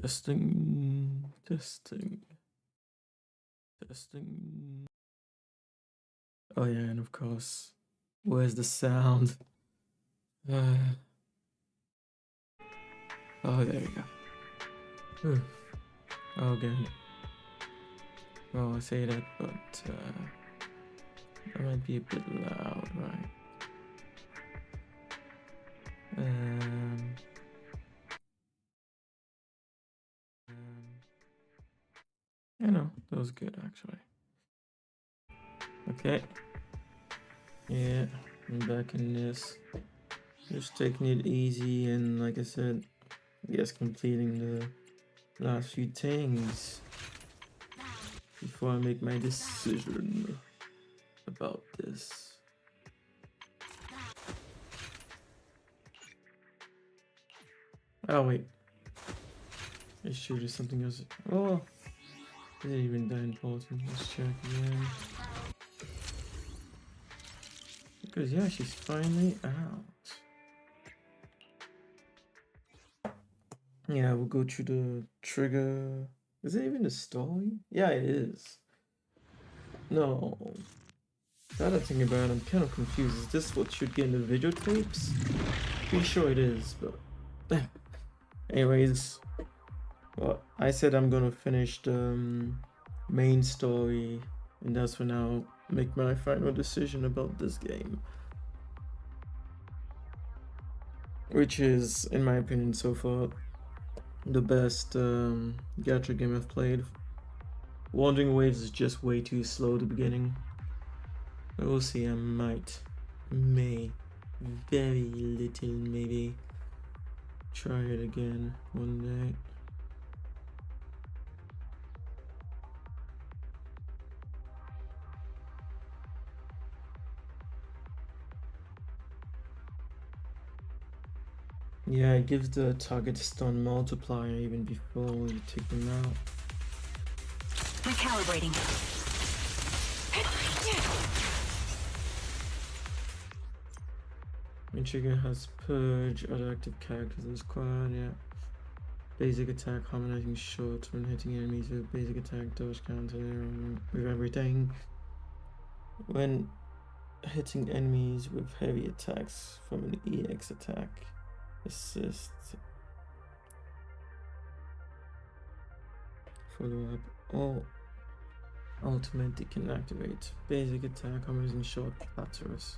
Testing, testing, testing. Oh yeah, and of course, where's the sound? Oh, there you go. Okay. Well, I say that, but that might be a bit loud, right? I know, that was good actually. Okay. Yeah, I'm back in this. Just taking it easy and like I said, I guess completing the last few things before I make my decision about this. Oh wait. I sure there's something else. Oh, I didn't even die important. Let's check again. Because yeah, she's finally out. Yeah, we'll go through the trigger. Is it even a story? Yeah, it is. No. Now that I think about it, I'm kind of confused. Is this what should get in the videotapes? Pretty sure it is, but anyways, well, I said I'm gonna finish the main story, and that's when I'll make my final decision about this game, which is, in my opinion, so far the best gacha game I've played. Wandering Waves is just way too slow at the beginning. But we'll see. I may, very little maybe, try it again one day. Yeah, it gives the target stun multiplier even before you take them out. Recalibrating. Main trigger has Purge, other active characters in the squad, yeah. Basic attack, harmonizing shots when hitting enemies with basic attack, dodge counter, with everything. When hitting enemies with heavy attacks from an EX attack. Assist. Follow up. All ultimate can activate. Basic attack, harmonizing shot, Platyrus.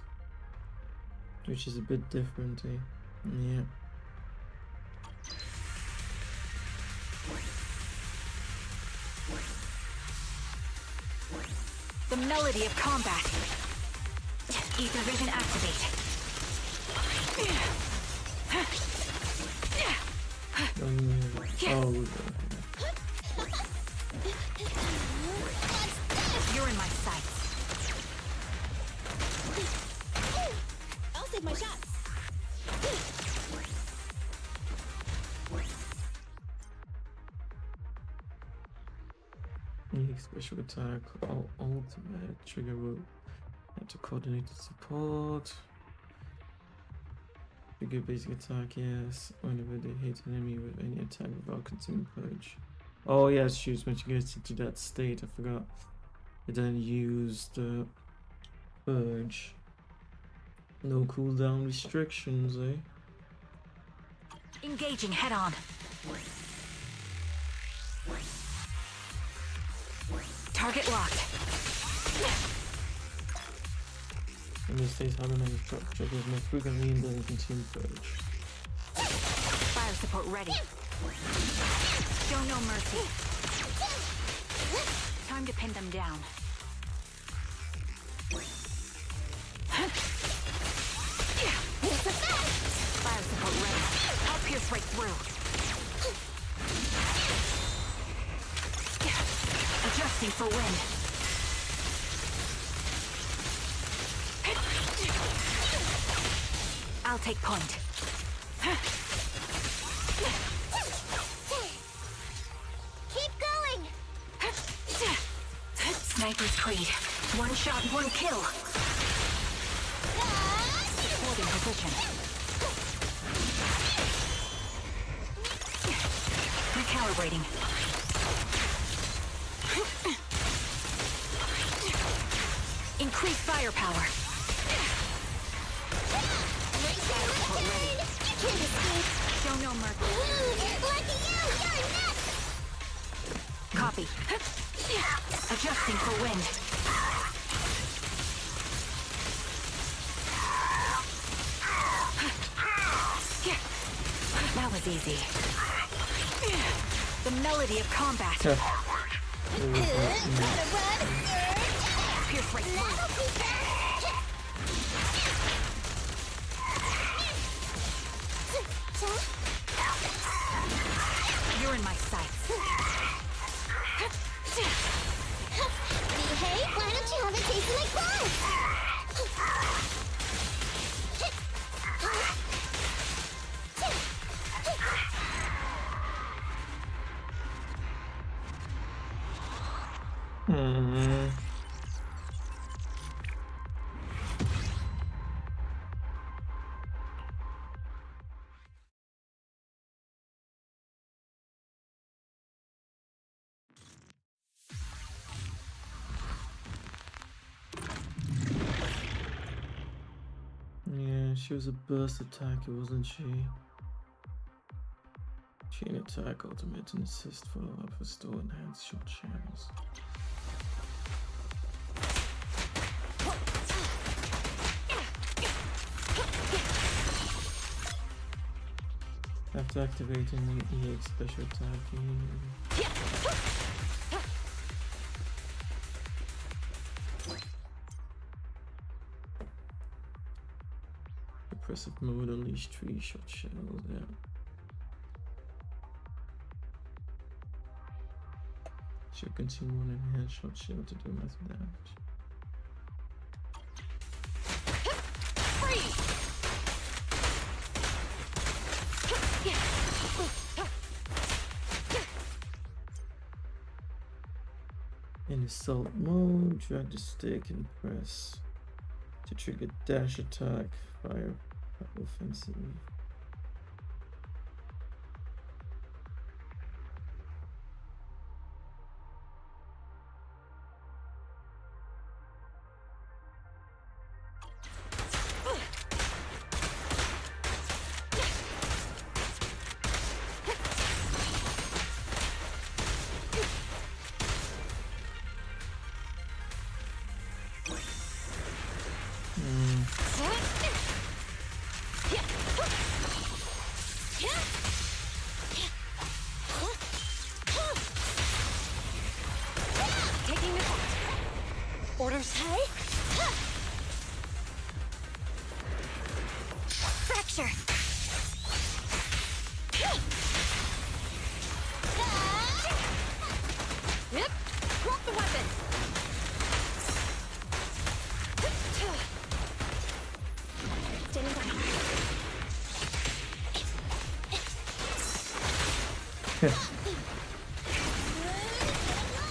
Which is a bit different, eh? Yeah. The melody of combat. Ether vision activate. Oh, You're in my sights. I'll save my shots. unique special attack, ultimate trigger will have to coordinate the support. Trigger basic attack, yes. Whenever they hit an enemy with any attack without consuming purge. Oh yes, shoots when she gets into that state, I forgot. It then use the purge. No cooldown restrictions, eh? Engaging head on. Target locked. In this case, harmonizing shot triggers more frequently and doesn't consume purge. Fire support ready. Show no mercy. Time to pin them down. Fire support ready. I'll pierce right through. Adjusting for wind. I'll take point. Keep going. Sniper's Creed. One shot, one kill. Holding position. Calibrating. Increase firepower. You can't escape. Show no mercy. Lucky you! You're nuts! Copy. Adjusting for wind. That was easy. The melody of combat. Yeah. Gotta run! Pierce right through. That'll be better! You're in my sights. Hey, why don't you have a taste of my claws? Hmm. Yeah, she was a burst attacker, wasn't she? Chain attack, ultimate, and assist follow-up, restore, enhance short channels. After activating the EX special attack, Repressive mode, unleash 3 short shells, yeah. Should consume 1 enhanced short shell to do massive damage. In assault mode, drag the stick and press to trigger dash attack, fire offensive. Taking the point. Orders. Hey! Fracture! Yep. Drop the weapon. Standing by.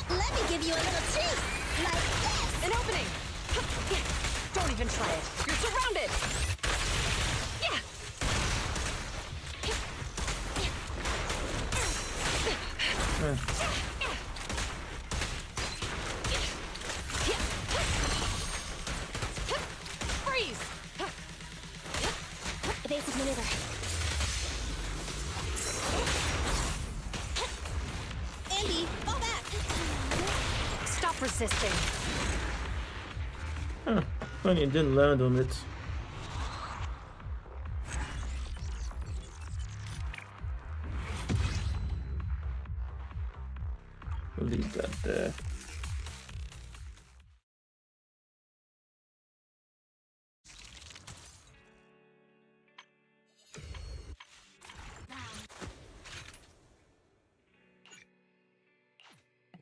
Let me give you a little treat! Like this! An opening. Don't even try it. You're surrounded. Yeah. Freeze. Evasive maneuver. Andy, fall back! Stop resisting. Huh. Funny, it didn't land on it. We'll leave that there.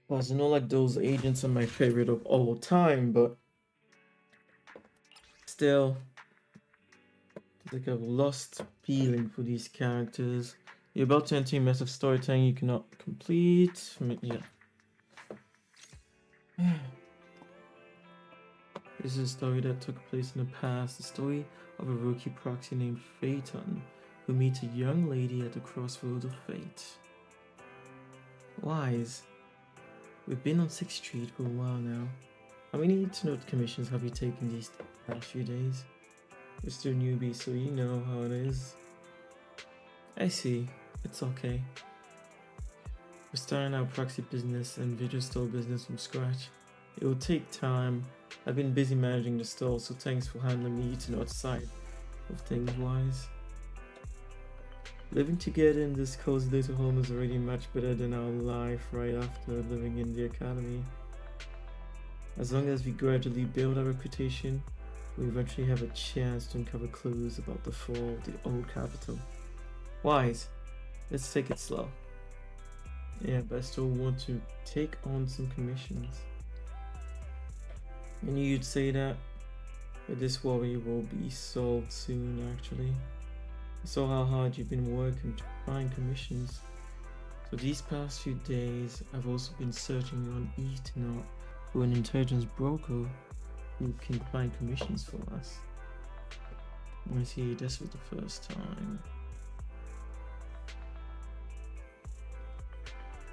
Plus, I know like those agents are my favorite of all time, but still, it's like I've lost feeling for these characters. You're about to enter a massive storytelling you cannot complete. Yeah. This is a story that took place in the past, the story of a rookie proxy named Phaeton, who meets a young lady at the crossroads of fate. Wise, we've been on 6th Street for a while now. How many to-note commissions have you taken these past few days? You're still newbie, so you know how it is. I see. It's okay. We're starting our proxy business and video store business from scratch. It will take time. I've been busy managing the store, so thanks for handling the to-note side of things, Wise. Living together in this cozy little home is already much better than our life right after living in the academy. As long as we gradually build our reputation, we eventually have a chance to uncover clues about the fall of the old capital. Wise, let's take it slow. Yeah, but I still want to take on some commissions. I knew you'd say that, but this worry will be solved soon actually. I saw how hard you've been working to find commissions. So these past few days, I've also been searching on Ethernet for an intelligence broker who can find commissions for us. I see this was the first time.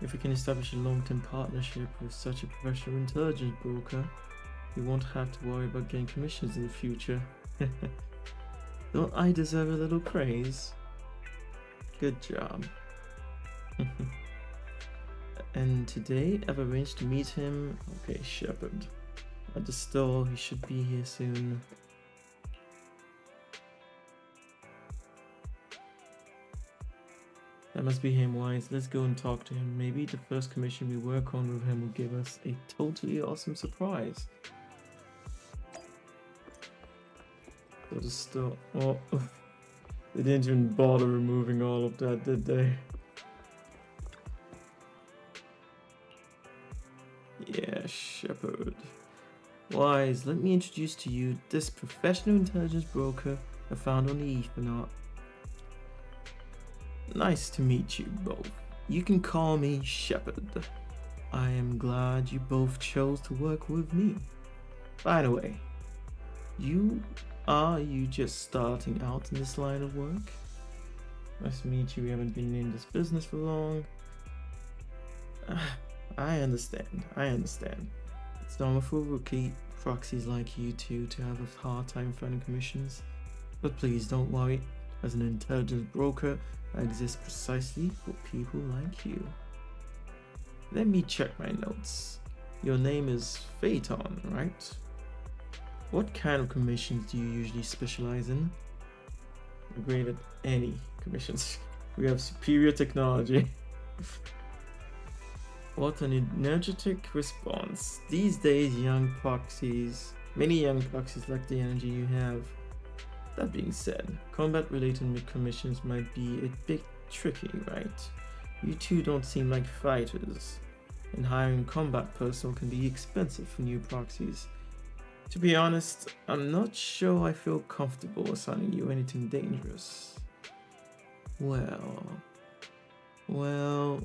If we can establish a long-term partnership with such a professional intelligence broker, we won't have to worry about getting commissions in the future. Don't I deserve a little praise? Good job. And today I've arranged to meet him, okay, Shepard, at the store. He should be here soon. That must be him, Wise. Let's go and talk to him. Maybe the first commission we work on with him will give us a totally awesome surprise. So the store. Oh, they didn't even bother removing all of that, did they? Yeah, Shepard. Wise, let me introduce to you this professional intelligence broker I found on the Ethernet. Nice to meet you both. You can call me Shepard. I am glad you both chose to work with me. By the way, are you just starting out in this line of work? Nice to meet you. We haven't been in this business for long. I understand. It's normal for rookie proxies like you two to have a hard time finding commissions. But please don't worry. As an intelligence broker, I exist precisely for people like you. Let me check my notes. Your name is Phaeton, right? What kind of commissions do you usually specialize in? We're great at any commissions. We have superior technology. What an energetic response. These days, many young proxies lack the energy you have. That being said, combat-related commissions might be a bit tricky, right? You two don't seem like fighters, and hiring combat personnel can be expensive for new proxies. To be honest, I'm not sure I feel comfortable assigning you anything dangerous. Well, we'll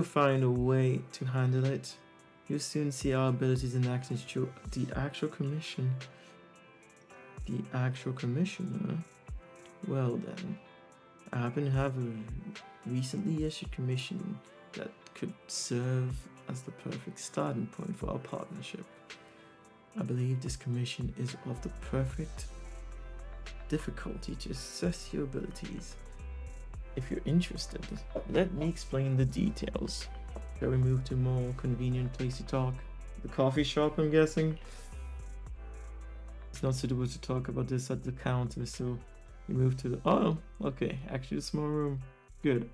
find a way to handle it. You'll soon see our abilities in action through the actual commission. The actual commission, huh? Well then, I happen to have a recently issued commission that could serve as the perfect starting point for our partnership. I believe this commission is of the perfect difficulty to assess your abilities. If you're interested, let me explain the details. Shall we move to a more convenient place to talk? The coffee shop, I'm guessing? It's not suitable to talk about this at the counter, so you move to the... Oh, okay, actually a small room. Good.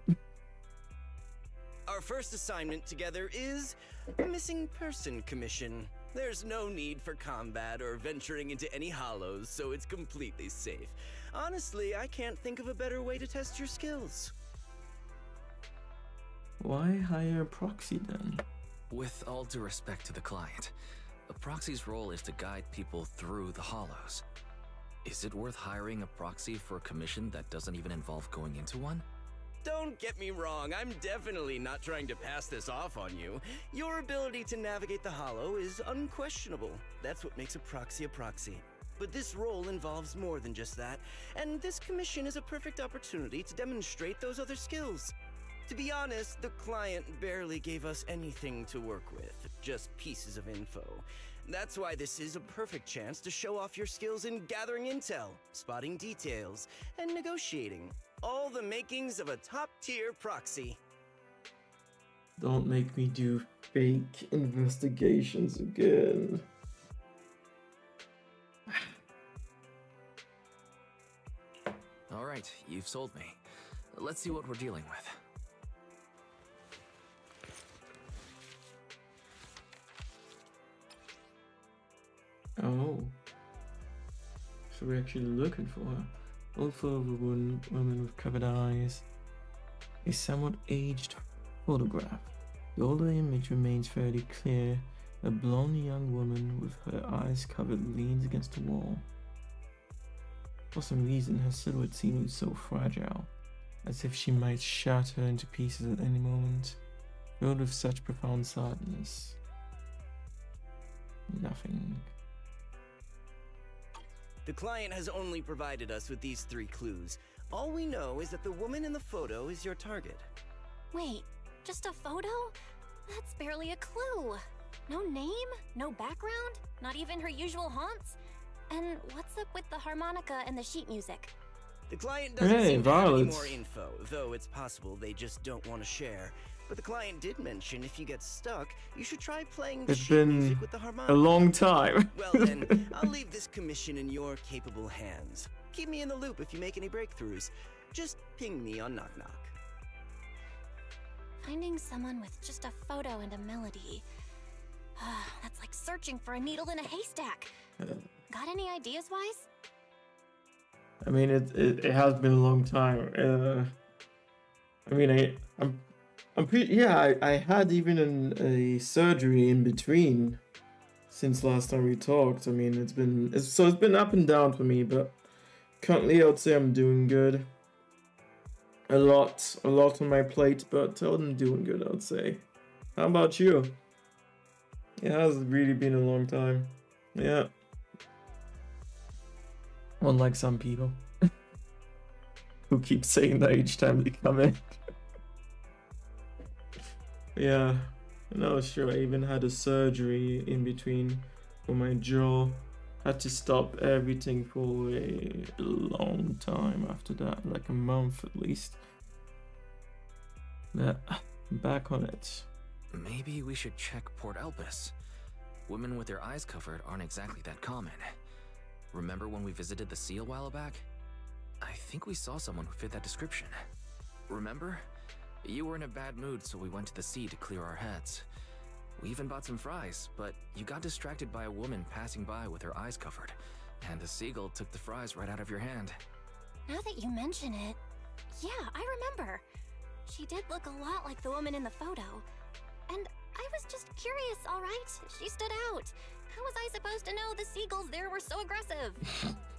Our first assignment together is a missing person commission. There's no need for combat or venturing into any hollows, so it's completely safe. Honestly, I can't think of a better way to test your skills. Why hire a proxy then? With all due respect to the client, a proxy's role is to guide people through the hollows. Is it worth hiring a proxy for a commission that doesn't even involve going into one? Don't get me wrong, I'm definitely not trying to pass this off on you. Your ability to navigate the hollow is unquestionable. That's what makes a proxy a proxy. But this role involves more than just that, and this commission is a perfect opportunity to demonstrate those other skills. To be honest, the client barely gave us anything to work with, just pieces of info. That's why this is a perfect chance to show off your skills in gathering intel, spotting details, and negotiating. All the makings of a top-tier proxy. Don't make me do fake investigations again. All right, you've sold me. Let's see what we're dealing with. Oh. So we're actually looking for her. Old photo of a woman with covered eyes. A somewhat aged photograph. The older image remains fairly clear. A blonde young woman with her eyes covered leans against the wall. For some reason, her silhouette seems so fragile, as if she might shatter into pieces at any moment, filled with such profound sadness. Nothing. The client has only provided us with these 3 clues. All we know is that the woman in the photo is your target. Wait, just a photo? That's barely a clue. No name, no background, not even her usual haunts. And what's up with the harmonica and the sheet music? The client doesn't Hey, seem to have any Violet. more info, though it's possible they just don't want to share. But the client did mention if you get stuck, you should try playing the It's sheet been music with the a harmonica. long time. Well then, I'll leave this commission in your capable hands. Keep me in the loop if you make any breakthroughs. Just ping me on Knock Knock. Finding someone with just a photo and a melody. That's like searching for a needle in a haystack. Got any ideas, Wise? I mean, it has been a long time. I mean, I'm pretty. Yeah, I had even a surgery in between since last time we talked. I mean, it's been up and down for me, but currently I would say I'm doing good. A lot on my plate, but I'm doing good, I would say. How about you? It has really been a long time. Yeah. Unlike some people who keep saying that each time they come in. Yeah, no, sure. I even had a surgery in between for my jaw. Had to stop everything for a long time after that, like a month at least. Yeah, I'm back on it. Maybe we should check Port Elpis. Women with their eyes covered aren't exactly that common. Remember when we visited the sea a while back? I think we saw someone who fit that description. Remember? You were in a bad mood, so we went to the sea to clear our heads. We even bought some fries, but you got distracted by a woman passing by with her eyes covered, and the seagull took the fries right out of your hand. Now that you mention it, yeah, I remember. She did look a lot like the woman in the photo. And I was just curious, all right? She stood out. How was I supposed to know the seagulls there were so aggressive?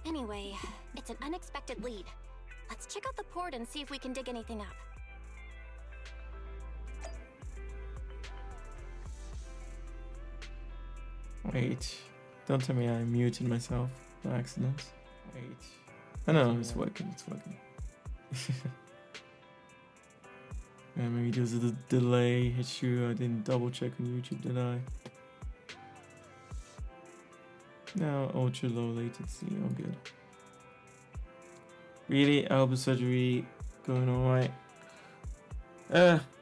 Anyway, it's an unexpected lead. Let's check out the port and see if we can dig anything up. Wait, don't tell me I muted myself by accident. Wait. I know, it's working, it's working. Yeah, maybe there's a delay issue. I didn't double check on YouTube, did I? No, ultra low latency, all good. Really, elbow surgery going alright?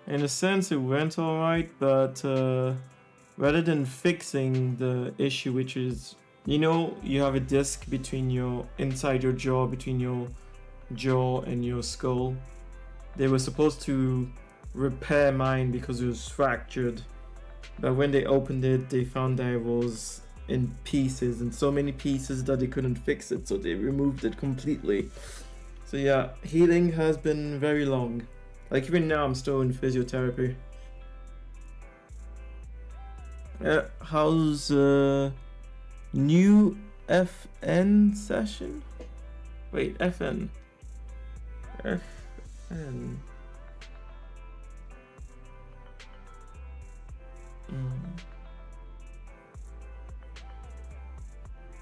In a sense it went alright, but rather than fixing the issue, which is, you know, you have a disc between inside your jaw, between your jaw and your skull. They were supposed to repair mine because it was fractured, but when they opened it, they found that it was in pieces, and so many pieces that they couldn't fix it, so they removed it completely. So yeah, healing has been very long. Like even now, I'm still in physiotherapy. How's new FN session? Wait, FN. FN.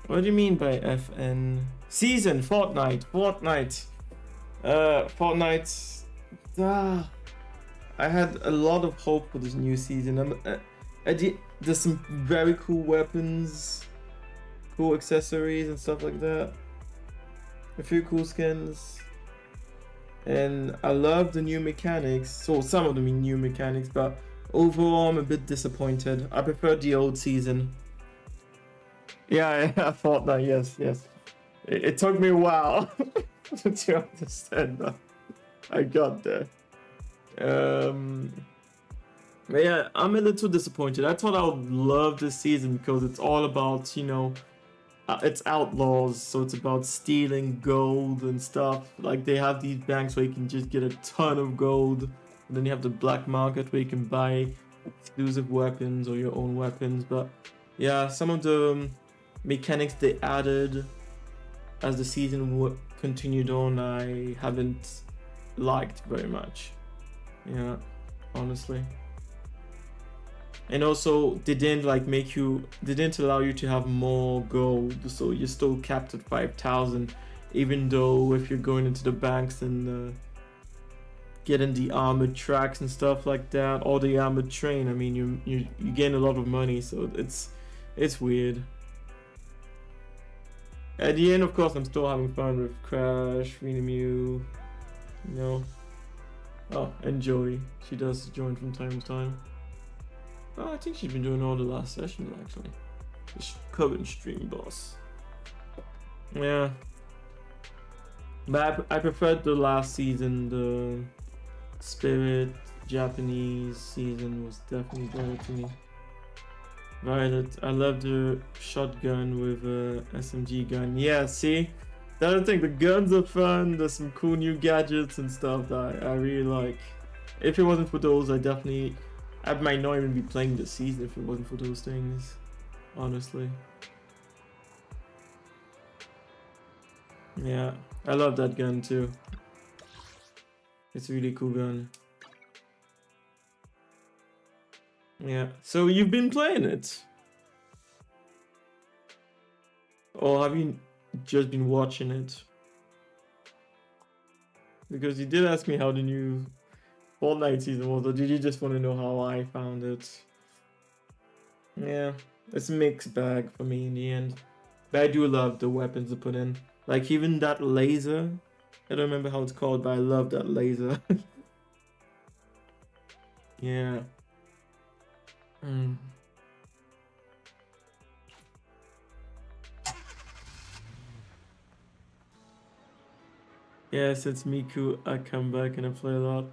What do you mean by FN? Season, Fortnite. Fortnite. I had a lot of hope for this new season. There's some very cool weapons, cool accessories and stuff like that. A few cool skins. And I love the new mechanics. So some of the new mechanics, but overall I'm a bit disappointed. I prefer the old season. Yeah, I thought that, yes. It took me a while to understand that. I got there. But yeah, I'm a little disappointed. I thought I would love this season because it's all about, you know, it's outlaws, so it's about stealing gold and stuff. Like they have these banks where you can just get a ton of gold, and then you have the black market where you can buy exclusive weapons or your own weapons. But yeah, some of the mechanics they added as the season continued on, I haven't liked very much. Yeah, honestly. And also, they didn't allow you to have more gold, so you're still capped at 5,000. Even though if you're going into the banks and getting the armored tracks and stuff like that, or the armored train, I mean, you gain a lot of money, so it's weird. At the end, of course, I'm still having fun with Crash, Mew, you know. Oh, and Jodie, she does join from time to time. Oh, I think she's been doing all the last sessions actually. This current stream boss. Yeah. But I preferred the last season. The Spirit Japanese season was definitely better to me. Violet, I love the shotgun with a SMG gun. Yeah, see? That's the thing, the guns are fun, there's some cool new gadgets and stuff that I really like. If it wasn't for those, I might not even be playing this season if it wasn't for those things, honestly. Yeah, I love that gun too. It's a really cool gun. Yeah, so you've been playing it? Or have you just been watching it? Because you did ask me how the new Fortnite season was, or did you just want to know how I found it? Yeah, it's a mixed bag for me in the end. But I do love the weapons they put in. Like even that laser. I don't remember how it's called, but I love that laser. Yeah. Yeah, since Miku, I come back and I play a lot.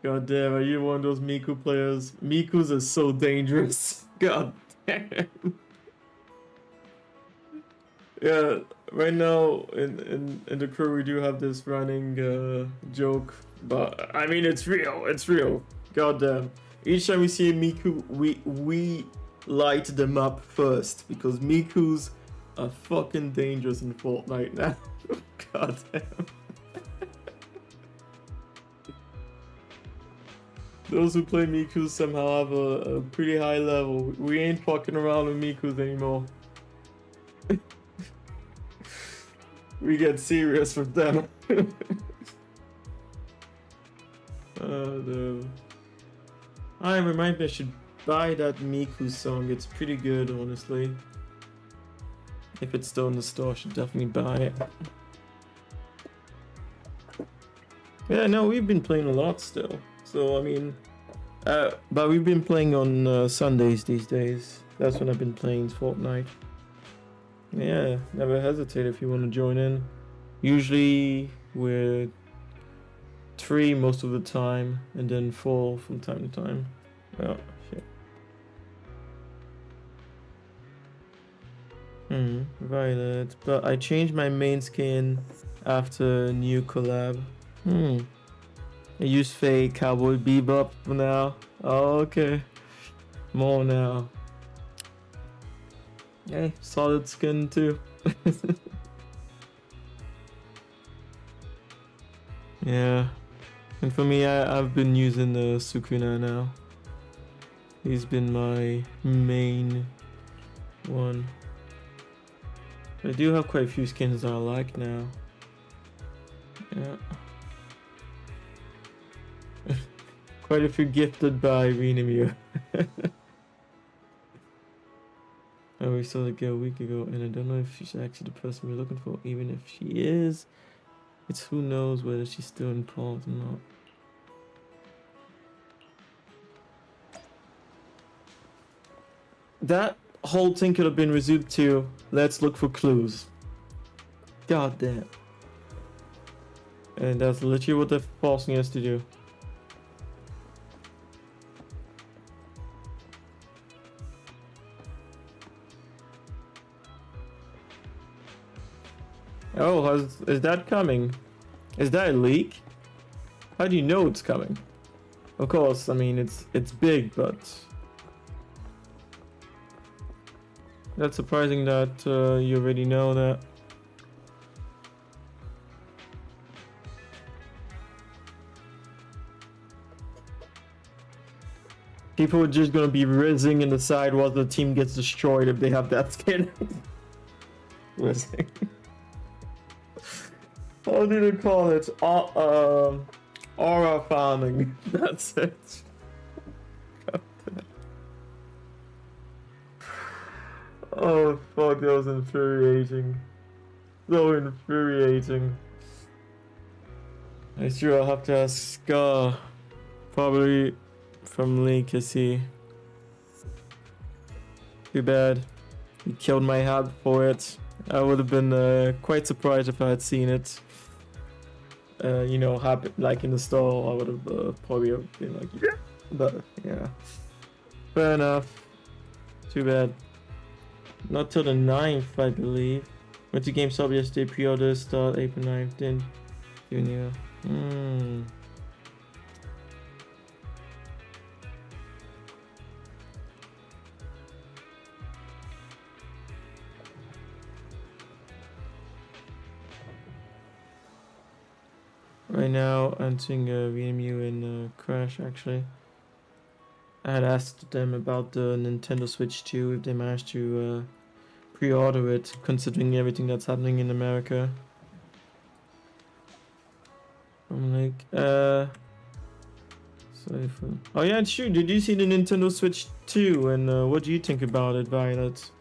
God damn, are you one of those Miku players? Mikus are so dangerous. God damn. Yeah, right now in the crew we do have this running joke, but I mean it's real. God damn. Each time we see a Miku, we light them up first because Mikus are fucking dangerous in Fortnite now. God damn. Those who play Mikus somehow have a pretty high level. We ain't fucking around with Mikus anymore. We get serious with them. I remind me I should buy that Miku song. It's pretty good, honestly. If it's still in the store, I should definitely buy it. Yeah, no, we've been playing a lot still. So, I mean, but we've been playing on Sundays these days. That's when I've been playing Fortnite. Yeah, never hesitate if you want to join in. Usually we're 3 most of the time, and then 4 from time to time. Oh, shit. Violet. But I changed my main skin after new collab. I use fake Cowboy Bebop for now. Oh, okay. More now. Hey, solid skin too. Yeah. And for me, I've been using the Sukuna now. He's been my main one. I do have quite a few skins that I like now. Yeah. Quite a few gifted by Renemu. We saw the girl a week ago, and I don't know if she's actually the person we're looking for. Even if she is, it's who knows whether she's still involved or not. That whole thing could have been resumed to let's look for clues. God damn. And that's literally what they're forcing us to do. Oh, is that coming? Is that a leak? How do you know it's coming? Of course, I mean it's big, but that's surprising that you already know that. People are just gonna be rizzing in the side while the team gets destroyed if they have that skin. Rizzing. How do they call it? Aura farming. That's it. Oh fuck, that was infuriating. So infuriating. I'm sure I'll have to ask Scar. Probably from Link, I see. Too bad. He killed my hat for it. I would have been quite surprised if I had seen it. You know, happen like in the store. I would have probably been like, yeah. But yeah, fair enough. Too bad. Not till the 9th, I believe. Went to GameStop yesterday. Pre-order start April 9th. Then Junior. Right now, I'm seeing VMU in Crash actually. I had asked them about the Nintendo Switch 2 if they managed to pre-order it, considering everything that's happening in America. I'm like, sorry for... Oh yeah, it's true. Did you see the Nintendo Switch 2? And what do you think about it, Violet?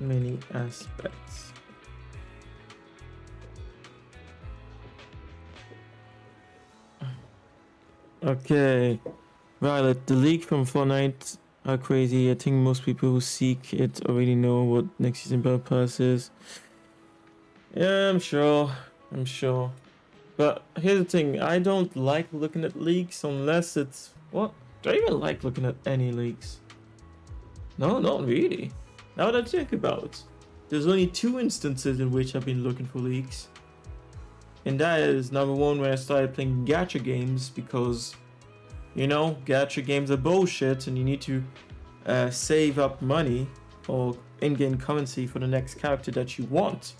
Many aspects. Okay, Violet, the leak from Fortnite are crazy. I think most people who seek it already know what next season Battle Pass is. Yeah, I'm sure. But here's the thing, I don't like looking at leaks unless it's... What? Do I even like looking at any leaks? No, not really. Now that I think about it, there's only 2 instances in which I've been looking for leaks. And that is number 1 when I started playing gacha games because, you know, gacha games are bullshit and you need to save up money or in-game currency for the next character that you want.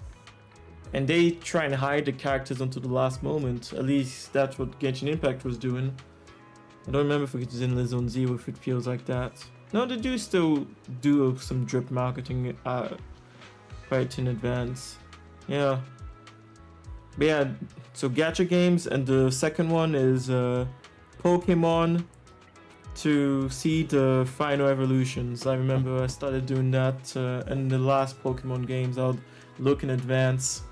And they try and hide the characters until the last moment. At least that's what Genshin Impact was doing. I don't remember if it's Zenless on Z or if it feels like that. No, they do still do some drip marketing quite in advance. Yeah. But yeah, so gacha games, and the second one is Pokemon to see the final evolutions. I remember I started doing that in the last Pokemon games. I would look in advance.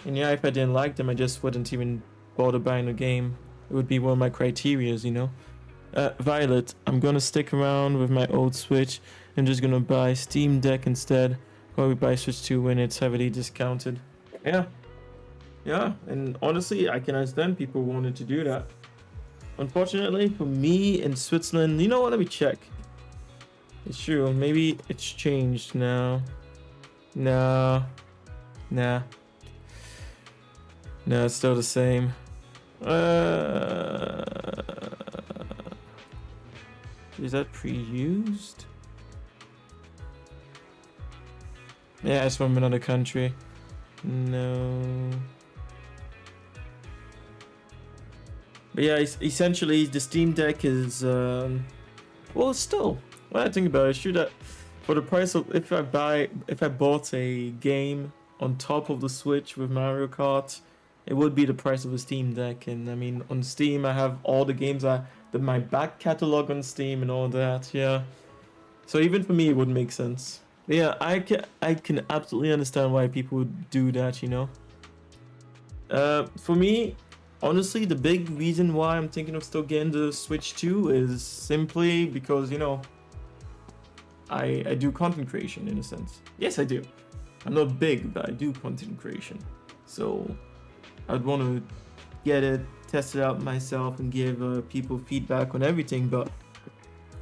And yeah, if I didn't like them, I just wouldn't even bother buying the game. It would be one of my criterias, you know. Violet, I'm gonna stick around with my old Switch. I'm just gonna buy Steam Deck instead. Probably buy Switch 2 when it's heavily discounted. Yeah. Yeah, and honestly, I can understand people wanting to do that. Unfortunately, for me in Switzerland, you know what? Let me check. It's true. Maybe it's changed now. Nah. No, it's still the same. Is that pre-used? Yeah, it's from another country. No. But yeah, essentially the Steam Deck is well, still. When I think about it, it's true that for the price of if I bought a game on top of the Switch with Mario Kart, it would be the price of a Steam Deck. And I mean, on Steam, I have all the games my back catalog on Steam and all that. Yeah, so even for me, it would make sense. But yeah, I can absolutely understand why people would do that. You know, for me, honestly, the big reason why I'm thinking of still getting the Switch 2 is simply because, you know, I do content creation in a sense. Yes, I do. I'm not big, but I do content creation. So I'd want to get it, test it out myself, and give people feedback on everything. But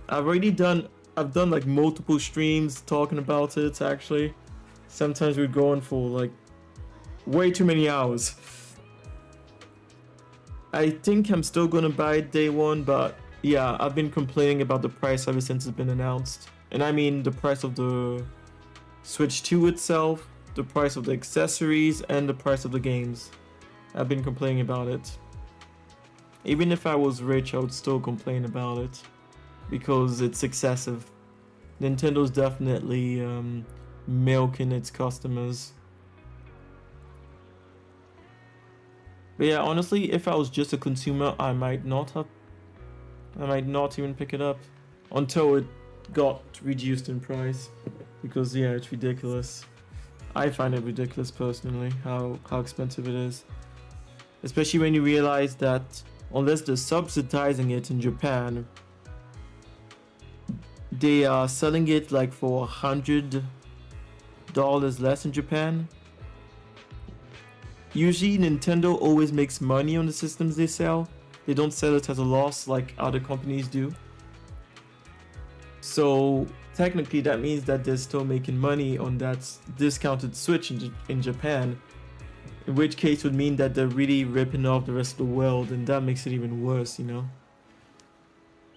I've done like multiple streams talking about it, actually. Sometimes we're going for like way too many hours. I think I'm still gonna buy it day one, but yeah, I've been complaining about the price ever since it's been announced. And I mean the price of the Switch 2 itself, the price of the accessories, and the price of the games. I've been complaining about it. Even if I was rich, I would still complain about it because it's excessive. Nintendo's definitely milking its customers. But yeah, honestly, if I was just a consumer, I might not even pick it up until it got reduced in price, because yeah, it's ridiculous. I find it ridiculous personally how expensive it is, especially when you realize that unless they're subsidizing it in Japan, they are selling it like for $100 less in Japan. Usually Nintendo always makes money on the systems they sell. They don't sell it at a loss like other companies do. So technically that means that they're still making money on that discounted Switch in Japan. In which case would mean that they're really ripping off the rest of the world, and that makes it even worse, you know?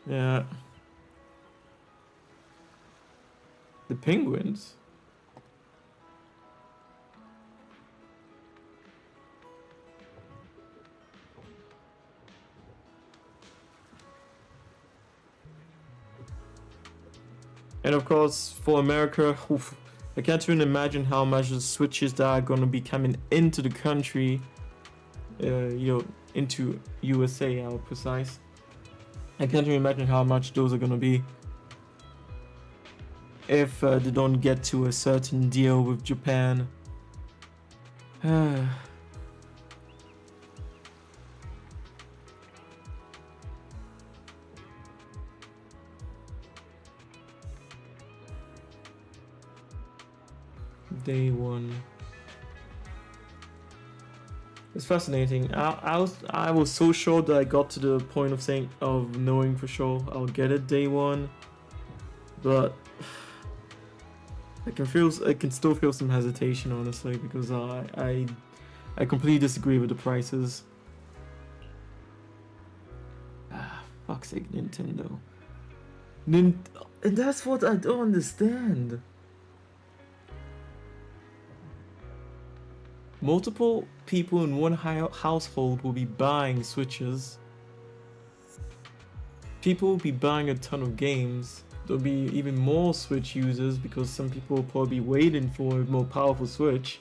Yeah. The penguins? And of course, for America, oof, I can't even imagine how much the switches that are gonna be coming into the country, into USA, I'll precise. I can't even imagine how much those are gonna be if they don't get to a certain deal with Japan. Day one. It's fascinating. I was so sure that I got to the point of knowing for sure I'll get it day one, but I can still feel some hesitation, honestly, because I completely disagree with the prices. Fuck's sake, Nintendo. And that's what I don't understand. multiple people in one household will be buying Switches. People will be buying a ton of games. There'll be even more Switch users because some people will probably be waiting for a more powerful Switch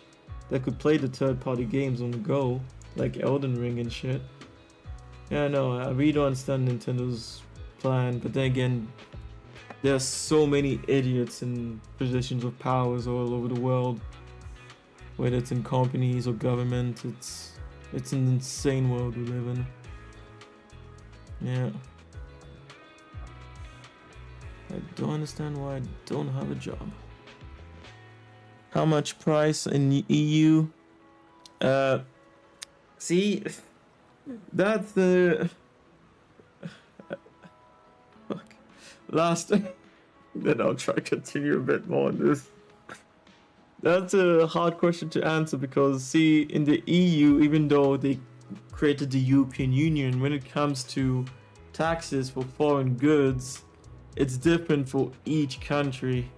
that could play the third-party games on the go, like Elden Ring and shit. Yeah, no, I really don't understand Nintendo's plan, but then again, there's so many idiots in positions of powers all over the world, whether it's in companies or government. It's an insane world we live in. Yeah. I don't understand why I don't have a job. How much price in the EU? See, that's the fuck. Last, then I'll try to continue a bit more on this. That's a hard question to answer because, see, in the EU, even though they created the European Union, when it comes to taxes for foreign goods, it's different for each country.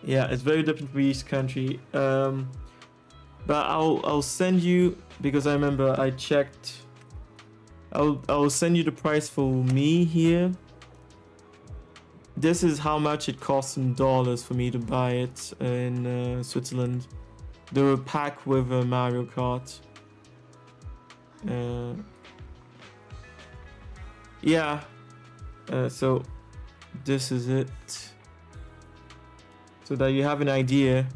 Yeah, it's very different for each country. But I'll send you, because I remember I checked. I'll send you the price for me here. This is how much it costs in dollars for me to buy it in Switzerland. The pack with Mario Kart. Yeah. So this is it. So that you have an idea,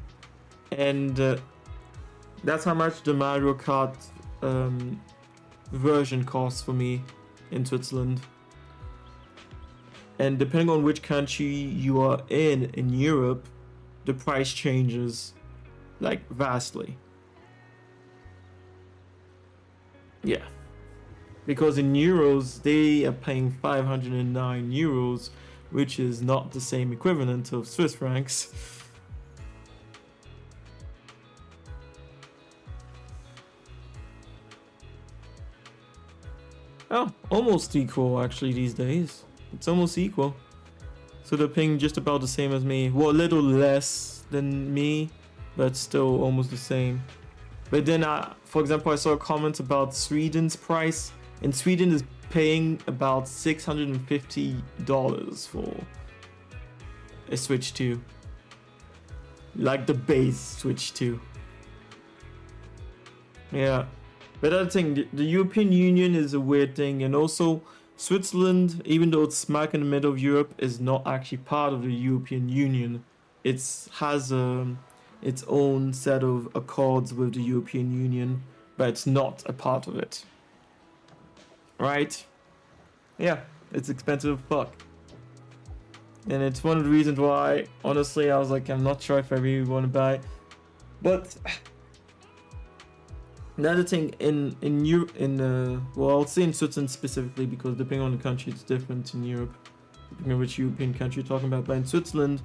and that's how much the Mario Kart version costs for me in Switzerland. And depending on which country you are in Europe, the price changes like vastly. Yeah, because in euros they are paying 509 euros, which is not the same equivalent of Swiss francs. Oh, almost equal actually these days. It's almost equal. So they're paying just about the same as me. Well, a little less than me, but still almost the same. But then, for example, I saw a comment about Sweden's price, and Sweden is paying about $650 for a Switch 2. Like the base Switch 2. Yeah. But other thing, the European Union is a weird thing, and also Switzerland, even though it's smack in the middle of Europe, is not actually part of the European Union. It has its own set of accords with the European Union, but it's not a part of it. Right? Yeah, it's expensive as fuck. And it's one of the reasons why, honestly, I was like, I'm not sure if I really want to buy it. But another thing well, I'll say in Switzerland specifically, because depending on the country, it's different in Europe, depending on which European country you're talking about. But in Switzerland,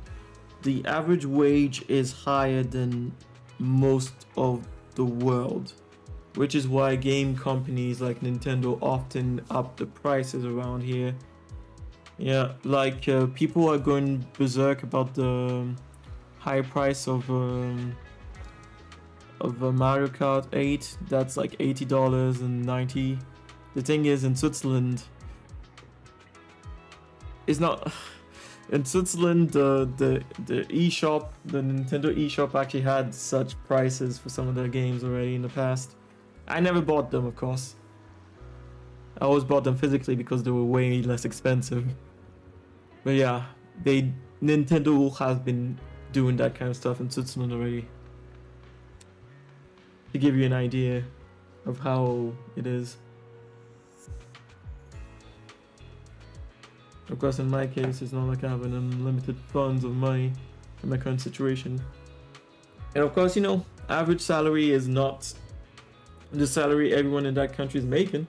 the average wage is higher than most of the world, which is why game companies like Nintendo often up the prices around here. Yeah, like people are going berserk about the high price of Mario Kart 8. That's like $80 and $90. The thing is, in Switzerland, it's not. In Switzerland, the eShop, the Nintendo eShop actually had such prices for some of their games already in the past. I never bought them, of course. I always bought them physically because they were way less expensive. But yeah, Nintendo has been doing that kind of stuff in Switzerland already. To give you an idea of how it is. Of course, in my case, it's not like I have an unlimited funds of money in my current situation. And of course, you know, average salary is not the salary everyone in that country is making.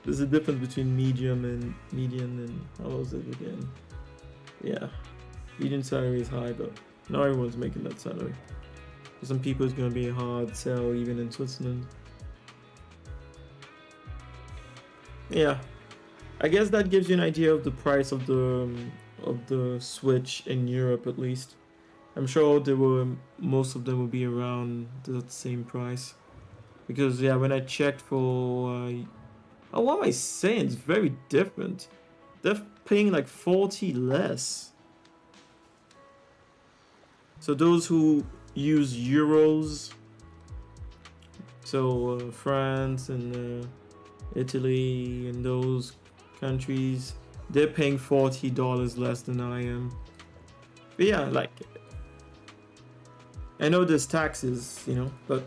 There's a difference between median and how was it again? Yeah, median salary is high, but not everyone's making that salary. For some people, it's going to be a hard sell even in Switzerland. Yeah, I guess that gives you an idea of the price of the of the Switch in Europe at least. I'm sure most of them will be around the same price. Because yeah, when I checked for oh, what am I saying? It's very different. They're paying like 40 less. So those who use euros, so France and Italy and those countries, they're paying $40 less than I am. But yeah, like, I know there's taxes, you know, but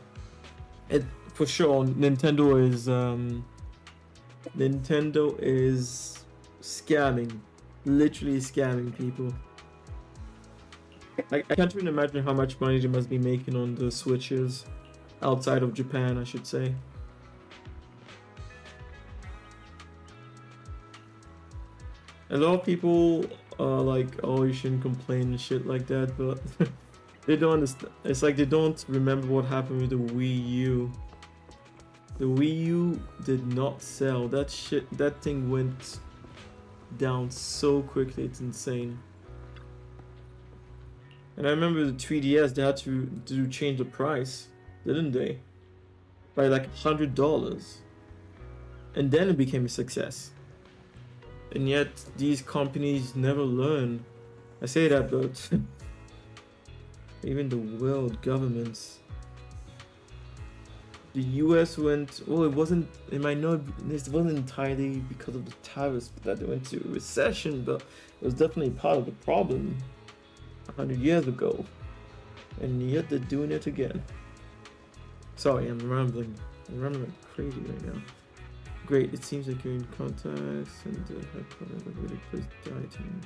it for sure Nintendo is scamming, literally scamming people. Like, I can't even imagine how much money they must be making on the Switches outside of Japan, I should say. A lot of people are like, oh, you shouldn't complain and shit like that, but they don't understand. It's like they don't remember what happened with the Wii U. The Wii U did not sell. That thing went down so quickly, it's insane. And I remember the 3DS, they had to change the price, didn't they? By like $100. And then it became a success. And yet, these companies never learn. I say that, but even the world governments. The US went, well, it wasn't entirely because of the tariffs that they went to recession, but it was definitely part of the problem 100 years ago. And yet they're doing it again. Sorry, I'm rambling. I'm rambling like crazy right now. Great, it seems like you're in contacts and have probably a really close dieting.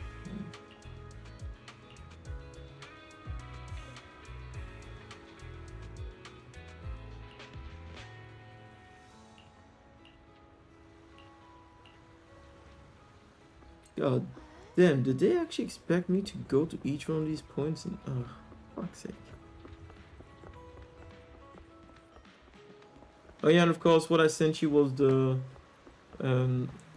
God damn, did they actually expect me to go to each one of these points and fuck's sake. Oh yeah, and of course what I sent you was the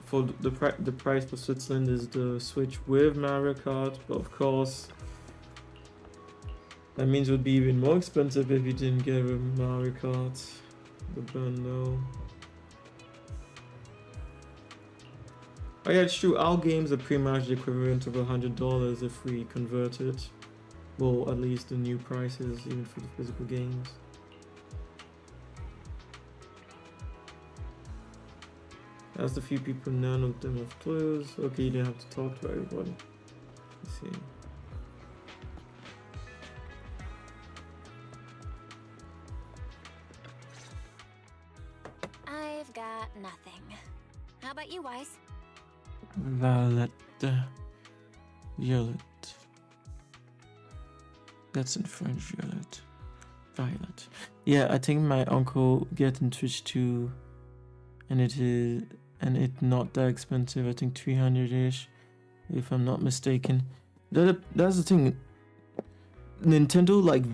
for the price for Switzerland is the Switch with Mario Kart, but of course that means it would be even more expensive if you didn't get a Mario Kart, the bundle. Oh yeah, it's true, our games are pretty much the equivalent of $100 if we convert it. Well, at least the new prices, even for the physical games. Asked a few people, none of them have clues. Okay, you didn't have to talk to everybody. Let's see. I've got nothing. How about you, Wise? Violet. Violet. That's in French, Violet. Violet. Yeah, I think my uncle get in Twitch too, and it's not that expensive. I think 300-ish, if I'm not mistaken. That's the thing. Nintendo like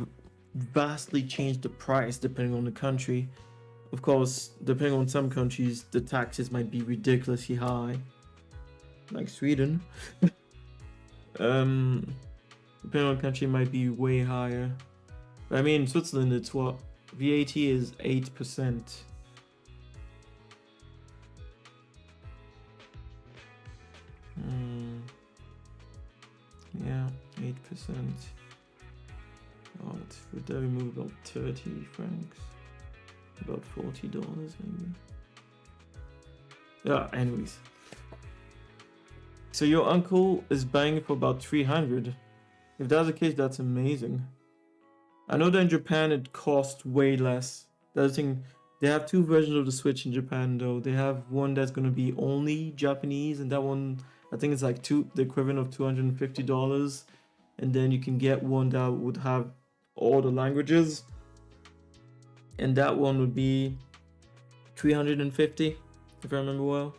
vastly changed the price depending on the country. Of course, depending on some countries, the taxes might be ridiculously high, like Sweden. Depending on country, might be way higher. But I mean, in Switzerland, it's what? VAT is 8%. Yeah, 8%. Oh, would that remove about 30 francs? About $40 maybe. Yeah, anyways. So your uncle is buying it for about 300. If that's the case, that's amazing. I know that in Japan it costs way less. That's the thing. They have two versions of the Switch in Japan though. They have one that's gonna be only Japanese, and that one I think it's like the equivalent of $250. And then you can get one that would have all the languages, and that one would be $350 if I remember well.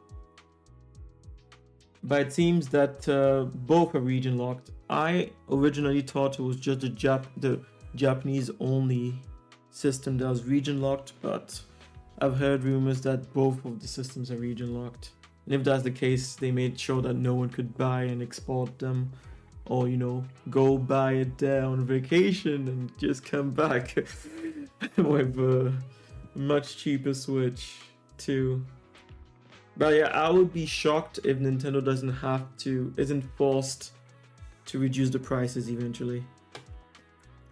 But it seems that both are region locked. I originally thought it was just the Japanese only system that was region locked, but I've heard rumors that both of the systems are region locked. And if that's the case, they made sure that no one could buy and export them, or you know, go buy it there on vacation and just come back with a much cheaper Switch too. But yeah, I would be shocked if Nintendo isn't forced to reduce the prices eventually.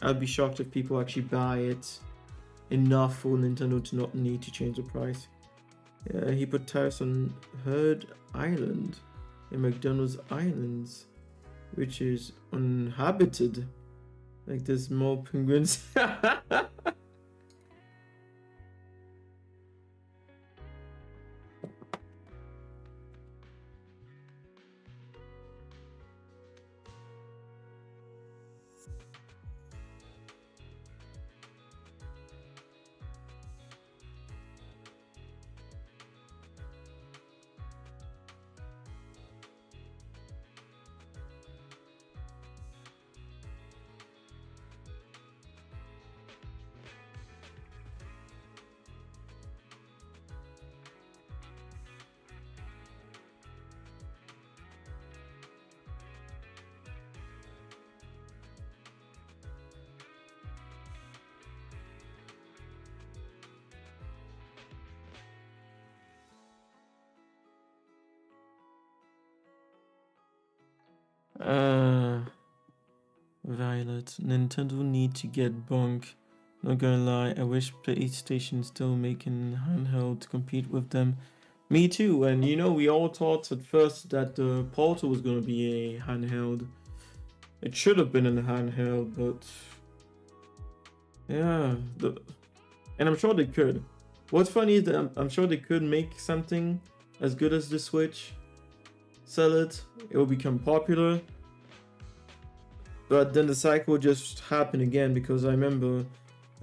I'd be shocked if people actually buy it enough for Nintendo to not need to change the price. Yeah, he put tariffs on Herd Island in McDonald's Islands, which is uninhabited. Like there's more penguins. Violet, Nintendo need to get bunk. Not gonna lie, I wish PlayStation still making handheld to compete with them. Me too, and you know, we all thought at first that the Portal was gonna be a handheld. It should have been a handheld, but yeah, and I'm sure they could. What's funny is that I'm sure they could make something as good as the Switch, sell it, it will become popular. But then the cycle just happened again, because I remember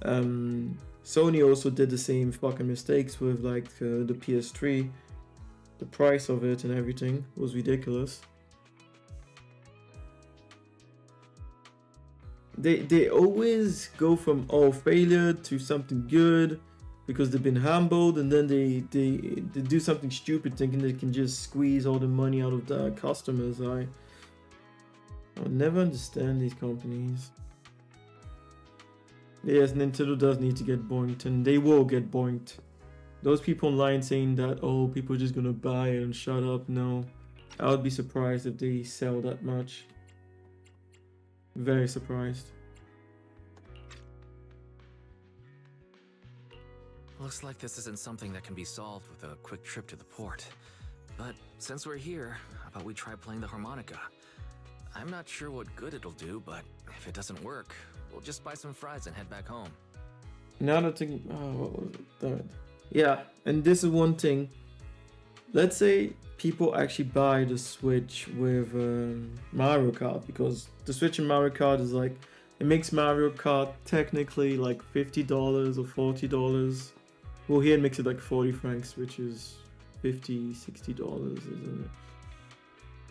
Sony also did the same fucking mistakes with like the PS3. The price of it and everything was ridiculous. They always go from failure to something good because they've been humbled, and then they do something stupid thinking they can just squeeze all the money out of the customers. I'll never understand these companies. Yes, Nintendo does need to get boinked, and they will get boinked. Those people online saying that, oh, people are just gonna buy it and shut up, no. I would be surprised if they sell that much. Very surprised. Looks like this isn't something that can be solved with a quick trip to the port. But since we're here, how about we try playing the harmonica? I'm not sure what good it'll do, but if it doesn't work, we'll just buy some fries and head back home. Now that thing, what was it? Yeah, and this is one thing. Let's say people actually buy the Switch with Mario Kart, because the Switch and Mario Kart is like, it makes Mario Kart technically like $50 or $40. Well, here it makes it like 40 francs, which is $50, $60, isn't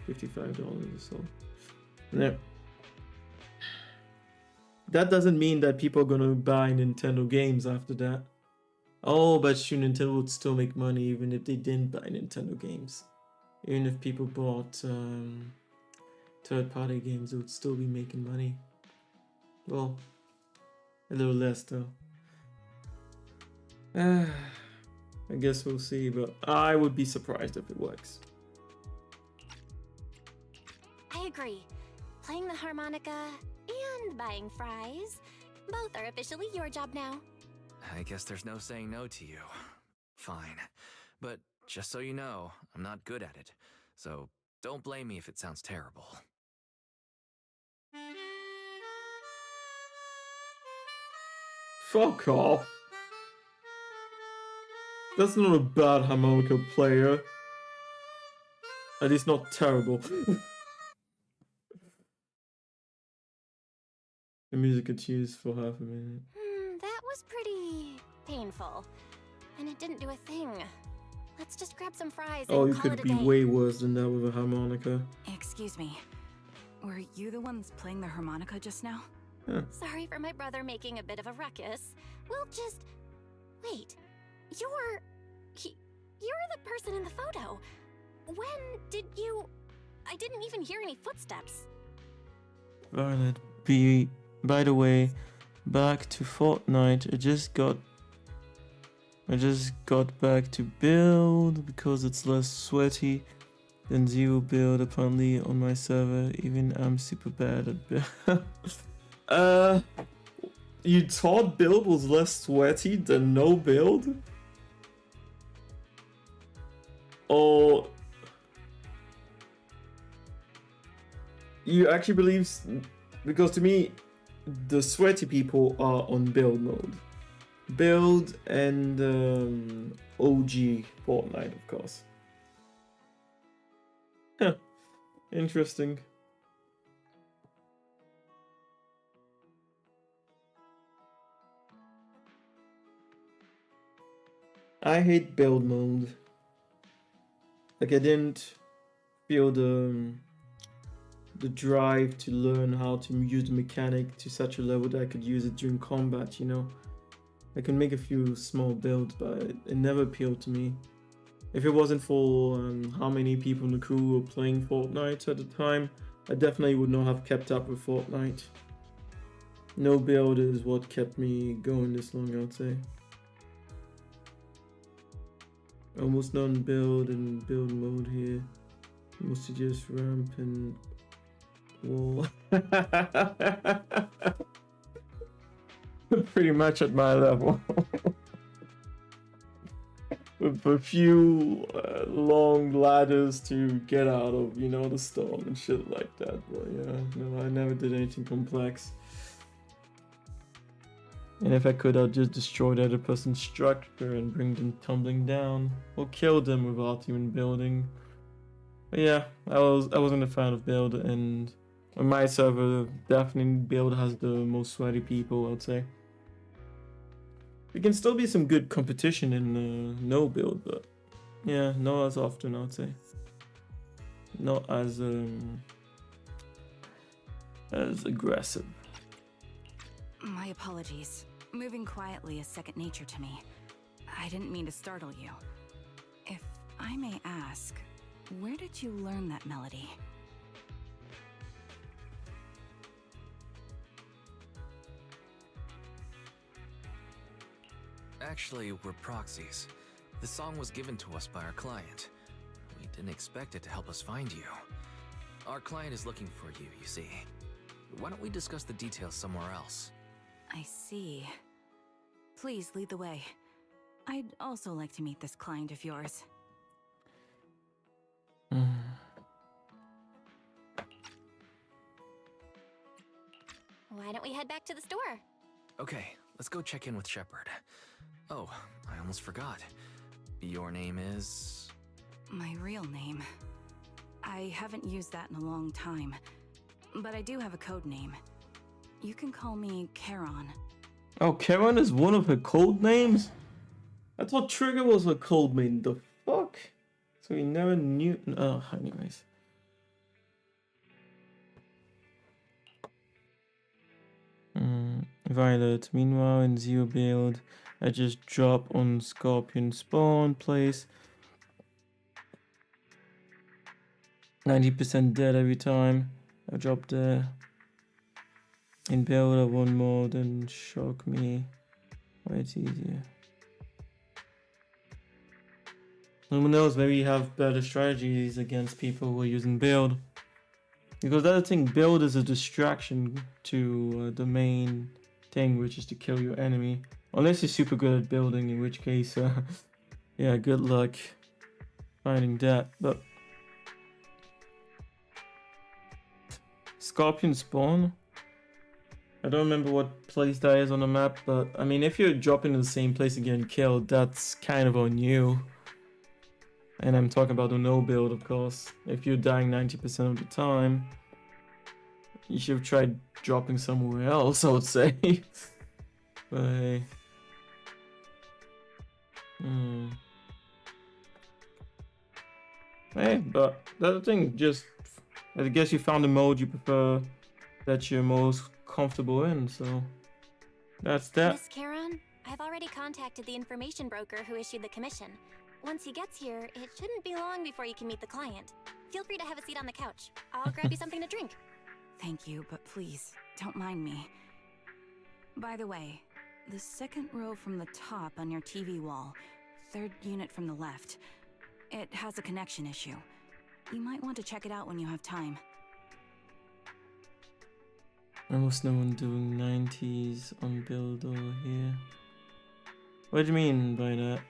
it? $55 or so. Yeah. That doesn't mean that people are gonna buy Nintendo games after that. Oh, but sure, Nintendo would still make money even if they didn't buy Nintendo games. Even if people bought third-party games, they would still be making money. Well, a little less though. I guess we'll see, but I would be surprised if it works. I agree. Playing the harmonica and buying fries, both are officially your job now. I guess there's no saying no to you. Fine. But just so you know, I'm not good at it. So don't blame me if it sounds terrible. Fuck off. That's not a bad harmonica player. At least not terrible. The music continues for half a minute. That was pretty painful. And it didn't do a thing. Let's just grab some fries and Oh, you call could it a be day. way worse than that with a harmonica. Excuse me. Were you the ones playing the harmonica just now? Huh. Sorry for my brother making a bit of a ruckus. We'll just... Wait. You're the person in the photo. When did you... I didn't even hear any footsteps. Violet, by the way, back to Fortnite. I just got back to build because it's less sweaty than zero build apparently on my server. Even I'm super bad at build. You thought build was less sweaty than no build? Or you actually believe? Because to me, the sweaty people are on build mode. Build and OG Fortnite, of course. Huh. Interesting. I hate build mode. Like I didn't feel the drive to learn how to use the mechanic to such a level that I could use it during combat, you know? I can make a few small builds, but it never appealed to me. If it wasn't for how many people in the crew were playing Fortnite at the time, I definitely would not have kept up with Fortnite. No build is what kept me going this long, I would say. Almost none build and build mode here. Mostly just ramp and wall. Pretty much at my level. With a few long ladders to get out of, you know, the storm and shit like that. But yeah, no, I never did anything complex. And if I could, I'd just destroy the other person's structure and bring them tumbling down, or kill them without even building. But yeah, I wasn't a fan of build, and on my server, definitely build has the most sweaty people, I'd say. There can still be some good competition in no build, but yeah, not as often, I'd say. Not as aggressive. My apologies. Moving quietly is second nature to me. I didn't mean to startle you. If I may ask, where did you learn that melody? Actually, we're proxies. The song was given to us by our client. We didn't expect it to help us find you. Our client is looking for you, you see. Why don't we discuss the details somewhere else? I see. Please lead the way. I'd also like to meet this client of yours. Why don't we head back to the store? Okay, let's go check in with Shepard. Oh, I almost forgot. Your name is... My real name. I haven't used that in a long time, but I do have a code name. You can call me Charon. Oh, Charon is one of her code names? I thought Trigger was her code name. The fuck? So we never knew. Oh, anyways. Violet. Meanwhile, in zero build, I just drop on Scorpion spawn place. 90% dead every time I drop there. In build, I want more than shock me. Why it's easier. Who knows, maybe you have better strategies against people who are using build. Because the other thing, build is a distraction to the main thing, which is to kill your enemy. Unless you're super good at building, in which case, yeah, good luck finding that. But Scorpion spawn? I don't remember what place that is on the map, but I mean, if you're dropping in the same place and getting killed, that's kind of on you. And I'm talking about the no build, of course. If you're dying 90% of the time, you should have tried dropping somewhere else, I would say. But hey. Hey, but the other thing, just, I guess you found the mode you prefer, that you're most comfortable in, so that's that. Miss Charon, I've already contacted the information broker who issued the commission. Once he gets here, it shouldn't be long before you can meet the client. Feel free to have a seat on the couch. I'll grab you something to drink. Thank you, but please, don't mind me. By the way, the second row from the top on your TV wall, third unit from the left, it has a connection issue. You might want to check it out when you have time. Almost no one doing 90s on build over here. What do you mean by that?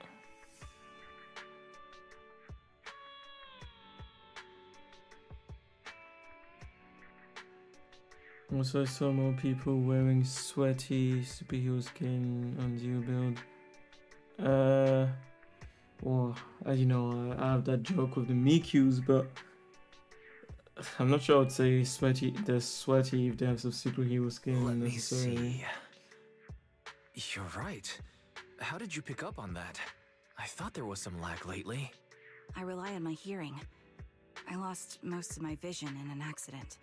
Also, I saw more people wearing sweaty superhero skin on Zero build. Well, as you know, I have that joke with the Mikyus, but I'm not sure I'd say sweaty. They're sweaty if they have some superhero skin. Let me necessarily. see. You're right. How did you pick up on that? I thought there was some lag lately. I rely on my hearing. I lost most of my vision in an accident.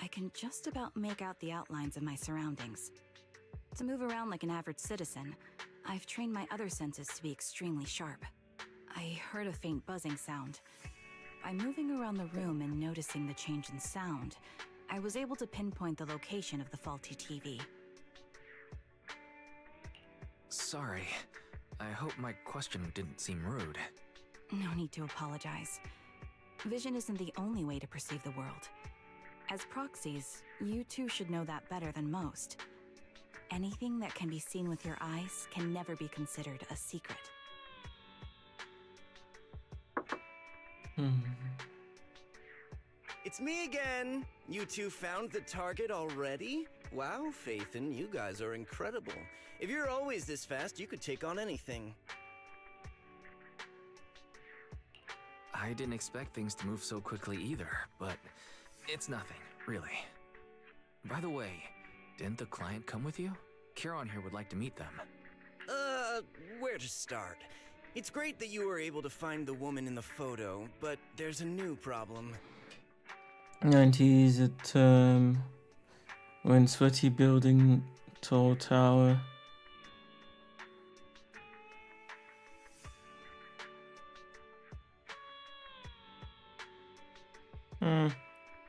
I can just about make out the outlines of my surroundings. To move around like an average citizen, I've trained my other senses to be extremely sharp. I heard a faint buzzing sound. By moving around the room and noticing the change in sound, I was able to pinpoint the location of the faulty TV. Sorry. I hope my question didn't seem rude. No need to apologize. Vision isn't the only way to perceive the world. As proxies, you two should know that better than most. Anything that can be seen with your eyes can never be considered a secret. It's me again! You two found the target already? Wow, Faithin, you guys are incredible. If you're always this fast, you could take on anything. I didn't expect things to move so quickly either, but it's nothing, really. By the way, didn't the client come with you? Kieran here would like to meet them. Where to start? It's great that you were able to find the woman in the photo, but there's a new problem. 90s at when sweaty building tall tower.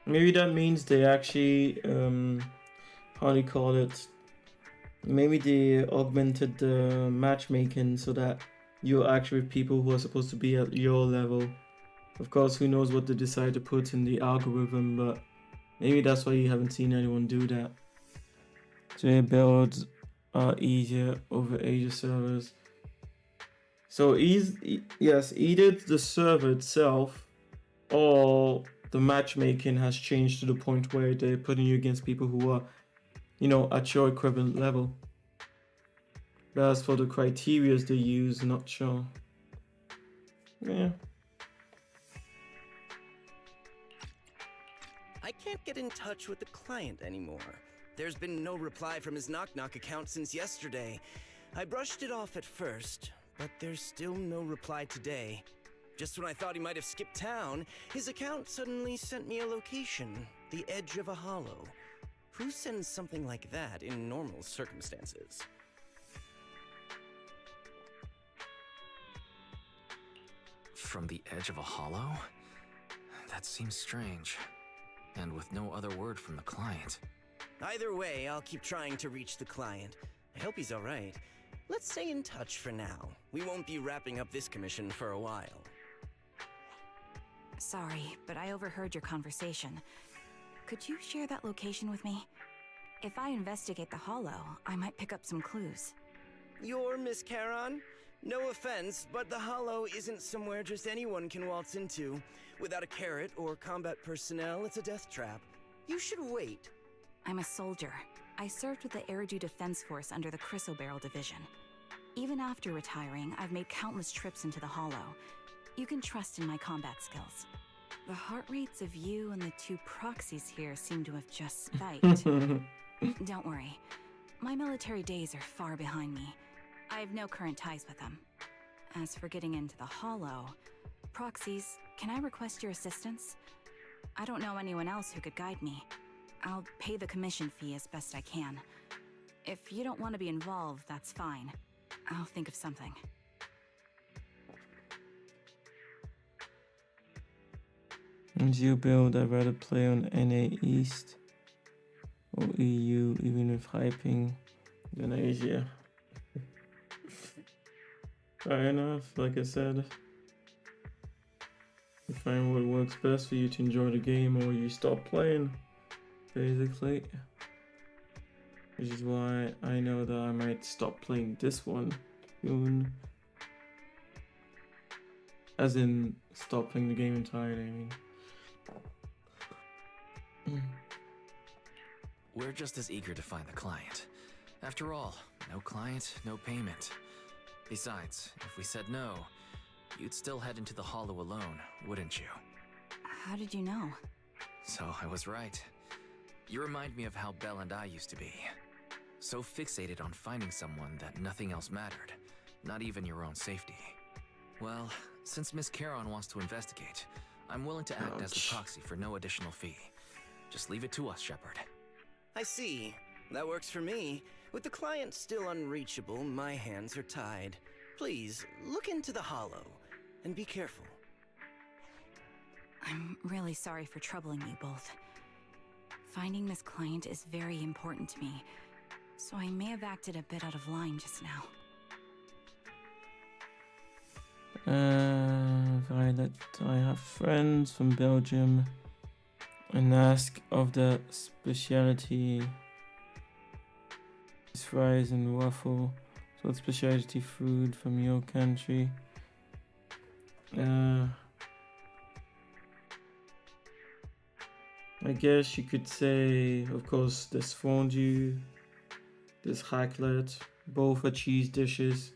Maybe that means they actually how do you call it? Maybe they augmented the matchmaking so that you're actually with people who are supposed to be at your level. Of course, who knows what they decide to put in the algorithm, but maybe that's why you haven't seen anyone do that. So their builds are easier over Asia servers. So yes, either the server itself or the matchmaking has changed to the point where they're putting you against people who are, you know, at your equivalent level. But as for the criteria they use, not sure. Yeah. I can't get in touch with the client anymore. There's been no reply from his Knock Knock account since yesterday. I brushed it off at first, but there's still no reply today. Just when I thought he might have skipped town, his account suddenly sent me a location, the edge of a hollow. Who sends something like that in normal circumstances? From the edge of a hollow? That seems strange. And with no other word from the client. Either way, I'll keep trying to reach the client. I hope he's alright. Let's stay in touch for now. We won't be wrapping up this commission for a while. Sorry, but I overheard your conversation. Could you share that location with me? If I investigate the hollow, I might pick up some clues. You're Miss Charon? No offense, but the hollow isn't somewhere just anyone can waltz into. Without a carrot or combat personnel, it's a death trap. You should wait. I'm a soldier. I served with the Eridu Defense Force under the Chrysoberyl Division. Even after retiring, I've made countless trips into the hollow. You can trust in my combat skills. The heart rates of you and the two proxies here seem to have just spiked. Don't worry. My military days are far behind me. I have no current ties with them. As for getting into the hollow, proxies, can I request your assistance? I don't know anyone else who could guide me. I'll pay the commission fee as best I can. If you don't want to be involved, that's fine. I'll think of something. And you build, I'd rather play on NA East or EU, even with hyping than Asia. Fair enough, like I said. You find what works best for you to enjoy the game, or you stop playing, basically. Which is why I know that I might stop playing this one soon. As in, stop playing the game entirely, I mean. We're just as eager to find the client. After all, no client, no payment. Besides, if we said no, you'd still head into the hollow alone, wouldn't you? How did you know? So I was right. You remind me of how Belle and I used to be. So fixated on finding someone that nothing else mattered, not even your own safety. Well, since Miss Caron wants to investigate, I'm willing to act as the proxy for no additional fee. Just leave it to us, Shepard. I see. That works for me. With the client still unreachable, my hands are tied. Please, look into the hollow, and be careful. I'm really sorry for troubling you both. Finding this client is very important to me, so I may have acted a bit out of line just now. Violet, I have friends from Belgium and ask of the specialty fries and waffle. So it's specialty food from your country. I guess you could say, of course, there's fondue, there's raclette, both are cheese dishes.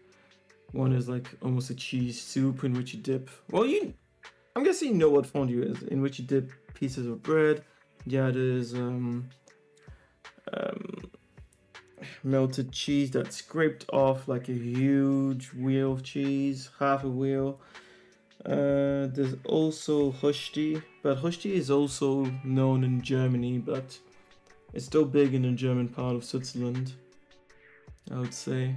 One is like almost a cheese soup in which you dip. Well, I'm guessing you know what fondue is, in which you dip pieces of bread. The other is melted cheese that's scraped off like a huge wheel of cheese, half a wheel. There's also Hushti, but Hushti is also known in Germany, but it's still big in the German part of Switzerland, I would say.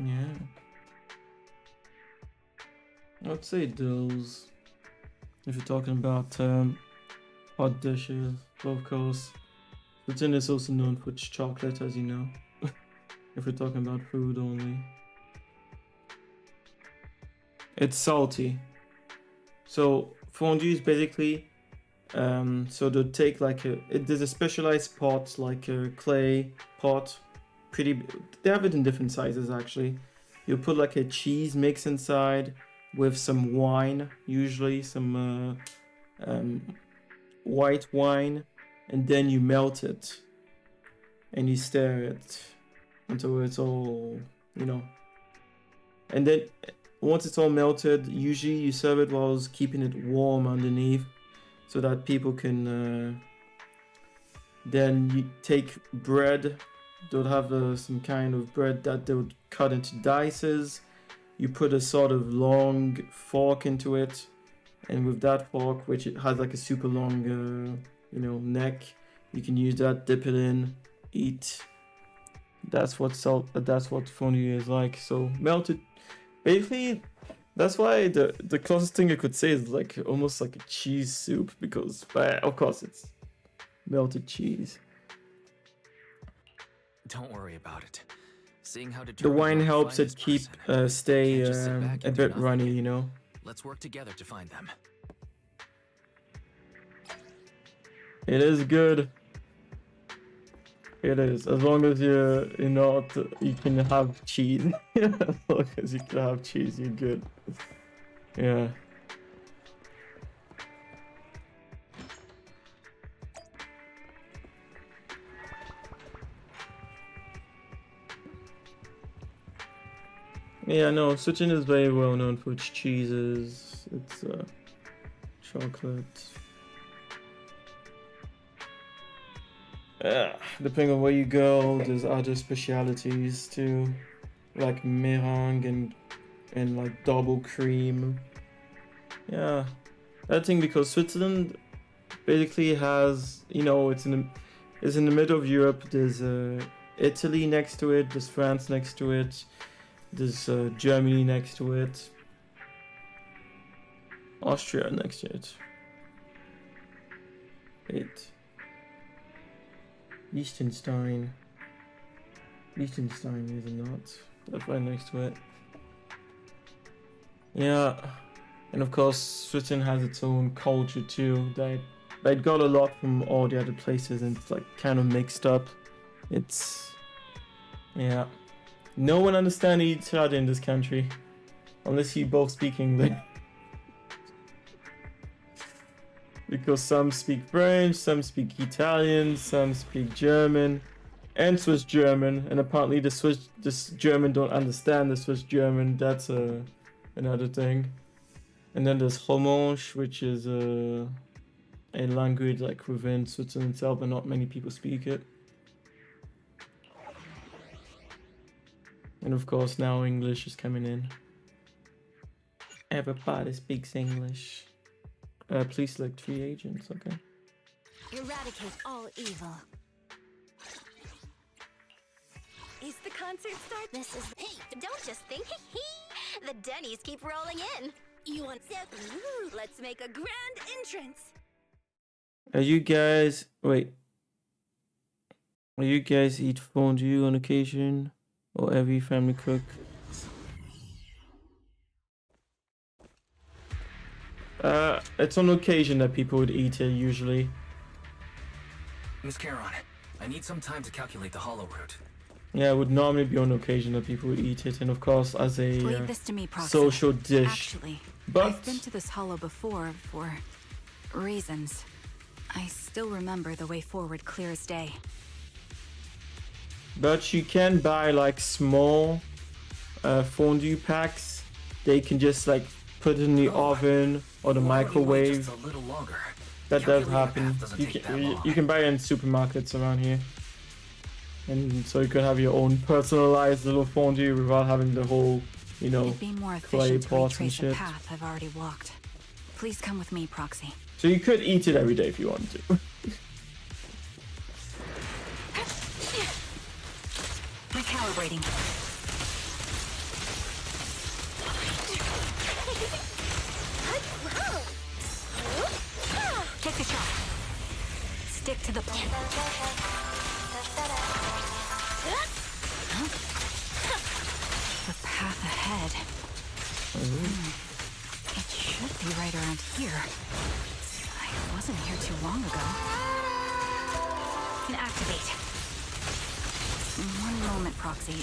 Yeah. I would say those. If you're talking about hot dishes, of course. Switzerland is also known for its chocolate, as you know. If we're talking about food only. It's salty. So fondue is basically so they'll take like there's a specialized pot, like a clay pot. They have it in different sizes actually. You put like a cheese mix inside with some wine, usually some white wine, and then you melt it and you stir it until it's all, and then once it's all melted, usually you serve it while keeping it warm underneath so that people can then you take bread. They'll have some kind of bread that they would cut into dices. You put a sort of long fork into it, and with that fork, which it has like a super long neck, you can use that, dip it in, eat. That's what fondue is like. So melted, basically, that's why the closest thing I could say is like almost like a cheese soup, because of course it's melted cheese. Don't worry about it. Seeing how The wine helps it stay a bit runny, Let's work together to find them. It is good. It is, as long as you can have cheese. As long as you can have cheese, you're good. Yeah. Yeah, no, Switzerland is very well known for its cheeses, its chocolate. Depending on where you go, there's other specialities too, like meringue and like double cream. Yeah, that thing, because Switzerland basically has, it's in the middle of Europe. Italy next to it, there's France next to it, there's Germany next to it, Austria next to it. Liechtenstein. Liechtenstein is not. That's right next to it. Yeah, and of course Switzerland has its own culture too. They got a lot from all the other places, and it's like kind of mixed up. It's yeah. No one understands each other in this country, unless you both speak English. Because some speak French, some speak Italian, some speak German, and Swiss German, and apparently this German don't understand the Swiss German. That's another thing. And then there's Romanche, which is a language like within Switzerland itself, but not many people speak it. And of course now English is coming in. Everybody speaks English. Please select 3 agents, okay. Eradicate all evil. Is the concert start? This is. Hey, don't just think. The Denny's keep rolling in. You want? Ooh, let's make a grand entrance. Are you guys eat fondue on occasion, or every family cook? It's on occasion that people would eat it usually. Miss Charon, I need some time to calculate the hollow root. Yeah, it would normally be on occasion that people would eat it, and of course as a Leave this to me, Proxy. social dish. Actually, But I've been to this hollow before for reasons. I still remember the way forward clear as day. But you can buy like small fondue packs. They can just like put it in the oven or the microwave. Just a little longer. That does Calculating happen. math doesn't take that long. You can buy it in supermarkets around here. And so you can have your own personalized little fondue without having the whole, you know, It'd be more clay efficient to pots and retrace a shit. path I've already walked. Please come with me, Proxy. So you could eat it every day if you wanted to. Recalibrating. Take the shot. Stick to the plan. The path ahead. It should be right around here. I wasn't here too long ago. And activate. One moment, Proxy.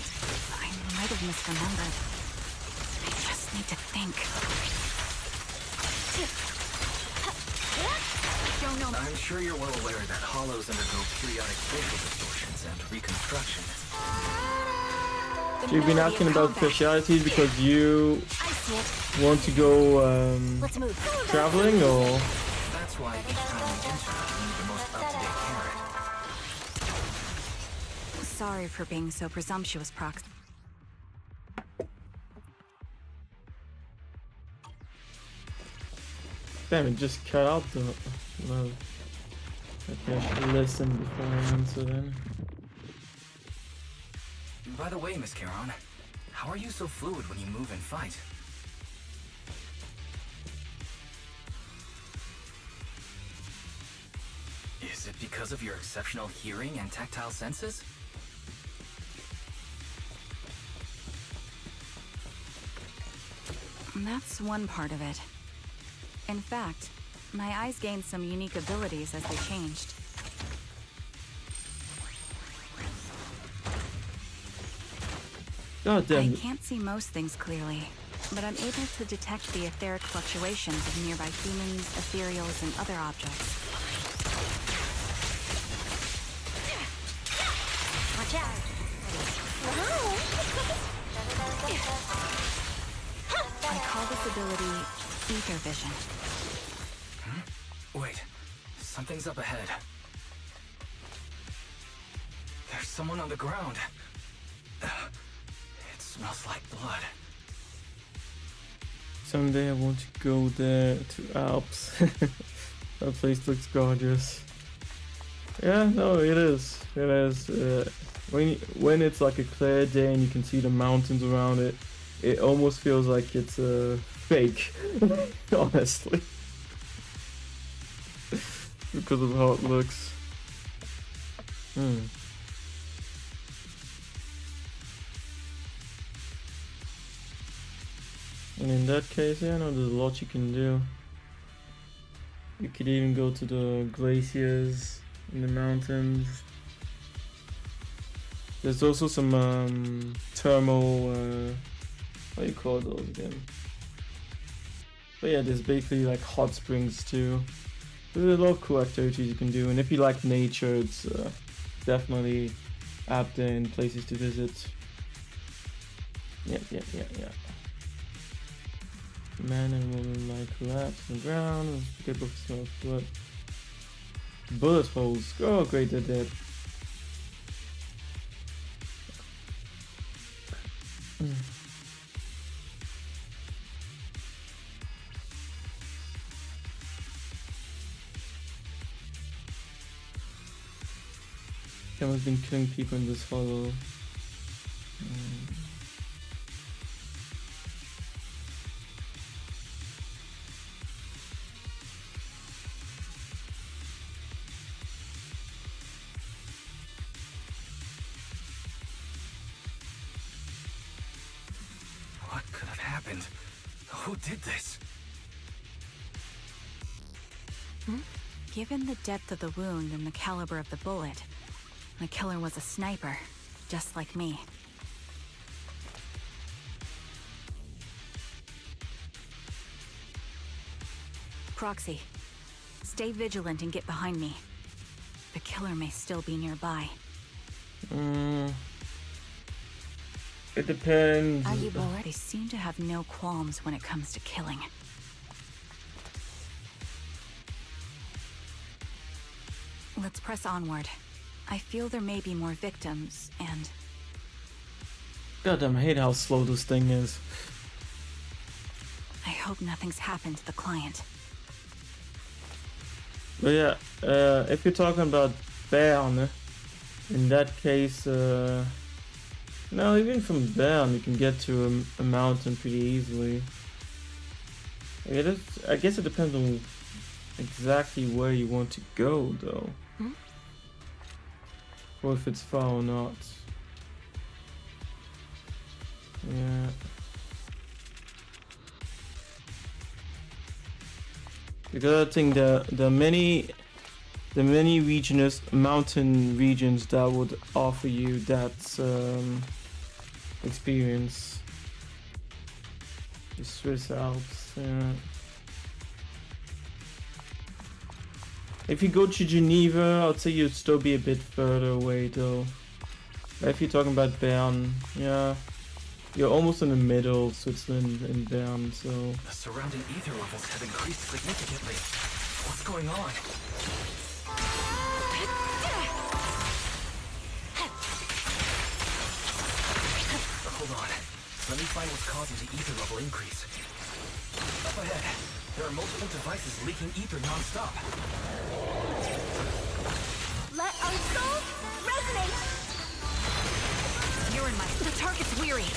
I might have misremembered. I just need to think. Don't know. I'm sure you're well aware that hollows undergo periodic facial distortions and reconstruction. So you've been asking about specialities because you I see it. want to go Let's move. traveling, or That's why each time we enter, we need the most up-to-date carrot. Sorry for being so presumptuous, Prox. damn it, just cut out the well. Okay, I should listen before I answer then. By the way, Miss Charon, how are you so fluid when you move and fight? Is it because of your exceptional hearing and tactile senses? That's one part of it. In fact, my eyes gained some unique abilities as they changed. God I damn it. can't see most things clearly, but I'm able to detect the etheric fluctuations of nearby humans, ethereals, and other objects. Watch out. I call this ability ether vision. Wait, something's up ahead. There's someone on the ground. It smells like blood. Someday I want to go there to Alps. That place looks gorgeous. Yeah, no, it is. It is. when it's like a clear day and you can see the mountains around it, it almost feels like it's fake, honestly, because of how it looks. And in that case, yeah, no, there's a lot you can do. You could even go to the glaciers in the mountains. There's also some thermal, what do you call those again? But yeah, there's basically like hot springs too. There's a lot of cool activities you can do, and if you like nature, it's definitely out there and places to visit. Yeah. Man and woman like collapse on the ground. Get both smell of blood. Bullet holes. Oh, great, they're dead. Cameron's been killing people in this hollow. What could have happened? Who did this? Given the depth of the wound and the caliber of the bullet, the killer was a sniper, just like me. Proxy, stay vigilant and get behind me. The killer may still be nearby. It depends. Are you bored? They seem to have no qualms when it comes to killing. Let's press onward. I feel there may be more victims, and... Goddamn, I hate how slow this thing is. I hope nothing's happened to the client. But yeah, if you're talking about Bern, in that case, no, even from Bern you can get to a mountain pretty easily. I guess it depends on exactly where you want to go, though. Or if it's far or not. Yeah. Because I think there are many mountain regions that would offer you that experience. The Swiss Alps, yeah. If you go to Geneva, I'd say you'd still be a bit further away though. But if you're talking about Bern, yeah, you're almost in the middle of Switzerland and Bern, so... The surrounding ether levels have increased significantly. What's going on? Hold on. Let me find what's causing the ether level increase. Up ahead, there are multiple devices leaking ether non-stop. Let our souls resonate! You're in my... The target's weary.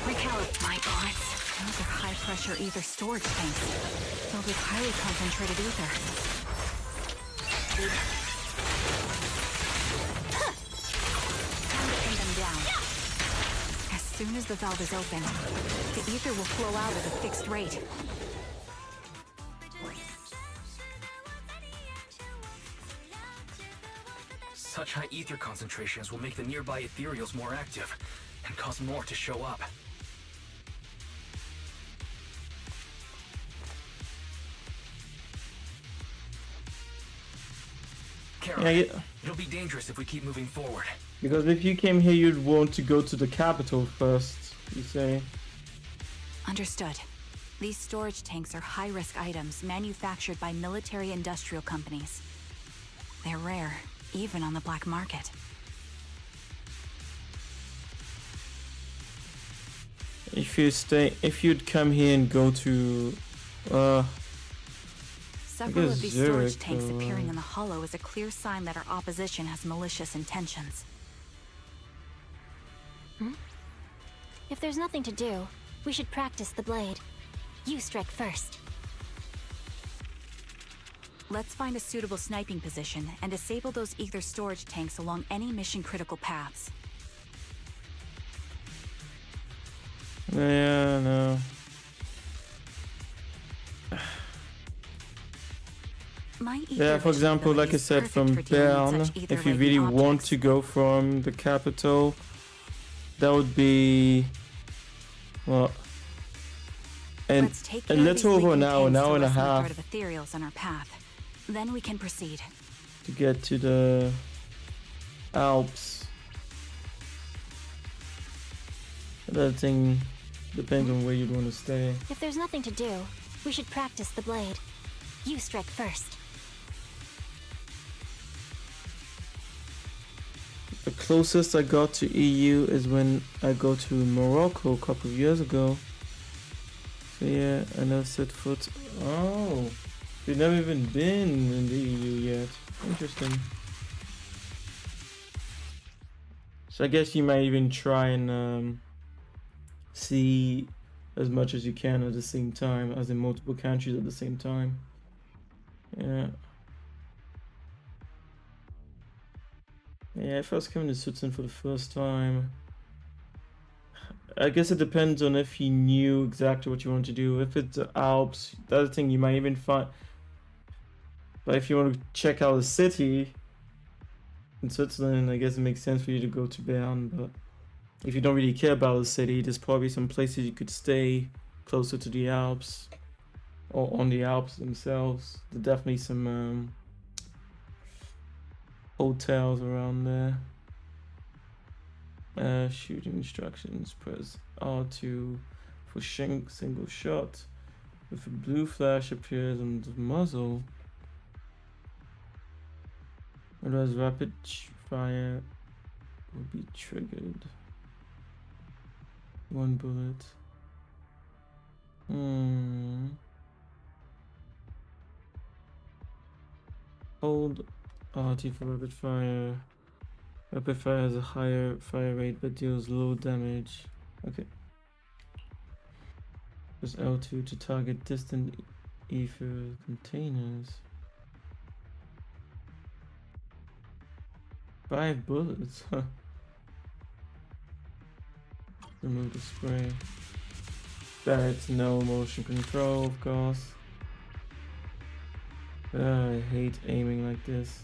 Recalibrate. My bullets. Those are high-pressure ether storage tanks, filled with highly concentrated ether. Time to pin them down. As soon as the valve is opened, the ether will flow out at a fixed rate. Such high ether concentrations will make the nearby ethereals more active, and cause more to show up. Kara, Yeah, it'll be dangerous if we keep moving forward. because if you came here, you'd want to go to the capital first, you say. Understood. These storage tanks are high-risk items manufactured by military-industrial companies. They're rare, even on the black market. If you'd come here and go to, Several of these storage Zurich, tanks appearing in the hollow is a clear sign that our opposition has malicious intentions. If there's nothing to do, we should practice the blade. You strike first. Let's find a suitable sniping position and disable those ether storage tanks along any mission-critical paths. Yeah, no. My ether Yeah, for vision example, like I ability is said, perfect from for dealing Bern, with such if you ether-laden really want objects. to go from the capital, that would be, well, and Let's take a care of these little over an leaking hour tanks to and a lessen the threat half of ethereals on our path. Then we can proceed. to get to the Alps. That thing depends on where you'd want to stay. If there's nothing to do, we should practice the blade. You strike first. The closest I got to EU is when I go to Morocco a couple of years ago. So yeah, I never set foot. Oh, you've never even been in the EU yet. Interesting. So I guess you might even try and see as much as you can at the same time, as in multiple countries at the same time. Yeah. Yeah, if I was coming to Switzerland for the first time, I guess it depends on if you knew exactly what you want to do. If it's the Alps, the other thing you might even find. But if you want to check out the city in Switzerland, I guess it makes sense for you to go to Bern. But if you don't really care about the city, there's probably some places you could stay closer to the Alps or on the Alps themselves. There's definitely some hotels around there. Shooting instructions, press R2 for single shot. If a blue flash appears on the muzzle, otherwise rapid fire will be triggered. One bullet. Hold RT for rapid fire. Rapid fire has a higher fire rate but deals low damage. Okay. Press L2 to target distant ether containers. 5 bullets, huh? Remove the spray. That's no motion control, of course. I hate aiming like this.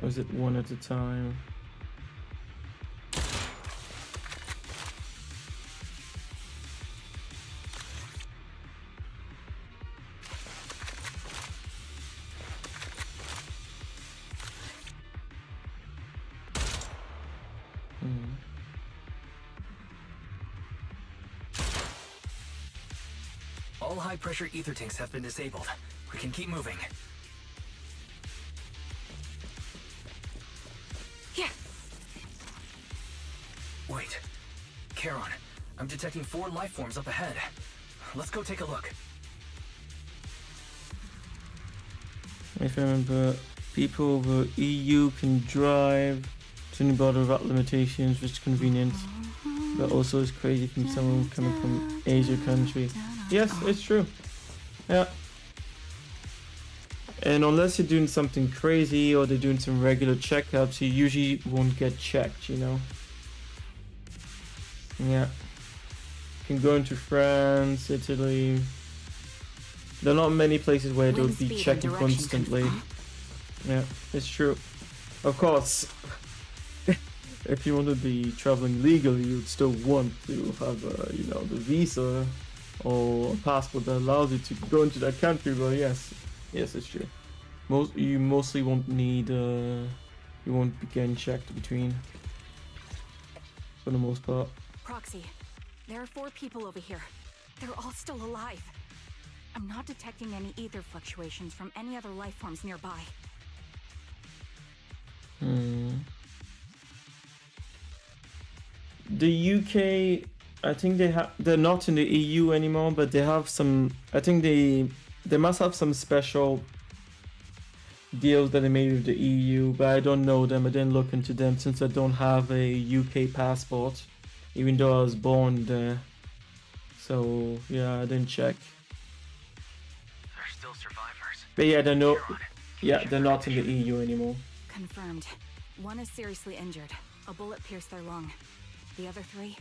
Or is it one at a time? All high-pressure ether tanks have been disabled. We can keep moving. Yeah. Wait. Charon, I'm detecting 4 life forms up ahead. Let's go take a look. If I remember, people over EU can drive to any border without limitations, which is convenient, but also is crazy from someone coming from Asia country. Yes, it's true. Yeah. And unless you're doing something crazy or they're doing some regular checkups, you usually won't get checked, you know? Yeah. You can go into France, Italy. There are not many places where they'll Wind be speed and checking direction constantly. confirmed. Yeah, it's true. Of course, if you want to be traveling legally, you'd still want to have, you know, the visa or a passport that allows you to go into that country. But yes, it's true. You mostly won't need, you won't be getting checked between, for the most part. Proxy, there are 4 people over here. They're all still alive. I'm not detecting any ether fluctuations from any other life forms nearby. The UK, I think they're not in the EU anymore, but they have some. I think they must have some special deals that they made with the EU, but I don't know them. I didn't look into them since I don't have a UK passport, even though I was born there. So yeah, I didn't check. They're still survivors. But yeah, they're no. You're on it. Yeah, they're not in the EU anymore. Confirmed. One is seriously injured. A bullet pierced their lung. The other three?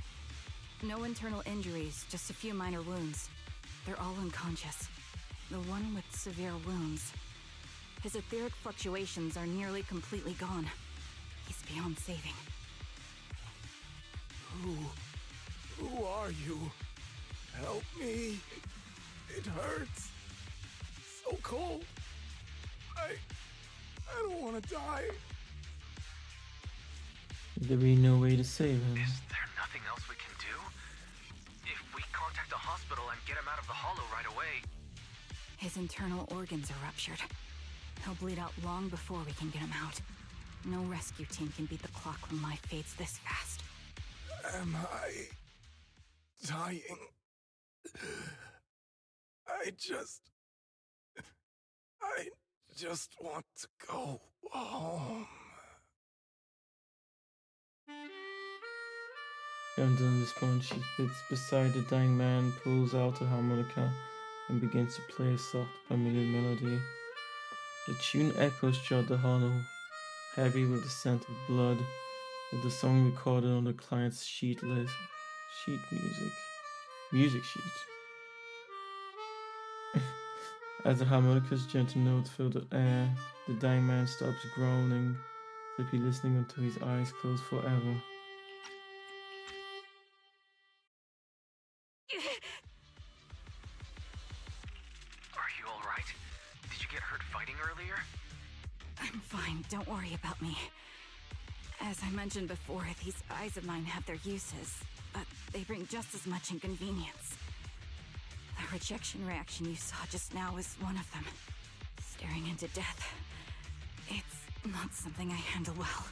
No internal injuries, just a few minor wounds. They're all unconscious. The one with severe wounds. His etheric fluctuations are nearly completely gone. He's beyond saving. Who are you? Help me. It hurts. So cold. I don't want to die. There be no way to save him. Is there nothing else we can do? If we contact a hospital and get him out of the hollow right away... His internal organs are ruptured. He'll bleed out long before we can get him out. No rescue team can beat the clock when life fades this fast. Am I dying? I just want to go home. And in response, she sits beside the dying man, pulls out a harmonica, and begins to play a soft, familiar melody. The tune echoes throughout the hollow, heavy with the scent of blood, with the song recorded on the client's sheet music sheet. As the harmonica's gentle notes fill the air, the dying man stops groaning, as if he's listening until his eyes close forever. Are you alright? Did you get hurt fighting earlier? I'm fine, don't worry about me. As I mentioned before, these eyes of mine have their uses, but they bring just as much inconvenience. The rejection reaction you saw just now is one of them. Staring into death. It's not something I handle well.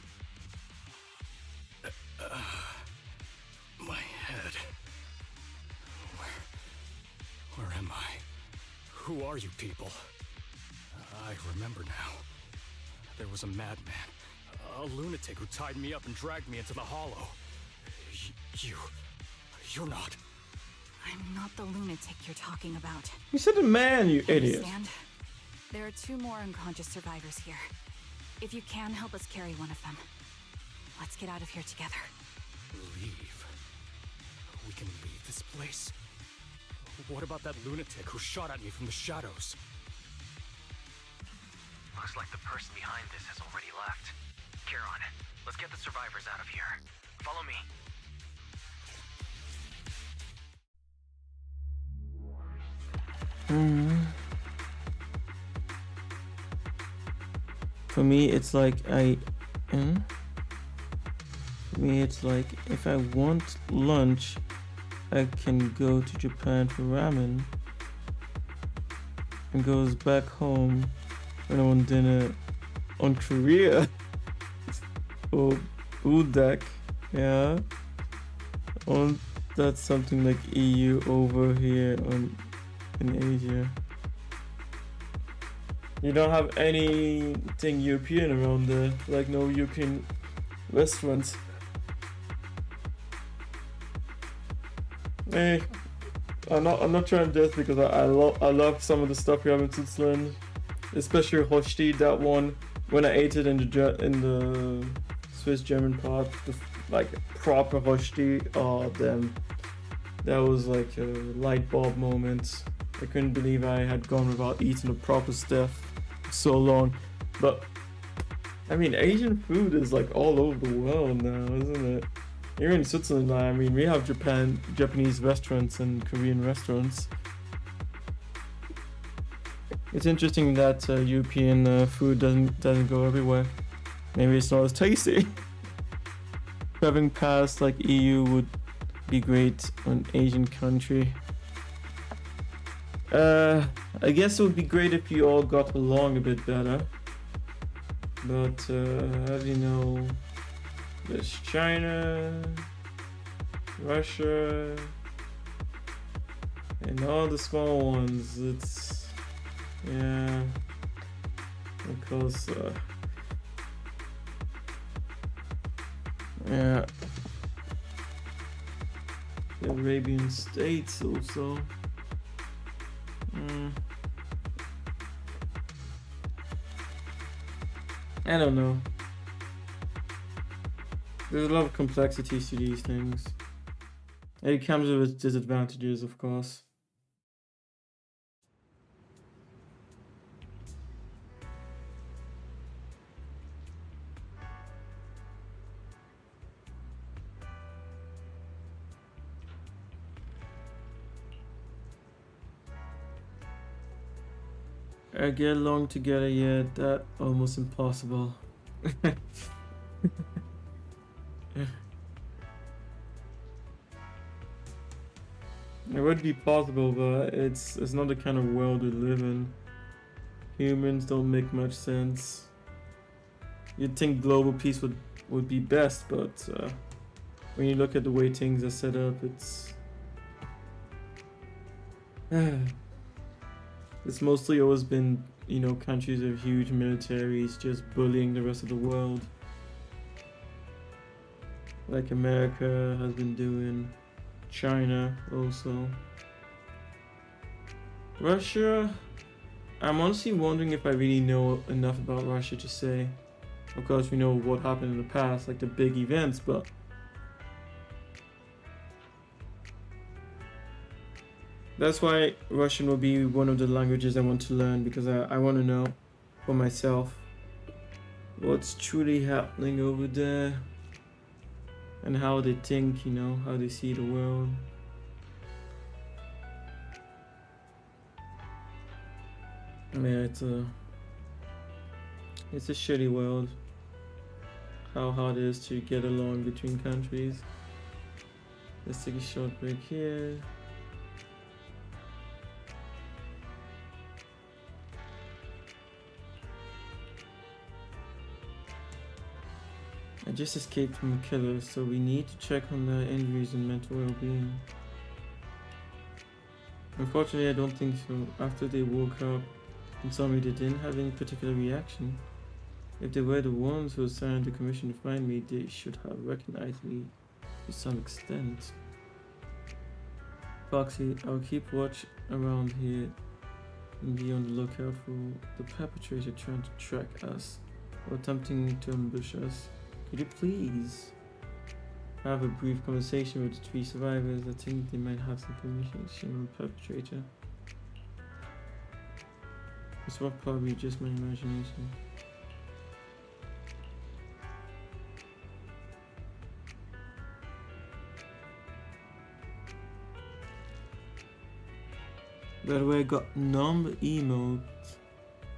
My head. Where am I? Who are you people? I remember now. There was a madman, a lunatic who tied me up and dragged me into the hollow. You're not. I'm not the lunatic you're talking about. You said a man, you idiot. Understand? There are 2 more unconscious survivors here. If you can, help us carry one of them. Let's get out of here together. Leave? We can leave this place? What about that lunatic who shot at me from the shadows? Looks like the person behind this has already left. Charon, let's get the survivors out of here. Follow me. For me, it's like if I want lunch, I can go to Japan for ramen, and goes back home when I want dinner on Korea or Udek, yeah. On that's something like EU over here in Asia. You don't have anything European around there, like no European restaurants. Hey, I'm not trying to diss because I love some of the stuff we have in Switzerland, especially Hochti. That one, when I ate it in the Swiss German part, like proper Hochti. Oh damn, that was like a light bulb moment. I couldn't believe I had gone without eating the proper stuff so long. But I mean, Asian food is like all over the world now, isn't it? Here in Switzerland, I mean, we have Japanese restaurants and Korean restaurants. It's interesting that European food doesn't go everywhere. Maybe it's not as tasty. Having passed like EU would be great on Asian country. I guess it would be great if you all got along a bit better. But as you know, there's China, Russia, and all the small ones. It's yeah, because yeah, the Arabian States also. I don't know. There's a lot of complexities to these things. It comes with its disadvantages, of course. Get along together yet? That almost impossible. It would be possible, but it's not the kind of world we live in. Humans don't make much sense. You'd think global peace would be best, but when you look at the way things are set up, it's it's mostly always been, you know, countries with huge militaries just bullying the rest of the world, like America has been doing. China also. Russia, I'm honestly wondering if I really know enough about Russia to say. Of course, we know what happened in the past, like the big events, but that's why Russian will be one of the languages I want to learn, because I want to know for myself what's truly happening over there. And how they think, you know, how they see the world. Yeah, it's a shitty world. How hard it is to get along between countries. Let's take a short break here. I just escaped from a killer, so we need to check on their injuries and mental well-being. Unfortunately, I don't think so. After they woke up and saw me, they didn't have any particular reaction. If they were the ones who assigned the commission to find me, they should have recognized me to some extent. Foxy, I'll keep watch around here and be on the lookout for the perpetrator trying to track us or attempting to ambush us. Could you please have a brief conversation with the 3 survivors? I think they might have some information on the perpetrator. This was probably just my imagination. By the way, I got numb emote.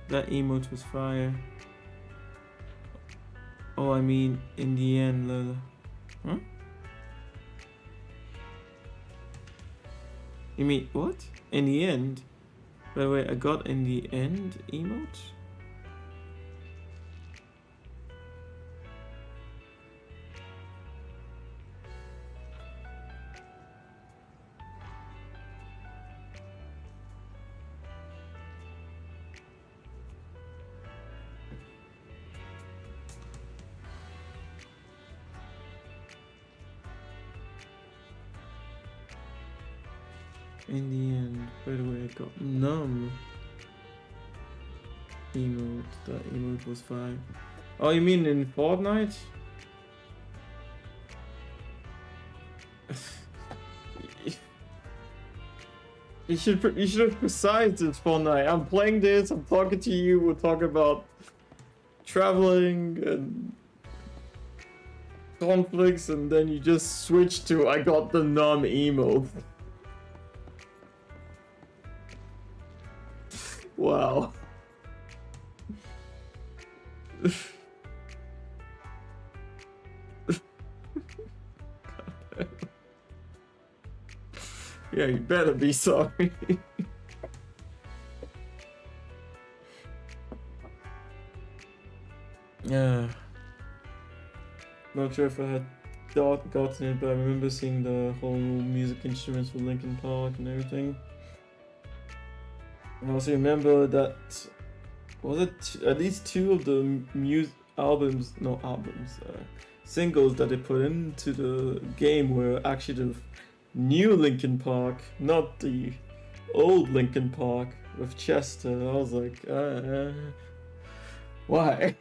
That emote was fire. Oh, I mean, in the end, Lila. Huh? You mean, what? In the end? By the way, I got in the end emote? In the end, by the way, I got numb emote. That emote was fine. Oh, you mean in Fortnite? You should have precised it, Fortnite. I'm playing this. I'm talking to you. We're talking about traveling and conflicts, and then you just switch to I got the numb emote. Wow. Yeah, you better be sorry. Yeah. Not sure if I had gotten it, but I remember seeing the whole music instruments for Linkin Park and everything. I also remember that was it at least two of the singles that they put into the game were actually the new Linkin Park, not the old Linkin Park with Chester. I was like, why?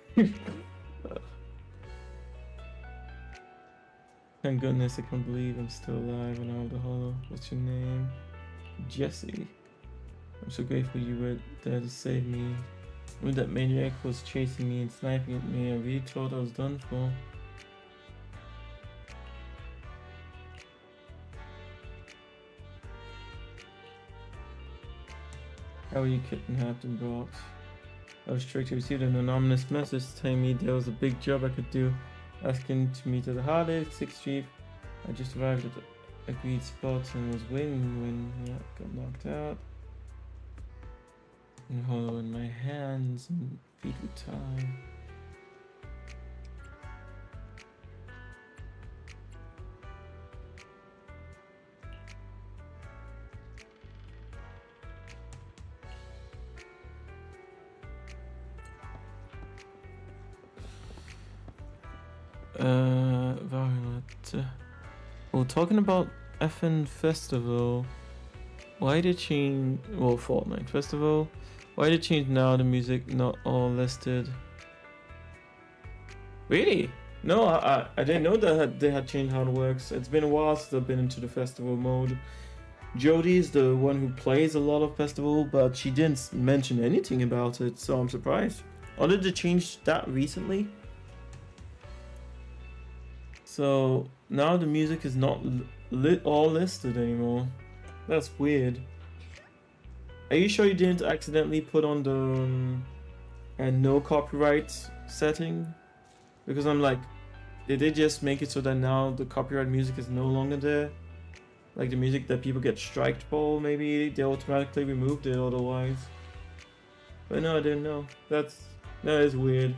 Thank goodness I can't believe I'm still alive and out of the hollow. What's your name? Jesse. I'm so grateful you were there to save me. When that maniac was chasing me and sniping at me, I really thought I was done for. How were you kidnapped and brought? I was tricked to receive an anonymous message telling me there was a big job I could do, asking to meet at the Holiday 6th Street. I just arrived at the agreed spot and was waiting when I got knocked out. And hollow in my hands and feet were tied. Violet. Well, talking about FN Festival, why did change? Well, Fortnite Festival. Why did change now? The music not all listed. Really? No, I didn't know that they had changed how it works. It's been a while since I've been into the festival mode. Jodie is the one who plays a lot of festival, but she didn't mention anything about it, so I'm surprised. Or did they change that recently? So now the music is not all listed anymore. That's weird. Are you sure you didn't accidentally put on the no copyright setting? Because I'm like, did they just make it so that now the copyright music is no longer there? Like the music that people get striked for, maybe they automatically removed it otherwise. But no, I didn't know. That is weird.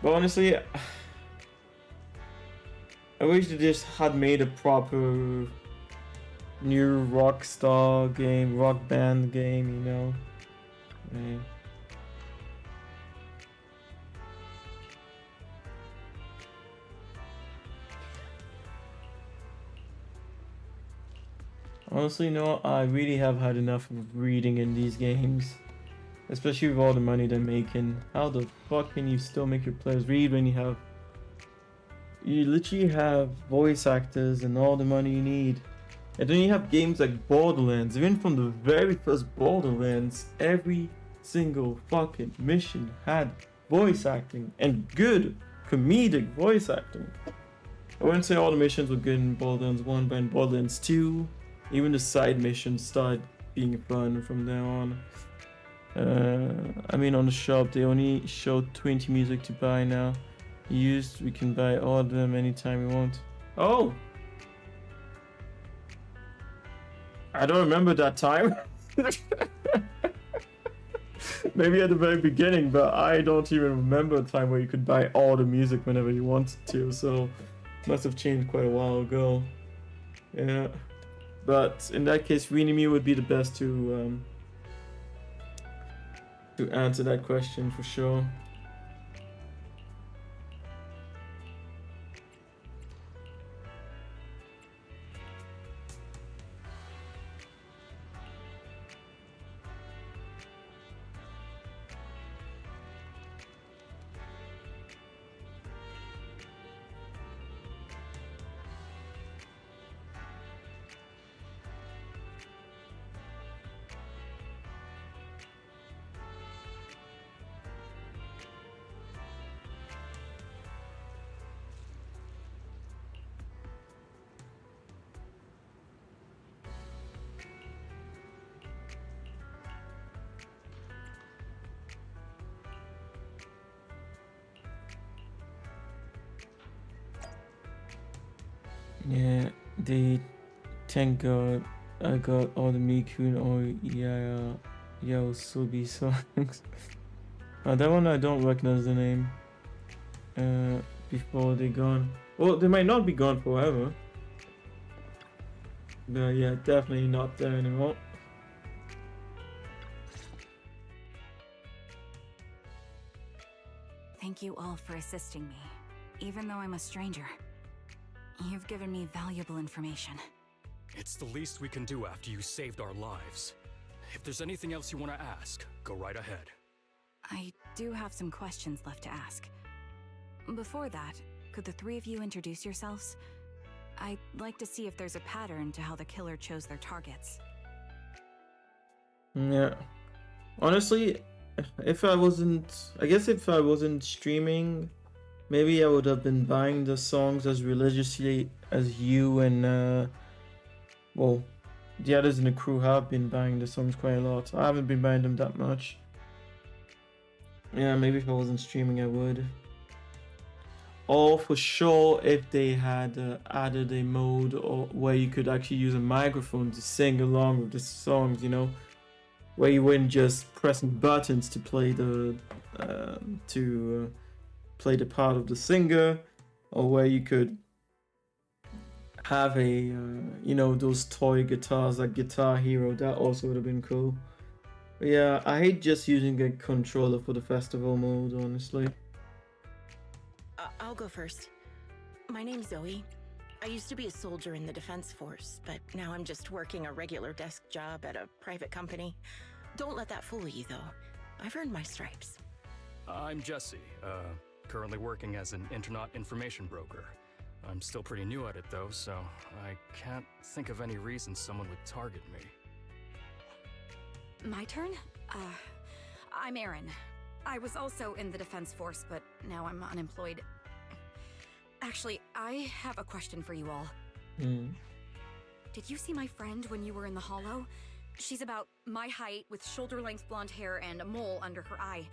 But honestly, I wish they just had made a proper new rock band game, you know. Yeah. Honestly, no, I really have had enough of reading in these games. Especially with all the money they're making. How the fuck can you still make your players read when you literally have voice actors and all the money you need? And then you have games like Borderlands. Even from the very first Borderlands, every single fucking mission had voice acting, and good comedic voice acting. I wouldn't say all the missions were good in Borderlands 1, but in Borderlands 2, even the side missions started being fun from there on. I mean, on the shop, they only show 20 music to buy now. Used, we can buy all of them anytime we want. Oh! I don't remember that time. Maybe at the very beginning, but I don't even remember a time where you could buy all the music whenever you wanted to, so must have changed quite a while ago. Yeah. But in that case, Renemu would be the best to answer that question for sure. Yeah, thank God I got all the Miku or Yaosubi songs. That one I don't recognize the name. Before they gone. Well, they might not be gone forever. But yeah, definitely not there anymore. Thank you all for assisting me, even though I'm a stranger. You've given me valuable information. It's the least we can do after you saved our lives. If there's anything else you want to ask, go right ahead. I do have some questions left to ask. Before that, could the three of you introduce yourselves? I'd like to see if there's a pattern to how the killer chose their targets. Yeah. Honestly, if I wasn't streaming, maybe I would have been buying the songs as religiously as you and well, the others in the crew have been buying the songs quite a lot. I haven't been buying them that much. Yeah, maybe if I wasn't streaming, I would. Or for sure, if they had added a mode or where you could actually use a microphone to sing along with the songs, you know, where you wouldn't just pressing buttons to play the play the part of the singer, or where you could have a you know, those toy guitars like Guitar Hero. That also would have been cool. But yeah, I hate just using a controller for the festival mode, honestly. I'll go first. My name's Zoe. I used to be a soldier in the defense force, but now I'm just working a regular desk job at a private company. Don't let that fool you, though. I've earned my stripes. I'm Jesse, currently working as an internaut information broker. I'm still pretty new at it, though, so I can't think of any reason someone would target me. My turn? I'm Erin. I was also in the defense force, but now I'm unemployed. Actually, I have a question for you all. Did you see my friend when you were in the hollow? She's about my height, with shoulder-length blonde hair and a mole under her eye.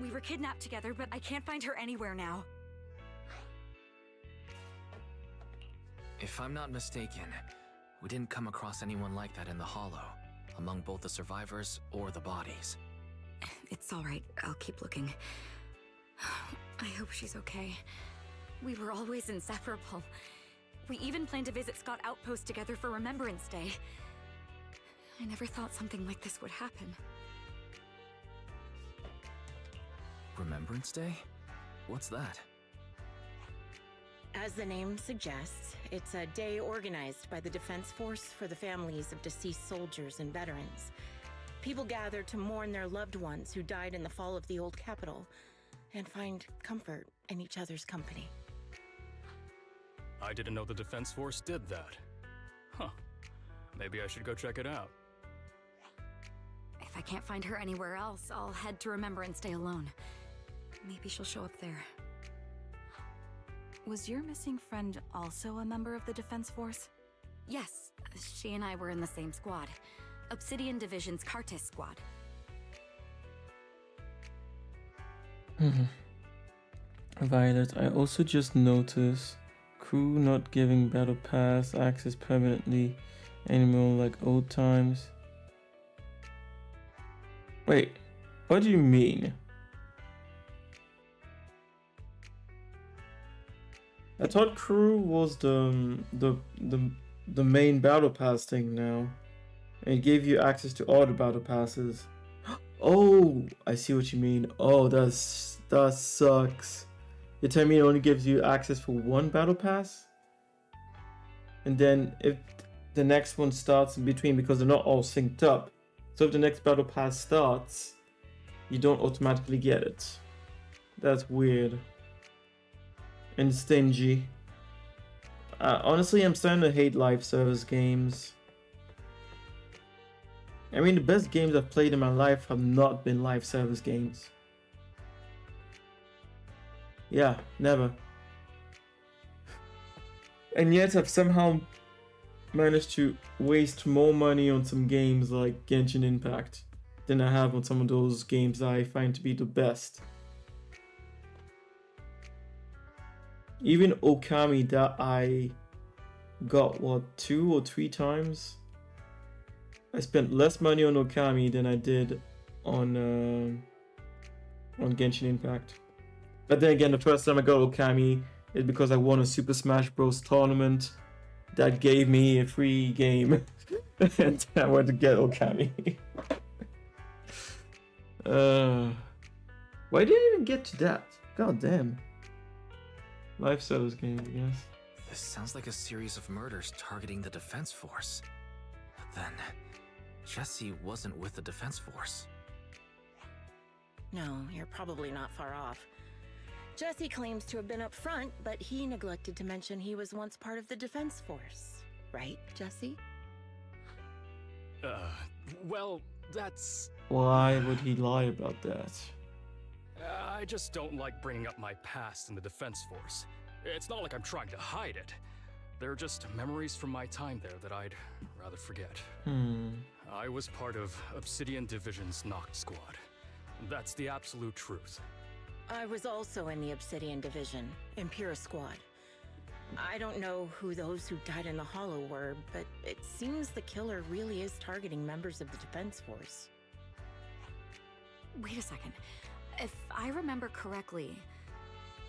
We were kidnapped together, but I can't find her anywhere now. If I'm not mistaken, we didn't come across anyone like that in the Hollow, among both the survivors or the bodies. It's all right. I'll keep looking. I hope she's okay. We were always inseparable. We even planned to visit Scott Outpost together for Remembrance Day. I never thought something like this would happen. Remembrance Day? What's that? As the name suggests, it's a day organized by the Defense Force for the families of deceased soldiers and veterans. People gather to mourn their loved ones who died in the fall of the old capital and find comfort in each other's company. I didn't know the Defense Force did that. Huh. Maybe I should go check it out. If I can't find her anywhere else, I'll head to Remembrance Day alone. Maybe she'll show up there. Was your missing friend also a member of the Defense Force? Yes, she and I were in the same squad. Obsidian Division's Cartis squad. Violet, I also just noticed crew not giving battle pass access permanently anymore like old times. Wait, what do you mean? I thought crew was the main battle pass thing now. And it gave you access to all the battle passes. Oh, I see what you mean. Oh, that sucks. You're telling me it only gives you access for one battle pass? And then if the next one starts in between, because they're not all synced up. So if the next battle pass starts, you don't automatically get it. That's weird. And stingy. Honestly, I'm starting to hate live service games. I mean, the best games I've played in my life have not been live service games. Yeah, never. And yet I've somehow managed to waste more money on some games like Genshin Impact than I have on some of those games that I find to be the best. Even Okami that I got, what, 2 or 3 times? I spent less money on Okami than I did on Genshin Impact. But then again, the first time I got Okami, It's because I won a Super Smash Bros. Tournament that gave me a free game. And I went to get Okami. Why did I even get to that? God damn. Life sellers game, I guess. This sounds like a series of murders targeting the defense force. But then, Jesse wasn't with the defense force. No, you're probably not far off. Jesse claims to have been up front, but he neglected to mention he was once part of the defense force. Right, Jesse? Well, that's... Why would he lie about that? I just don't like bringing up my past in the defense force. It's not like I'm trying to hide it. They're just memories from my time there that I'd rather forget. I was part of Obsidian Division's Noct Squad. That's the absolute truth. I was also in the Obsidian Division, Impura Squad. I don't know who those who died in the Hollow were, but it seems the killer really is targeting members of the defense force. Wait a second. If I remember correctly,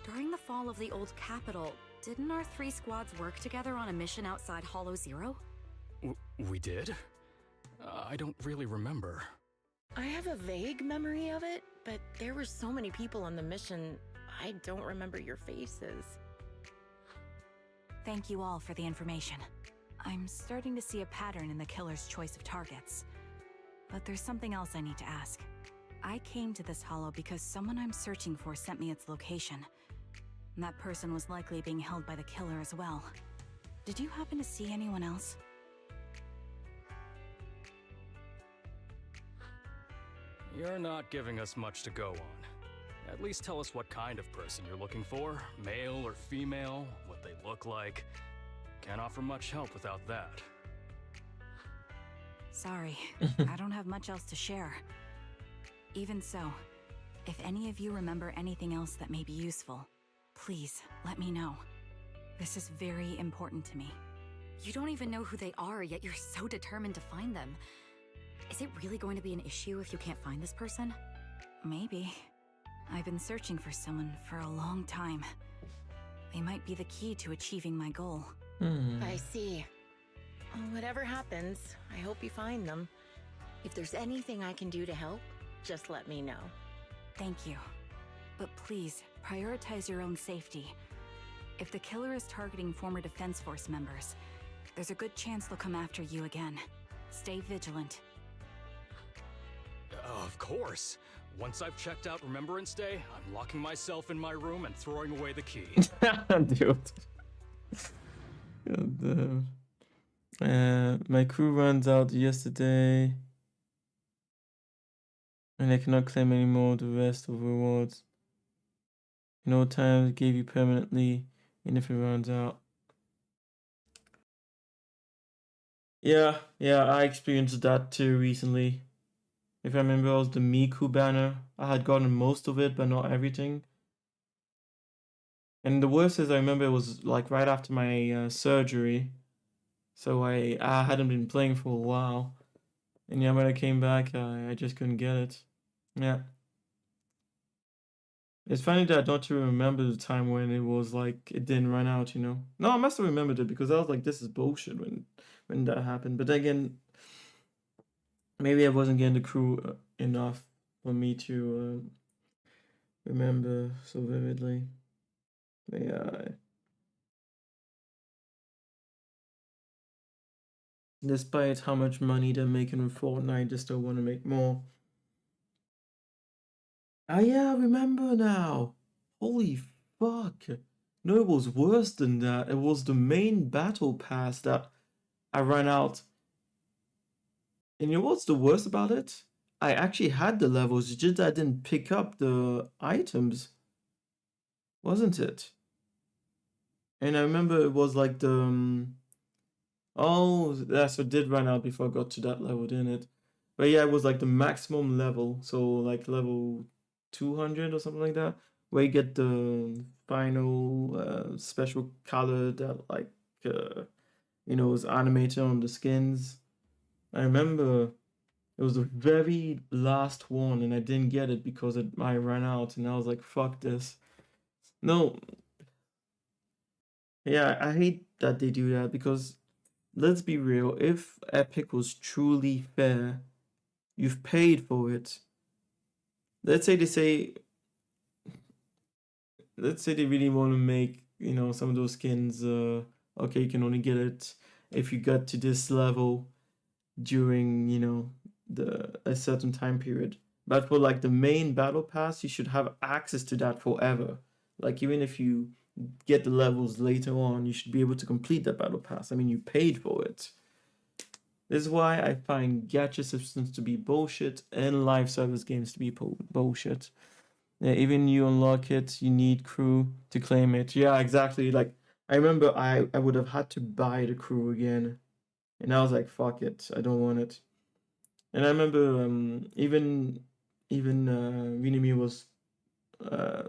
during the fall of the old capital, didn't our 3 squads work together on a mission outside Hollow Zero? We did? I don't really remember. I have a vague memory of it, but there were so many people on the mission, I don't remember your faces. Thank you all for the information. I'm starting to see a pattern in the killer's choice of targets. But there's something else I need to ask. I came to this hollow because someone I'm searching for sent me its location. And that person was likely being held by the killer as well. Did you happen to see anyone else? You're not giving us much to go on. At least tell us what kind of person you're looking for. Male or female, what they look like. Can't offer much help without that. Sorry, I don't have much else to share. Even so, if any of you remember anything else that may be useful, please let me know. This is very important to me. You don't even know who they are, yet you're so determined to find them. Is it really going to be an issue if you can't find this person? Maybe. I've been searching for someone for a long time. They might be the key to achieving my goal. I see. Whatever happens, I hope you find them. If there's anything I can do to help, just let me know. Thank you. But please, prioritize your own safety. If the killer is targeting former Defense Force members, there's a good chance they'll come after you again. Stay vigilant. Of course. Once I've checked out Remembrance Day, I'm locking myself in my room and throwing away the key. Dude. God damn. My crew runs out yesterday. And I cannot claim any more of the rest of rewards. No time gave you permanently, and if it runs out. Yeah, I experienced that too recently. If I remember, it was the Miku banner. I had gotten most of it, but not everything. And the worst is, I remember it was like right after my surgery. So I hadn't been playing for a while. And yeah, when I came back, I just couldn't get it. Yeah. It's funny that I don't even remember the time when it was like, it didn't run out, you know? No, I must have remembered it because I was like, this is bullshit when that happened. But again, maybe I wasn't getting the crew enough for me to remember so vividly. But yeah. Despite how much money they're making with Fortnite, they still want to make more. Ah, yeah, I remember now. Holy fuck. No, it was worse than that. It was the main battle pass that I ran out. And you know what's the worst about it? I actually had the levels, it's just that I didn't pick up the items. Wasn't it? And I remember it was like the... oh, that's what did run out before I got to that level, didn't it? But yeah, it was like the maximum level. So like level 200 or something like that. Where you get the final special color that like, you know, is animated on the skins. I remember it was the very last one and I didn't get it because I ran out and I was like, fuck this. No, Yeah, I hate that they do that because let's be real, if Epic was truly fair, you've paid for it. Let's say they say let's say they really want to make, you know, some of those skins okay, you can only get it if you got to this level during, you know, the a certain time period. But for like the main battle pass, you should have access to that forever. Like even if you get the levels later on, you should be able to complete that battle pass. I mean, you paid for it. This is why I find gacha systems to be bullshit and live service games to be bullshit. Yeah, even you unlock it, you need crew to claim it. Yeah, exactly. Like I remember I would have had to buy the crew again. And I was like, fuck it, I don't want it. And I remember even Minimi was uh,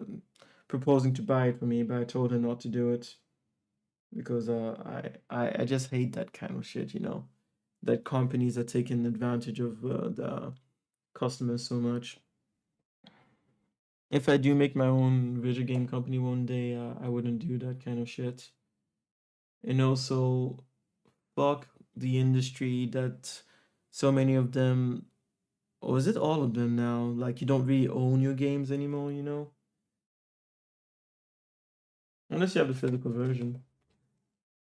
proposing to buy it for me, but I told her not to do it because I just hate that kind of shit, you know, that companies are taking advantage of the customers so much. If I do make my own video game company one day, I wouldn't do that kind of shit. And also, fuck the industry that so many of them, or is it all of them now? Like, you don't really own your games anymore, you know? Unless you have the physical version.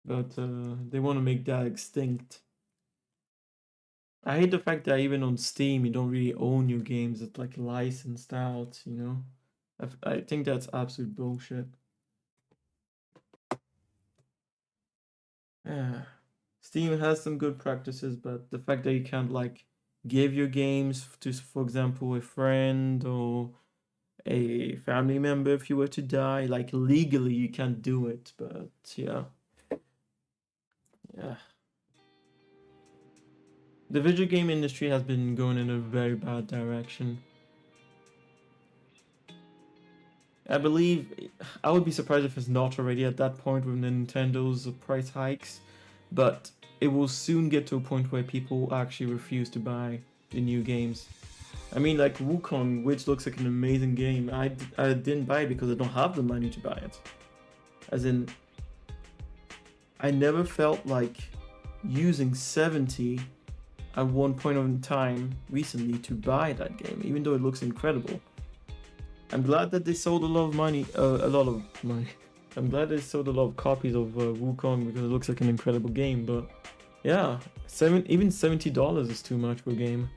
But they want to make that extinct. I hate the fact that even on Steam, you don't really own your games. It's like licensed out, you know? I think that's absolute bullshit. Yeah. Steam has some good practices, but the fact that you can't like give your games to, for example, a friend or a family member if you were to die, like legally you can't do it. But yeah, yeah. The video game industry has been going in a very bad direction. I believe I would be surprised if it's not already at that point with Nintendo's price hikes, but it will soon get to a point where people actually refuse to buy the new games. I mean, like Wukong, which looks like an amazing game, I didn't buy it because I don't have the money to buy it. As in, I never felt like using 70 at one point in time recently to buy that game, even though it looks incredible. I'm glad that they sold a lot of money, a lot of money. I'm glad they sold a lot of copies of Wukong because it looks like an incredible game. But yeah, even $70 is too much for a game.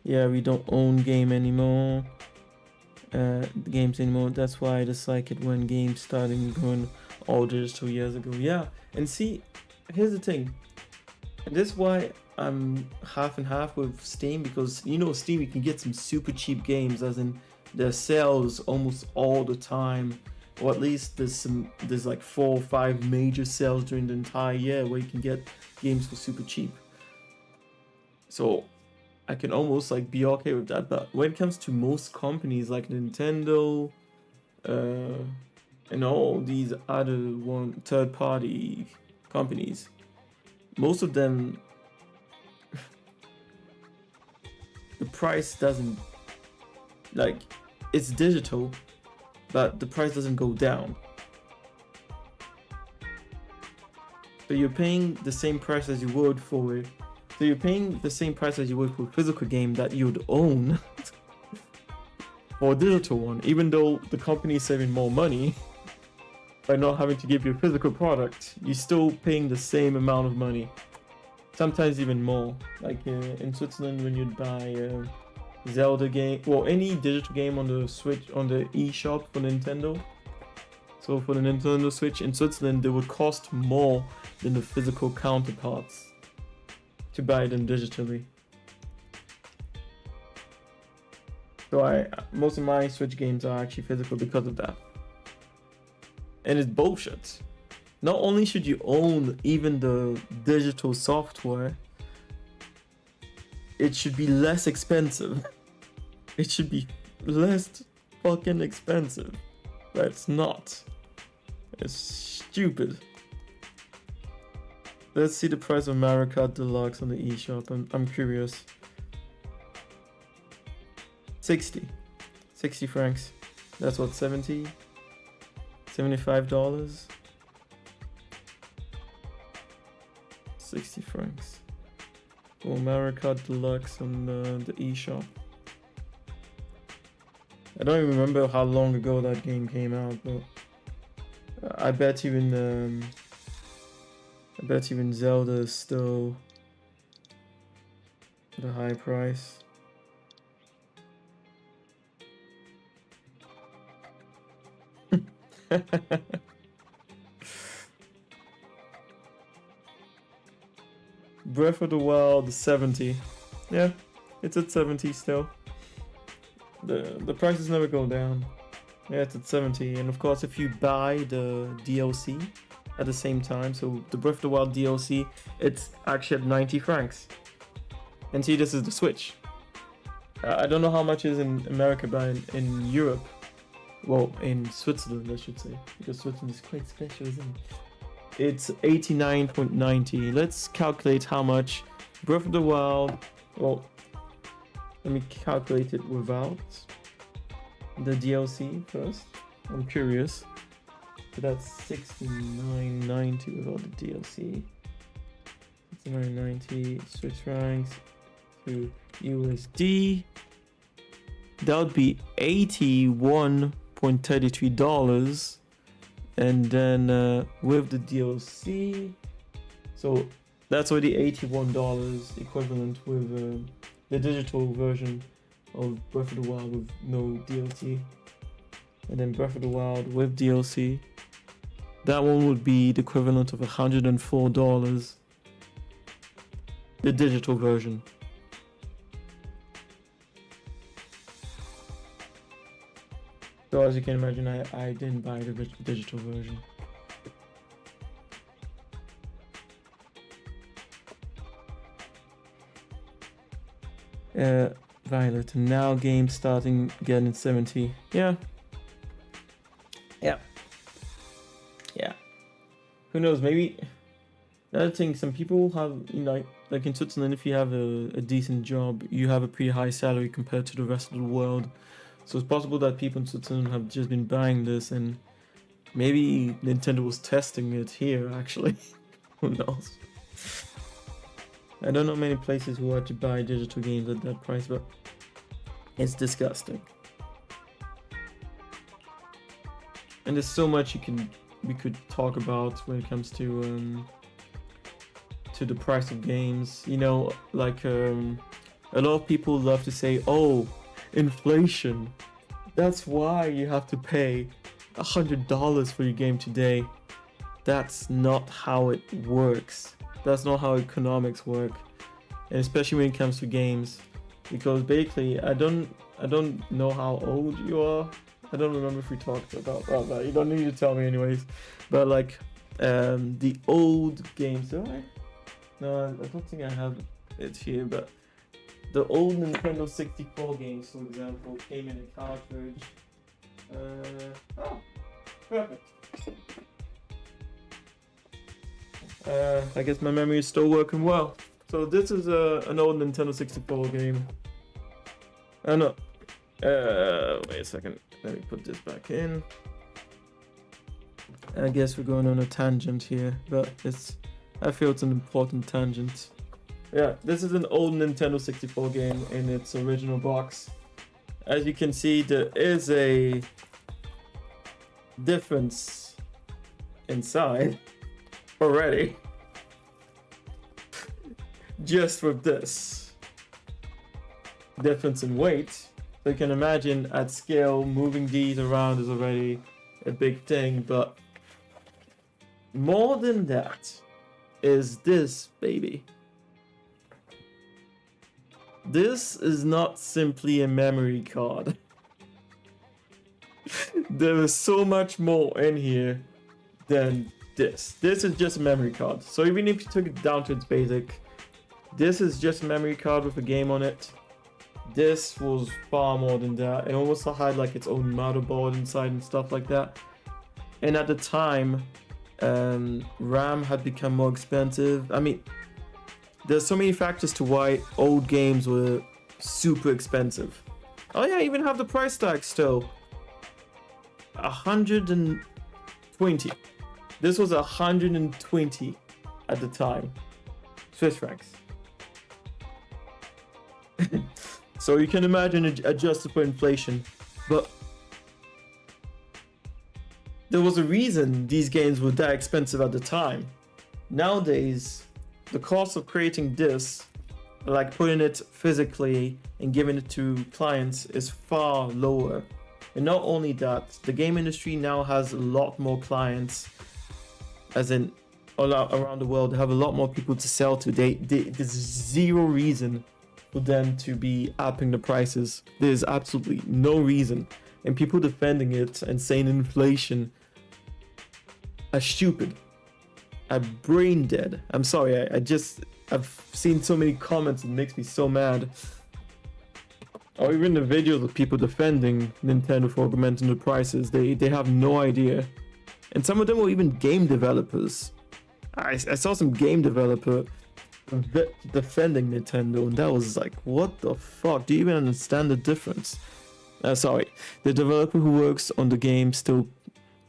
Yeah, we don't own games anymore. That's why I dislike it when games started going all digital years ago. Yeah, and see, here's the thing. And this is why I'm half and half with Steam, because you know Steam, you can get some super cheap games, as in there's sales almost all the time, or at least there's like 4 or 5 major sales during the entire year where you can get games for super cheap. So I can almost like be okay with that. But when it comes to most companies like Nintendo, and all these other third-party companies, most of them, the price doesn't, like, it's digital, but the price doesn't go down. So you're paying the same price as you would for So you're paying the same price as you would for a physical game that you'd own for a digital one, even though the company is saving more money by not having to give you a physical product. You're still paying the same amount of money, sometimes even more. Like in Switzerland, when you'd buy a Zelda game, or any digital game on the Switch, on the eShop for Nintendo. So for the Nintendo Switch in Switzerland, they would cost more than the physical counterparts to buy them digitally. So most of my Switch games are actually physical because of that. And it's bullshit. Not only should you own even the digital software, it should be less expensive. It should be less fucking expensive. But it's not. It's stupid. Let's see the price of Mario Kart Deluxe on the eShop. I'm curious. 60 francs. That's what, $75? 60 francs. For America Deluxe on the eShop. I don't even remember how long ago that game came out, but I bet even Zelda is still at a high price. Breath of the Wild 70. Yeah, it's at 70 still. The prices never go down. Yeah, it's at 70, and of course if you buy the DLC at the same time, so the Breath of the Wild DLC, it's actually at 90 francs. And see, this is the Switch. I don't know how much it is in America, but in Europe, well, in Switzerland I should say, because Switzerland is quite special, isn't it? It's 89.90. Let's calculate how much Breath of the Wild, well, let me calculate it without the DLC first. I'm curious. So that's 69.90 without the DLC. 69.90 Swiss francs to USD. That would be $81.33. And then with the DLC, so that's already $81 equivalent with the digital version of Breath of the Wild with no DLC. And then Breath of the Wild with DLC, that one would be the equivalent of $104, the digital version. So as you can imagine, I didn't buy the digital version. Violet, now game starting again at 70. Yeah. Who knows, maybe another thing, some people have, you know, like in Switzerland, if you have a decent job, you have a pretty high salary compared to the rest of the world. So it's possible that people in Switzerland have just been buying this, and maybe Nintendo was testing it here, actually. Who knows? I don't know many places who actually buy digital games at that price, but it's disgusting. And there's so much we could talk about when it comes to the price of games. You know, like a lot of people love to say, "Oh, inflation. That's why you have to pay $100 for your game today." That's not how it works. That's not how economics work, and especially when it comes to games, because basically, I don't know how old you are. I don't remember if we talked about that. You don't need to tell me anyways. But like the old games, do I? No, I don't think I have it here. But the old Nintendo 64 games, for example, came in a cartridge. Oh, perfect. I guess my memory is still working well. So this is an old Nintendo 64 game. No. Wait a second. Let me put this back in. I guess we're going on a tangent here, but I feel it's an important tangent. Yeah, this is an old Nintendo 64 game in its original box. As you can see, there is a difference inside already. Just with this difference in weight. So you can imagine at scale, moving these around is already a big thing, but more than that is this, baby. This is not simply a memory card. There is so much more in here than this. This is just a memory card. So even if you took it down to its basic, this is just a memory card with a game on it. This was far more than that. It almost had like its own motherboard inside and stuff like that. And at the time, RAM had become more expensive. I mean, there's so many factors to why old games were super expensive. Oh yeah, I even have the price tag still. 120. This was 120 at the time. Swiss francs. So you can imagine adjusted for inflation. But there was a reason these games were that expensive at the time. Nowadays, the cost of creating this, like putting it physically and giving it to clients, is far lower. And not only that, the game industry now has a lot more clients, as in all around the world. They have a lot more people to sell to. There's zero reason for them to be upping the prices. There's absolutely no reason. And people defending it and saying inflation are stupid, are brain dead. I'm sorry, I've seen so many comments, it makes me so mad. Or even the videos of people defending Nintendo for augmenting the prices. They have no idea. And some of them were even game developers. I saw some game developer defending Nintendo, and that was like, what the fuck? Do you even understand the difference? Sorry, the developer who works on the game still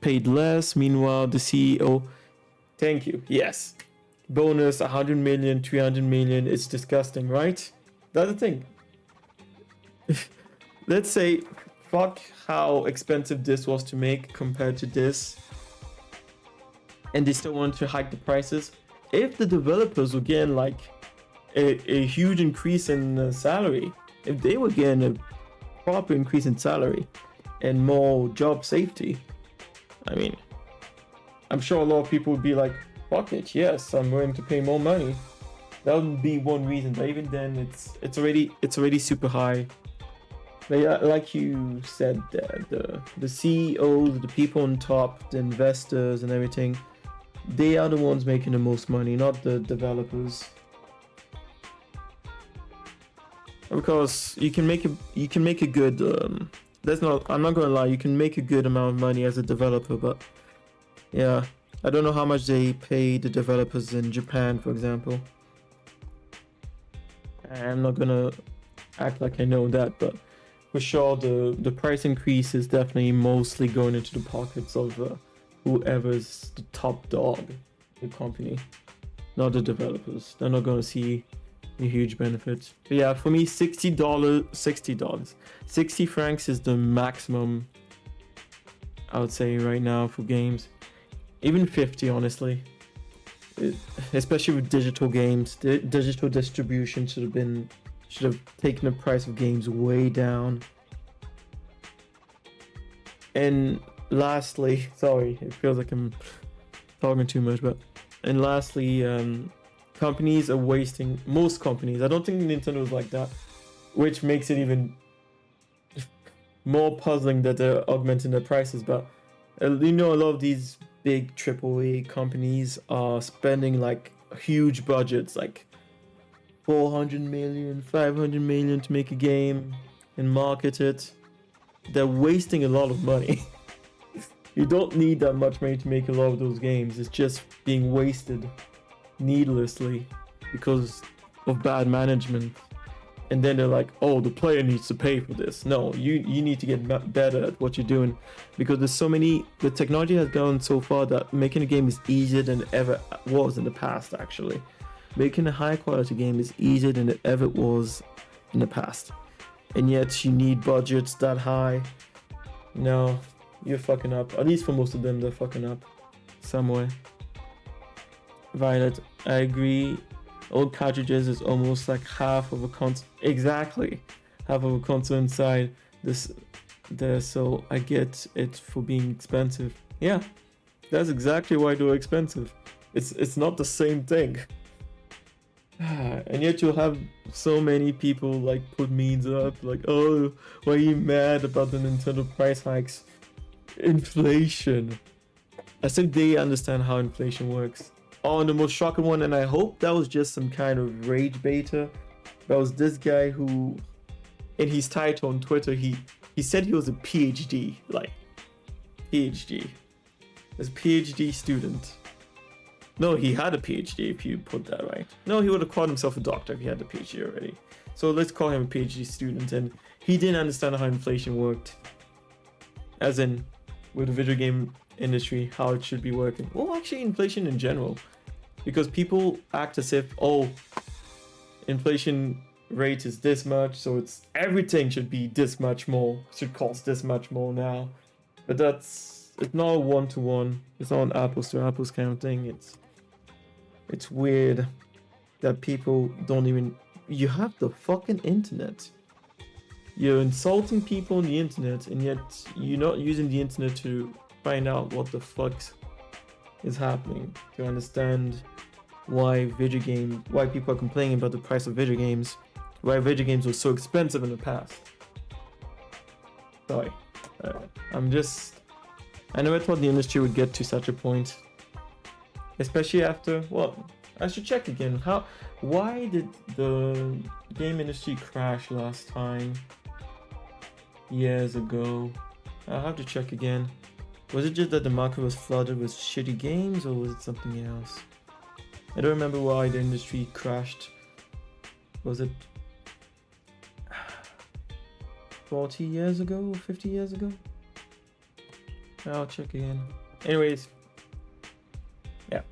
paid less. Meanwhile, the CEO, thank you, yes, bonus 100 million, 300 million. It's disgusting, right? That's the thing. Let's say, fuck how expensive this was to make compared to this, and they still want to hike the prices. If the developers were getting like a huge increase in salary, if they were getting a proper increase in salary and more job safety, I mean, I'm sure a lot of people would be like, fuck it, yes, I'm willing to pay more money. That would be one reason, but even then it's already super high. But yeah, like you said, the CEOs, the people on top, the investors and everything, they are the ones making the most money, not the developers. Because you can make a good I'm not gonna lie, you can make a good amount of money as a developer, but yeah, I don't know how much they pay the developers in Japan, for example. I'm not gonna act like I know that, but for sure the price increase is definitely mostly going into the pockets of whoever's the top dog, the company, not the developers. They're not gonna see a huge benefit. But yeah, for me, $60 60 francs is the maximum, I would say, right now for games. Even 50, honestly. Especially with digital games, the digital distribution should have taken the price of games way down. And lastly, sorry, it feels like I'm talking too much, but and lastly, companies are wasting, most companies, I don't think Nintendo is like that, which makes it even more puzzling that they're augmenting their prices. But you know, a lot of these big AAA companies are spending like huge budgets, like 400 million, 500 million to make a game and market it. They're wasting a lot of money. You don't need that much money to make a lot of those games. It's just being wasted needlessly because of bad management. And then they're like, oh, the player needs to pay for this. No, you need to get better at what you're doing, because the technology has gone so far that making a game is easier than it ever was in the past. Actually, making a high quality game is easier than it ever was in the past, and yet you need budgets that high. No, you're fucking up. At least for most of them, they're fucking up somewhere. Violet, I agree. Old cartridges is almost like half of a console. Exactly, half of a console inside there. So I get it for being expensive. Yeah, that's exactly why they're expensive. It's not the same thing. And yet you'll have so many people like put memes up like, oh, why are you mad about the Nintendo price hikes? Inflation. I think they understand how inflation works. Oh, and the most shocking one, and I hope that was just some kind of rage beta, that was this guy who, in his title on Twitter, he said he was a PhD, like, PhD. As a PhD student. No, he had a PhD if you put that right. No, he would have called himself a doctor if he had a PhD already. So let's call him a PhD student, and he didn't understand how inflation worked. As in, with the video game industry, how it should be working. Well, actually, inflation in general, because people act as if, oh, inflation rate is this much, so it's everything should be this much more, should cost this much more now. But it's not a one-to-one. It's not an apples to apples kind of thing. It's weird that people don't even. You have the fucking internet. You're insulting people on the internet, and yet you're not using the internet to find out what the fuck is happening, to understand why people are complaining about the price of video games, why video games were so expensive in the past. Sorry. I never thought the industry would get to such a point. Especially after, well, I should check again. Why did the game industry crash last time? Years ago. I'll have to check again. Was it just that the market was flooded with shitty games, or was it something else? I don't remember why the industry crashed. Was it 40 years ago? 50 years ago? I'll check again. Anyways. Yeah.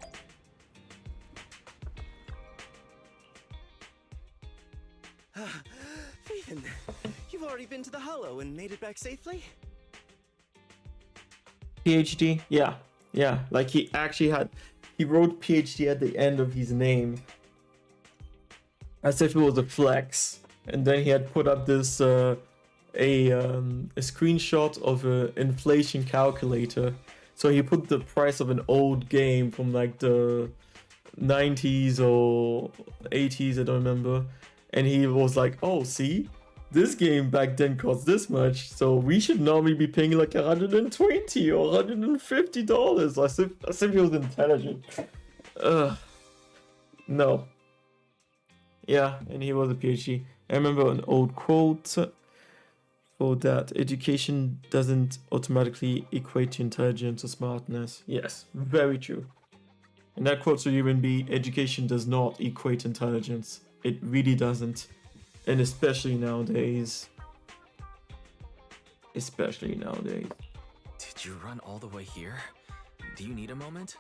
Ethan, you've already been to the Hollow and made it back safely? PhD? Yeah. Like he wrote PhD at the end of his name. As if it was a flex. And then he had put up this a screenshot of an inflation calculator. So he put the price of an old game from like the 90s or 80s, I don't remember. And he was like, oh, see? This game back then cost this much, so we should normally be paying like $120 or $150. As if he was intelligent. No. Yeah, and he was a PhD. I remember an old quote for that. Education doesn't automatically equate to intelligence or smartness. Yes, very true. And that quote should even be, education does not equate intelligence. It really doesn't. And especially nowadays. Did you run all the way here? Do you need a moment?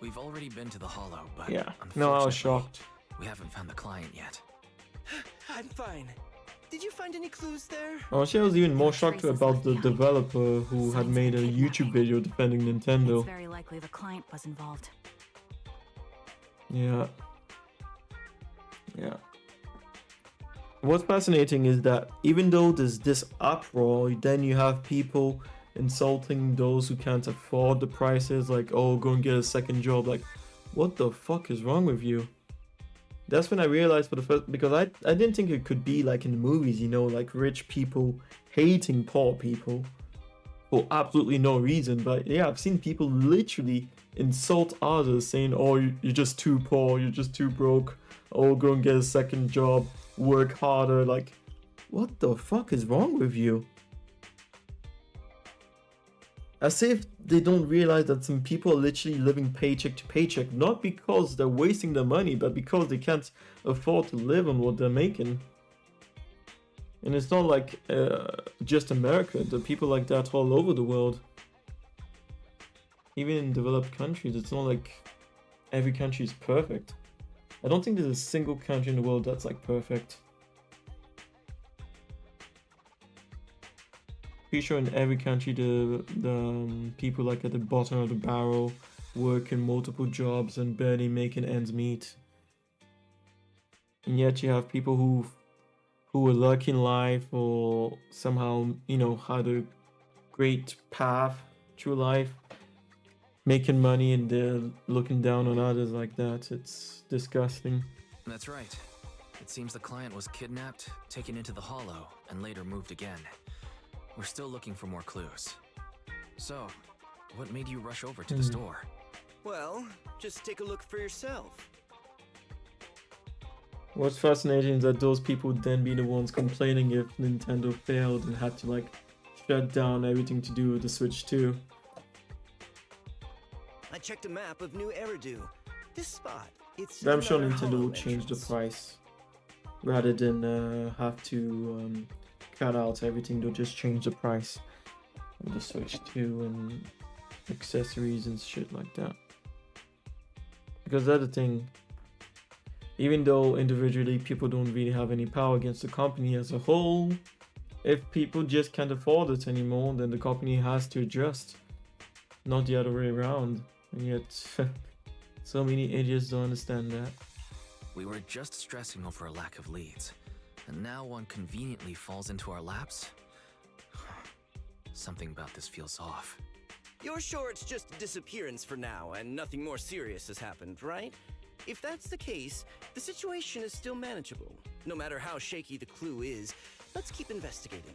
We've already been to the Hollow, but yeah. No, I was shocked. We haven't found the client yet. I'm fine. Did you find any clues there? Actually, I was even more shocked about the developer who had made a YouTube video defending Nintendo. It's very likely the client was involved. Yeah. What's fascinating is that even though there's this uproar, then you have people insulting those who can't afford the prices, like, oh, go and get a second job. Like, what the fuck is wrong with you? That's when I realized for the first, because I didn't think it could be like in the movies, you know, like rich people hating poor people for absolutely no reason. But yeah, I've seen people literally insult others saying, oh, you're just too poor, you're just too broke, oh, go and get a second job, work harder. Like, what the fuck is wrong with you? As if they don't realize that some people are literally living paycheck to paycheck, not because they're wasting their money, but because they can't afford to live on what they're making. And it's not like just America. There are people like that all over the world. Even in developed countries, it's not like every country is perfect. I don't think there's a single country in the world that's like perfect. Pretty sure in every country the people like at the bottom of the barrel working multiple jobs and barely making ends meet. And yet you have people who were lucky in life or somehow, you know, had a great path through life, making money, and they're looking down on others like that. It's disgusting. That's right. It seems the client was kidnapped, taken into the Hollow, and later moved again. We're still looking for more clues. So, what made you rush over to the store? Well, just take a look for yourself. What's fascinating is that those people would then be the ones complaining if Nintendo failed and had to like shut down everything to do with the Switch 2. I checked a map of New Eridu. This spot, it's I'm sure another Nintendo Hollow will change the entrance. price rather than have to cut out everything. They'll just change the price. with the Switch 2 and accessories and shit like that. Because that's the thing. Even though individually people don't really have any power against the company as a whole, if people just can't afford it anymore, then the company has to adjust. Not the other way around. And yet, so many idiots don't understand that. We were just stressing over a lack of leads, and now one conveniently falls into our laps? Something about this feels off. You're sure it's just a disappearance for now and nothing more serious has happened, right? If that's the case, the situation is still manageable. No matter how shaky the clue is, let's keep investigating.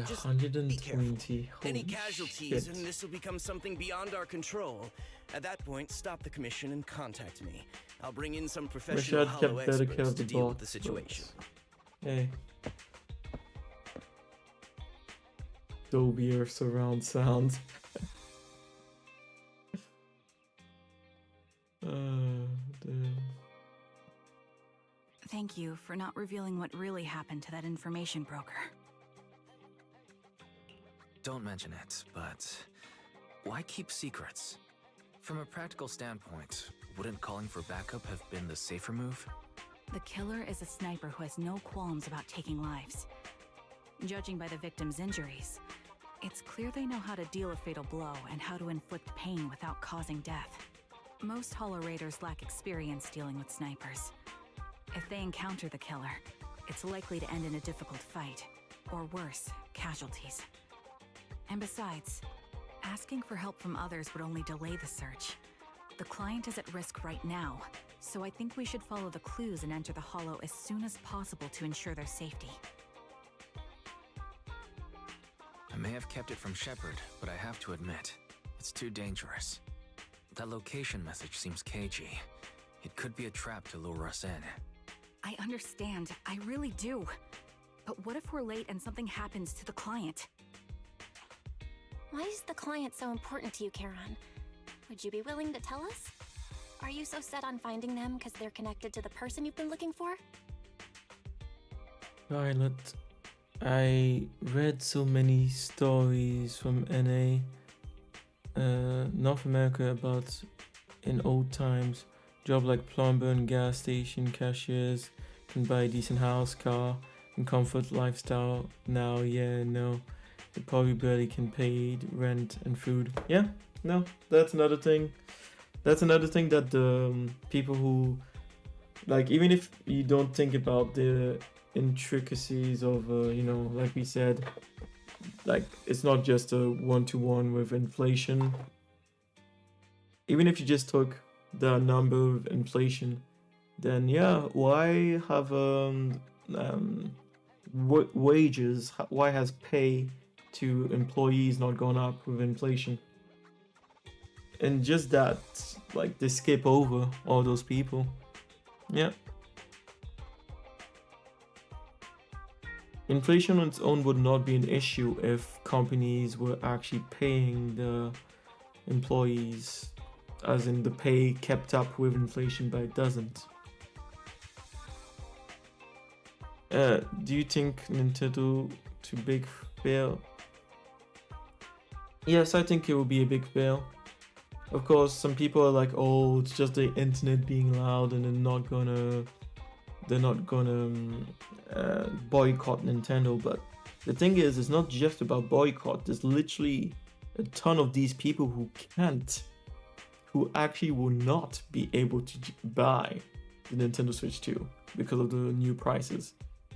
Just 120. be careful. Any Holy casualties shit. and this will become something beyond our control. At that point, stop the commission and contact me. I'll bring in some professional Wish I'd kept hollow better care experts of to the deal with the box, situation. but hey. Dolby or surround sound. Damn. Thank you for not revealing what really happened to that information broker. Don't mention it, but why keep secrets? From a practical standpoint, wouldn't calling for backup have been the safer move? The killer is a sniper who has no qualms about taking lives. Judging by the victim's injuries, it's clear they know how to deal a fatal blow and how to inflict pain without causing death. Most Hollow Raiders lack experience dealing with snipers. If they encounter the killer, it's likely to end in a difficult fight, or worse, casualties. And besides, asking for help from others would only delay the search. The client is at risk right now, so I think we should follow the clues and enter the Hollow as soon as possible to ensure their safety. I may have kept it from Shepard, but I have to admit, it's too dangerous. That location message seems cagey. It could be a trap to lure us in. I understand, I really do. But what if we're late and something happens to the client? Why is the client so important to you, Charon? Would you be willing to tell us? Are you so set on finding them because they're connected to the person you've been looking for? Violet, I read so many stories from NA, North America, about in old times, job like plumber and gas station cashiers, can buy a decent house, car, and comfort lifestyle. Now, yeah, no, they probably barely can pay rent and food. Yeah, no, that's another thing. That's another thing that the people who, like, even if you don't think about the intricacies of, you know, like we said, like, it's not just a one-to-one with inflation. Even if you just took the number of inflation, then yeah, why have wages, why has pay to employees not gone up with inflation? And just that, like, they skip over all those people. Yeah. Inflation on its own would not be an issue if companies were actually paying the employees, as in the pay kept up with inflation, but it doesn't. Do you think Nintendo to big fail? Yes, I think it will be a big fail. Of course, some people are like, oh, it's just the internet being loud and they're not gonna boycott Nintendo. But the thing is, it's not just about boycott. There's literally a ton of these people who actually will not be able to buy the Nintendo Switch 2 because of the new prices.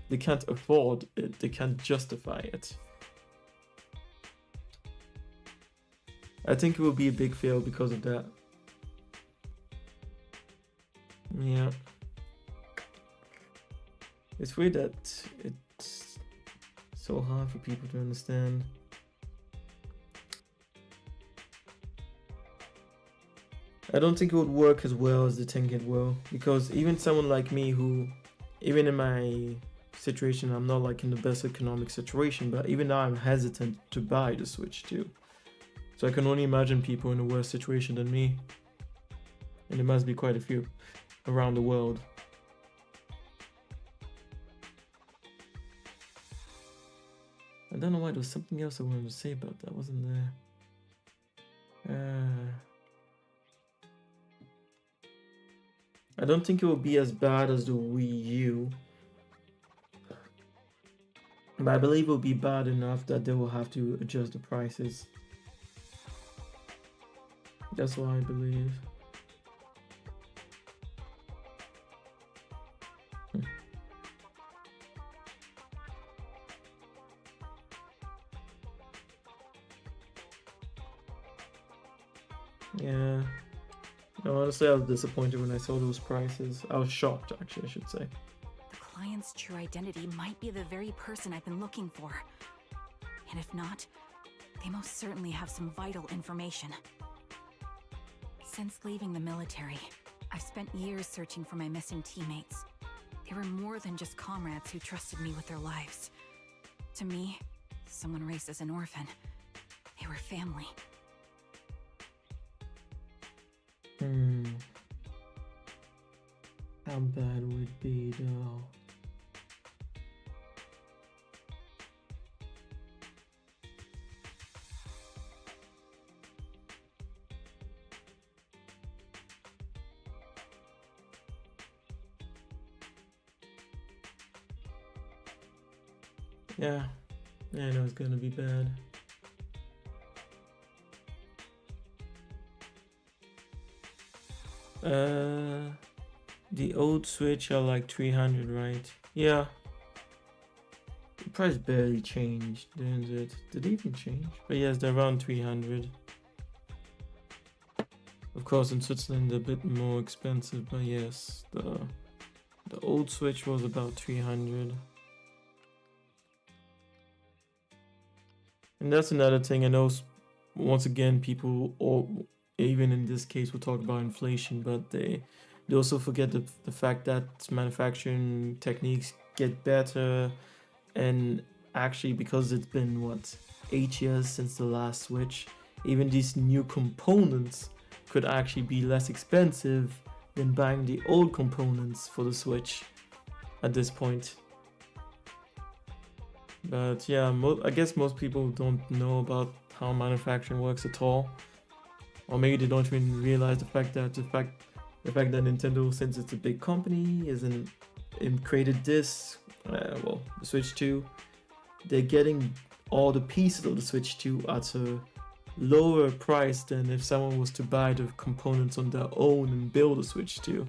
They can't afford it. They can't justify it. I think it will be a big fail because of that. Yeah. It's weird that it's so hard for people to understand. I don't think it would work as well as they think it will, because even someone like me who, even in my situation, I'm not like in the best economic situation, but even now I'm hesitant to buy the Switch 2. So I can only imagine people in a worse situation than me. And there must be quite a few around the world. don't know why, there was something else I wanted to say about that, wasn't there? I don't think it will be as bad as the Wii U. But I believe it will be bad enough that they will have to adjust the prices. That's what I believe. Yeah. No, honestly, I was disappointed when I saw those prices. I was shocked, actually, I should say. The client's true identity might be the very person I've been looking for. And if not, they most certainly have some vital information. Since leaving the military, I've spent years searching for my missing teammates. They were more than just comrades who trusted me with their lives. To me, someone raised as an orphan, they were family. How bad would it be though? Yeah, I know it's gonna be bad. The old Switch are like 300, right? Yeah. The price barely changed, didn't it? Did it even change? But yes, they're around 300. Of course, in Switzerland they're a bit more expensive, but yes, the old Switch was about 300. And that's another thing. I know, once again, people, or even in this case, will talk about inflation, but they also forget the fact that manufacturing techniques get better, and actually, because it's been, what, 8 years since the last Switch, even these new components could actually be less expensive than buying the old components for the Switch at this point. But yeah, I guess most people don't know about how manufacturing works at all, or maybe they don't even realize the fact that Nintendo, since it's a big company, created this, the Switch 2. They're getting all the pieces of the Switch 2 at a lower price than if someone was to buy the components on their own and build a Switch 2.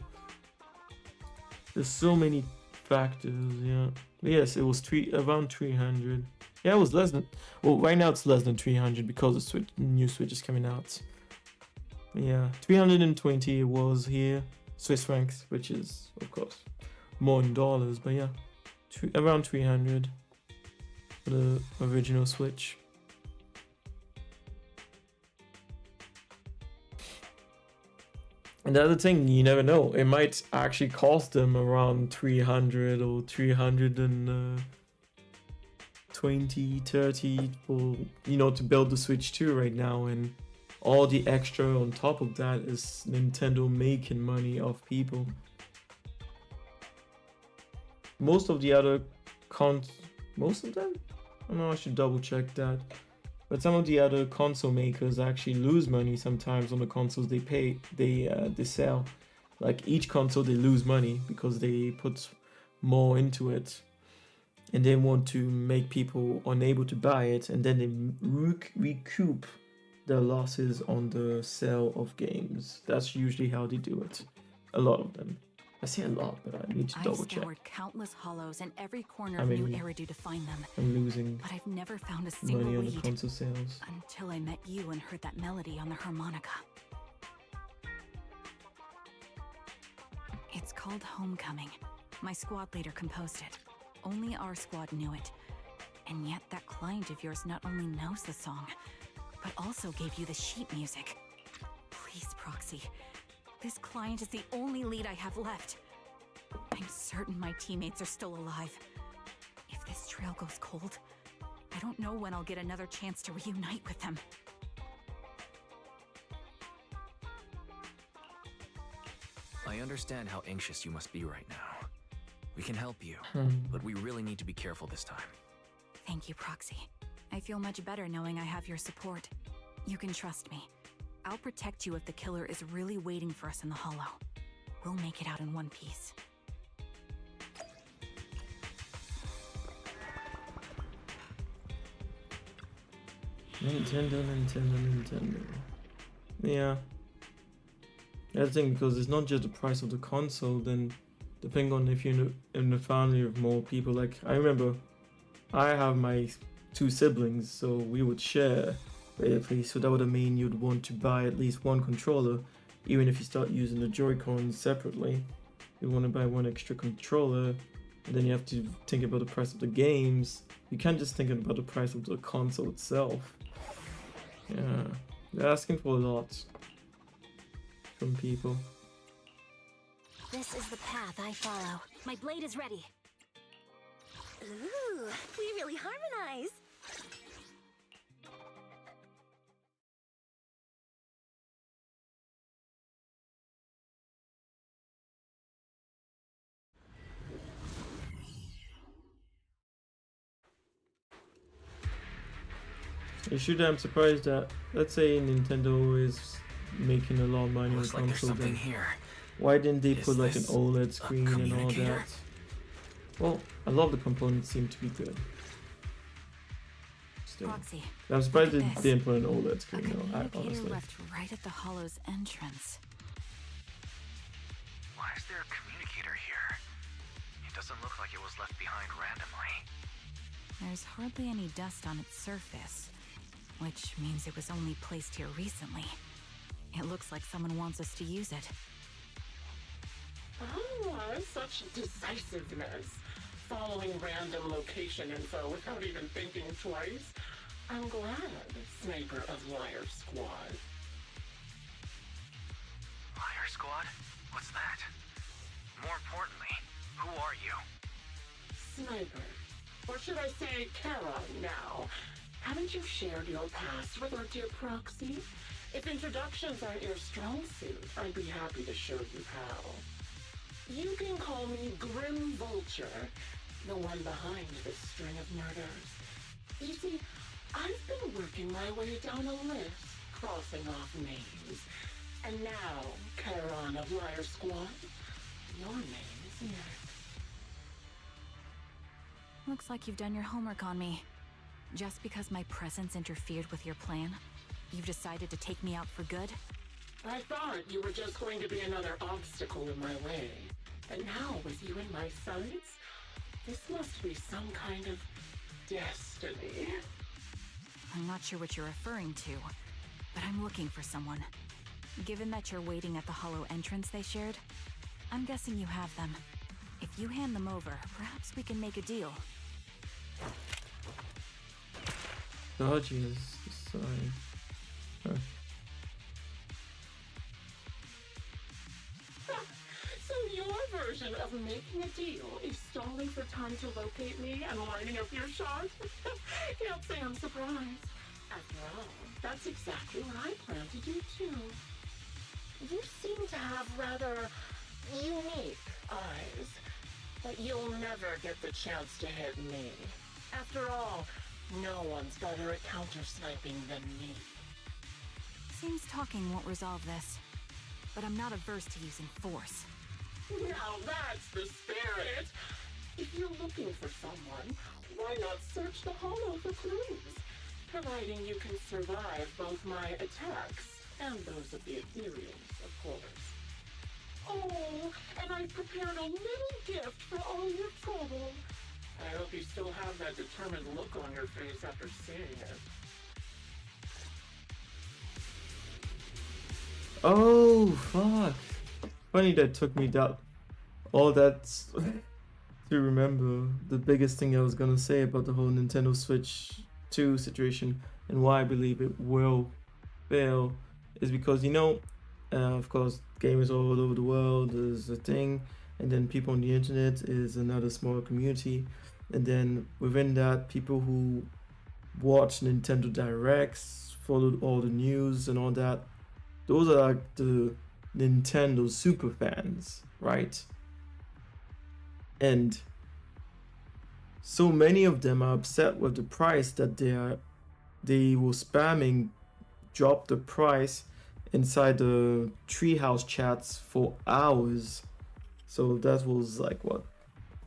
There's so many factors, yeah. Yes, it was around 300. Yeah, it was less than. Well, right now it's less than 300 because the new Switch is coming out. Yeah, 320 it was here, Swiss francs, which is of course more in dollars. But yeah, around 300 for the original Switch. And the other thing, you never know, it might actually cost them around 300 or 320, 30 for, to build the Switch 2 right now, and all the extra on top of that is Nintendo making money off people. Most of the other most of them? I don't know, I should double check that. But some of the other console makers actually lose money sometimes on the consoles they sell. Like each console they lose money because they put more into it, and they want to make people unable to buy it, and then they recoup their losses on the sale of games. That's usually how they do it. A lot of them. I say a lot, but I need to double check. I've scoured countless hollows in every corner of New Eridu to find them. I'm losing but I've never found a single money on the lead console sales. until I met you and heard that melody on the harmonica. It's called Homecoming. My squad leader composed it. Only our squad knew it. And yet that client of yours not only knows the song, but also gave you the sheet music. Please, Proxy. This client is the only lead I have left. I'm certain my teammates are still alive. If this trail goes cold, I don't know when I'll get another chance to reunite with them. I understand how anxious you must be right now. We can help you, but we really need to be careful this time. Thank you, Proxy. I feel much better knowing I have your support. You can trust me. I'll protect you if the killer is really waiting for us in the Hollow. We'll make it out in one piece. Nintendo. Yeah. I think because it's not just the price of the console, then depending on if you're in a family of more people, like I remember I have my 2 siblings, so we would share basically, so that would mean you'd want to buy at least 1 controller, even if you start using the Joy-Cons separately. You want to buy 1 extra controller, and then you have to think about the price of the games. You can't just think about the price of the console itself. Yeah, they're asking for a lot from people. This is the path I follow. My blade is ready. Ooh, we really harmonize. You should. I'm surprised that, let's say Nintendo is making a lot of money on Looks like there's console, something then here. why didn't they Is put like an this OLED a screen and all communicator? that? Well, a lot of the components seem to be good. Still. Proxy, I'm surprised look they at this. didn't put an OLED a screen though, communicator honestly. left right at the Hollow's entrance. Why is there a communicator here? It doesn't look like it was left behind randomly. There's hardly any dust on its surface, which means it was only placed here recently. It looks like someone wants us to use it. Oh, such decisiveness. Following random location info without even thinking twice. I'm glad, Sniper of Liar Squad. Liar Squad? What's that? More importantly, who are you? Sniper. Or should I say Charon now? Haven't you shared your past with our dear Proxy? If introductions aren't your strong suit, I'd be happy to show you how. You can call me Grim Vulture, the one behind this string of murders. You see, I've been working my way down a list, crossing off names. And now, Charon of Liar Squad, your name is next. Looks like you've done your homework on me. Just because my presence interfered with your plan, you've decided to take me out for good? I thought you were just going to be another obstacle in my way. And now, with you in my sights, this must be some kind of destiny. I'm not sure what you're referring to, but I'm looking for someone. Given that you're waiting at the Hollow entrance they shared, I'm guessing you have them. If you hand them over, perhaps we can make a deal. Dodgy is the sign. Huh. So your version of making a deal is stalling for time to locate me and lining up your shot? Can't say I'm surprised. After all, that's exactly what I plan to do too. You seem to have rather unique eyes, but you'll never get the chance to hit me. After all, no one's better at counter-sniping than me. Seems talking won't resolve this, but I'm not averse to using force. Now that's the spirit! If you're looking for someone, why not search the Hollow for clues? Providing you can survive both my attacks and those of the Ethereals, of course. Oh, and I've prepared a little gift for all your trouble. I hope you still have that determined look on your face after seeing it. Oh, fuck. Funny that took me that all that to remember the biggest thing I was gonna say about the whole Nintendo Switch 2 situation and why I believe it will fail is because, you know, of course, gamers all over the world is a thing, and then people on the internet is another small community, and then within that, people who watch Nintendo Directs, follow all the news and all that, those are like the Nintendo super fans, right? And so many of them are upset with the price that they were spamming drop the price inside the treehouse chats for hours. So that was like what?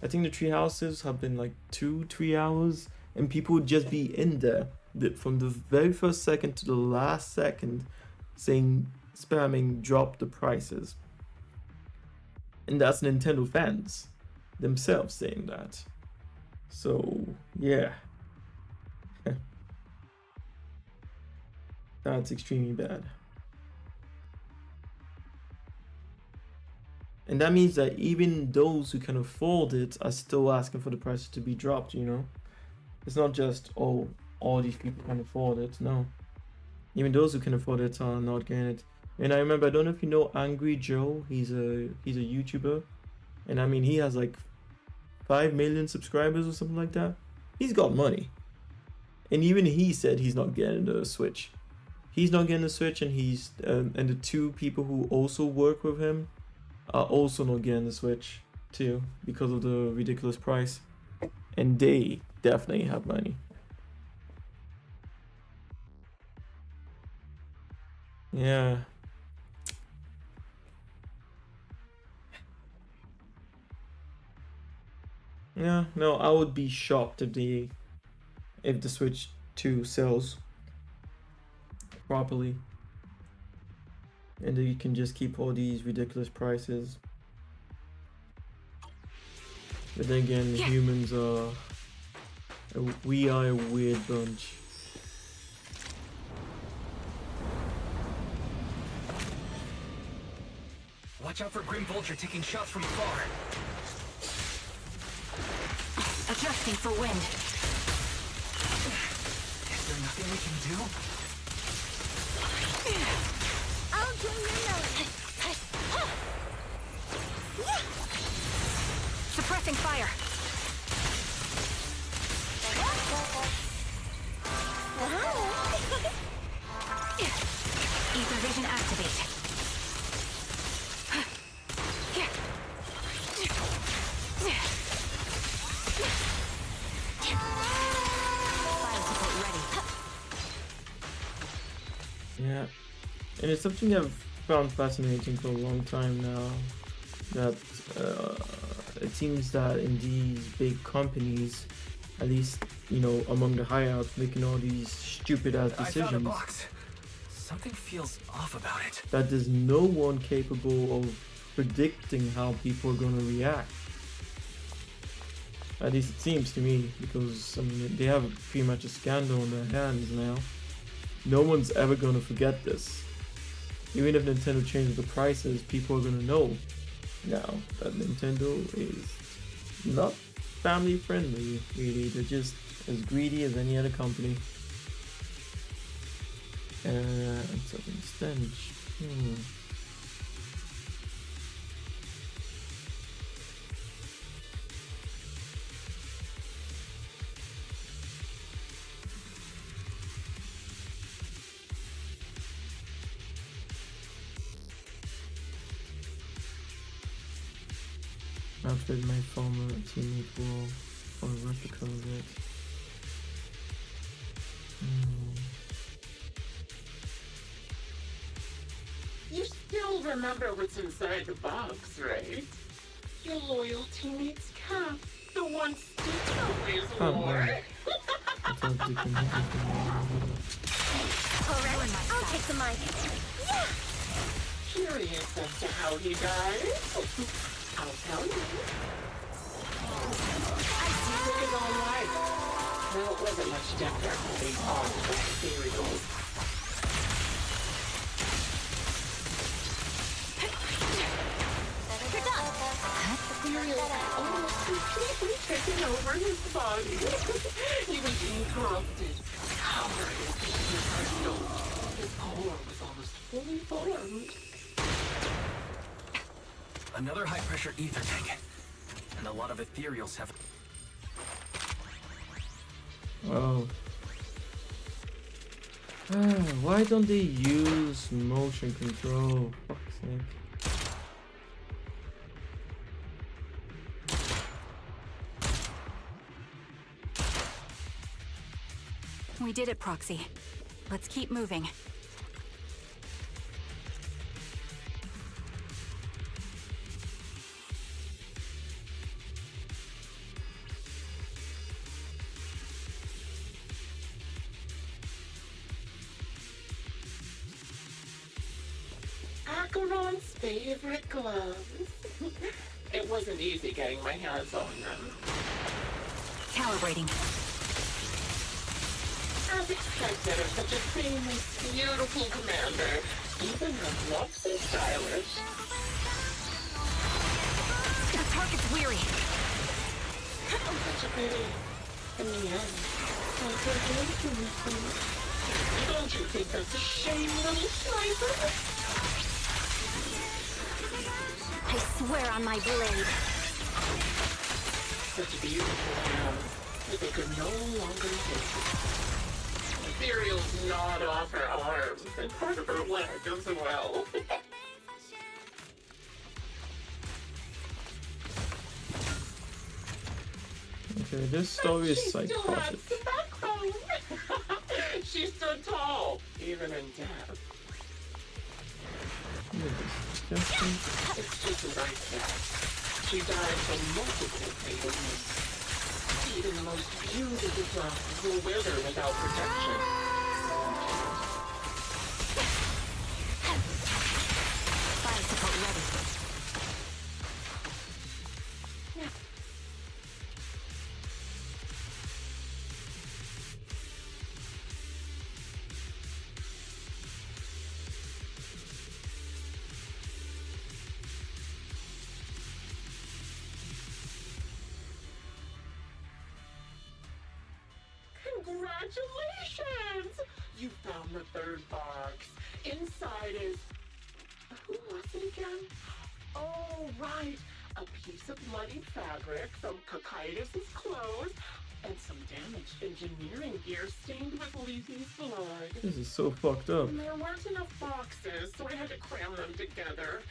I think the tree houses have been like 2-3 hours, and people would just be in there from the very first second to the last second saying, spamming drop the prices. And that's Nintendo fans themselves saying that. So yeah. That's extremely bad. And that means that even those who can afford it are still asking for the prices to be dropped, you know? It's not just, oh, all these people can afford it. No. Even those who can afford it are not getting it. And I remember, I don't know if you know Angry Joe. He's a YouTuber. And I mean, he has like 5 million subscribers or something like that. He's got money. And even he said he's not getting the Switch. He's not getting the Switch, and he's and the 2 people who also work with him are also not getting the Switch too, because of the ridiculous price. And they definitely have money. Yeah. Yeah, no, I would be shocked if the Switch 2 sells properly. And then you can just keep all these ridiculous prices. But then again, humans are... we are a weird bunch. Watch out for Grim Vulture taking shots from afar. Adjusting for wind. Is there nothing we can do? I'll do your melody. Suppressing fire. Ether vision activate. Yeah, and it's something I've found fascinating for a long time now, that it seems that in these big companies, at least, you know, among the high-ups making all these stupid-ass I found a decisions, box. Something feels off about it. that there's no one capable of predicting how people are going to react. At least it seems to me, because I mean, they have pretty much a scandal on their hands now. No one's ever going to forget this. Even if Nintendo changes the prices, people are going to know now that Nintendo is not family friendly, really. They're just as greedy as any other company. And something stench. Outfit my former teammate will for a replica of it. You still remember what's inside the box, right? Your loyal teammate's cap, the one Stitch always wore. I thought they can hit Alright, I'll take the mic. Yeah! Curious as to how he died? I'll tell you. He took his own life. Well, it wasn't much different from being on the cereals. You're done. The cereal almost completely taken over his body. He was decrusted, covered in pieces of crystals. His core was almost fully formed. Another high-pressure ether tank. And a lot of ethereals have... Oh. Why don't they use motion control? Fuck's sake. We did it, Proxy. Let's keep moving. Acheron's favorite gloves. It wasn't easy getting my hands on them. Calibrating. As expected of such a famous, beautiful commander, even her gloves are stylish. The target's weary. Such a pity. In the end, I forgave you, Missy. Don't you think that's a shame, little sniper? I swear on my blade. Such beautiful hands that they could no longer take. Ethereal's gnawed off her arms and part of her leg as well. Okay, this story is She still had psychotic. some backbone. She stood tall, even in death. Look at this disgusting. It's just as I said. She died from multiple fatal wounds. Even the most beautiful flowers will wither without protection. Fire support ready. Congratulations! You found the third box. Inside is... Who was it again? Oh, right. A piece of bloody fabric from Cocytus's clothes and some damaged engineering gear stained with Lethy's blood. This is so fucked up. And there weren't enough boxes, so I had to cram them together.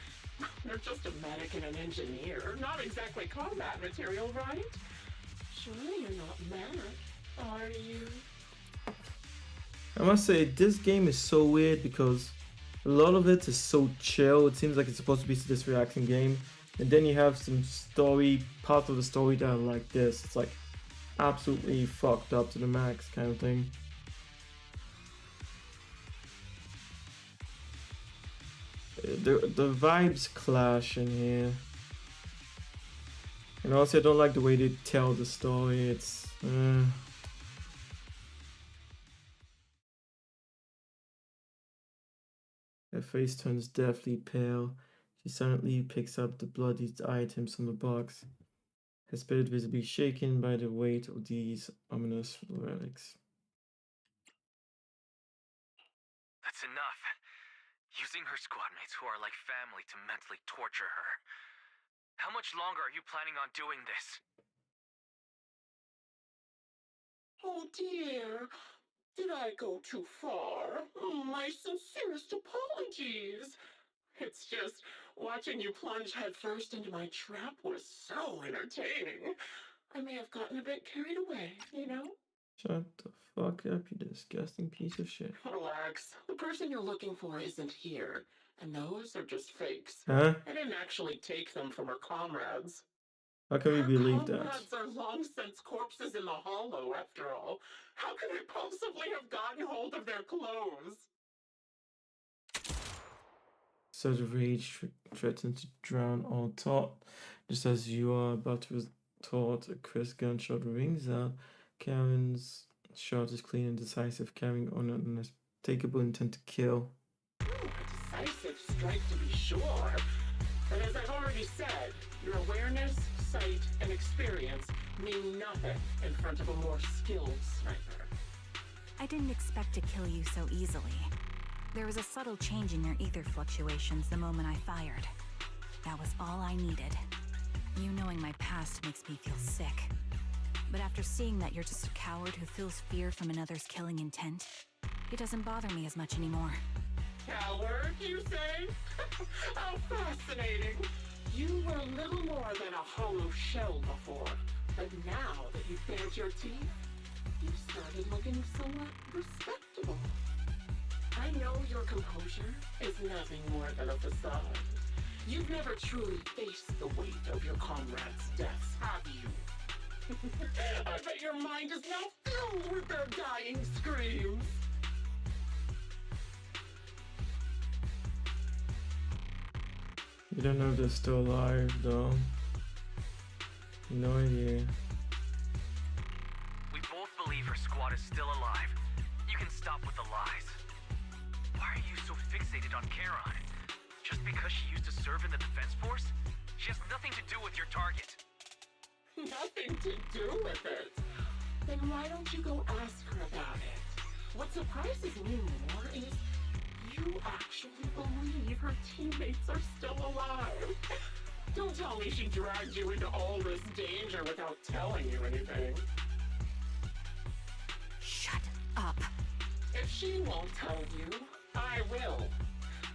They're just a medic and an engineer. Not exactly combat material, right? Surely you're not mad, are you? I must say, this game is so weird because a lot of it is so chill. It seems like it's supposed to be this reaction game. And then you have some story, part of the story that are like this. It's like absolutely fucked up to the max kind of thing. The vibes clash in here. And also I don't like the way they tell the story. It's... Her face turns deathly pale. She silently picks up the bloodied items from the box, her spirit visibly shaken by the weight of these ominous relics. That's enough. Using her squad mates who are like family to mentally torture her. How much longer are you planning on doing this? Oh dear. Did I go too far? My sincerest apologies. It's just watching you plunge headfirst into my trap was so entertaining. I may have gotten a bit carried away, you know? Shut the fuck up, you disgusting piece of shit. Relax. The person you're looking for isn't here, and those are just fakes. Huh? I didn't actually take them from her comrades. How can we believe Her that? comrades are long since corpses in the hollow, after all. How could I possibly have gotten hold of their clothes? Surge of rage threatens to drown all thought. Just as you are about to retort, a crisp gunshot rings out. Karen's shot is clean and decisive, carrying on an unmistakable intent to kill. A decisive strike to be sure. But as I've already said, your awareness, sight, and experience mean nothing in front of a more skilled sniper. I didn't expect to kill you so easily. There was a subtle change in your ether fluctuations the moment I fired. That was all I needed. You knowing my past makes me feel sick. But after seeing that you're just a coward who feels fear from another's killing intent, it doesn't bother me as much anymore. Coward, you say? How fascinating. You were little more than a hollow shell before. But now that you've bared your teeth, You started looking somewhat respectable. I know your composure is nothing more than a facade. You've never truly faced the weight of your comrades' deaths, have you? I bet your mind is now filled with their dying screams. You don't know if they're still alive, though. No idea. We both believe her squad is still alive. You can stop with the lies. Why are you so fixated on Charon? Just because she used to serve in the defense force? She has nothing to do with your target. Nothing to do with it. Then why don't you go ask her about it? What surprises me more is you actually believe her teammates are still alive. Don't tell me she dragged you into all this danger without telling you anything. Shut up. If she won't tell you, I will.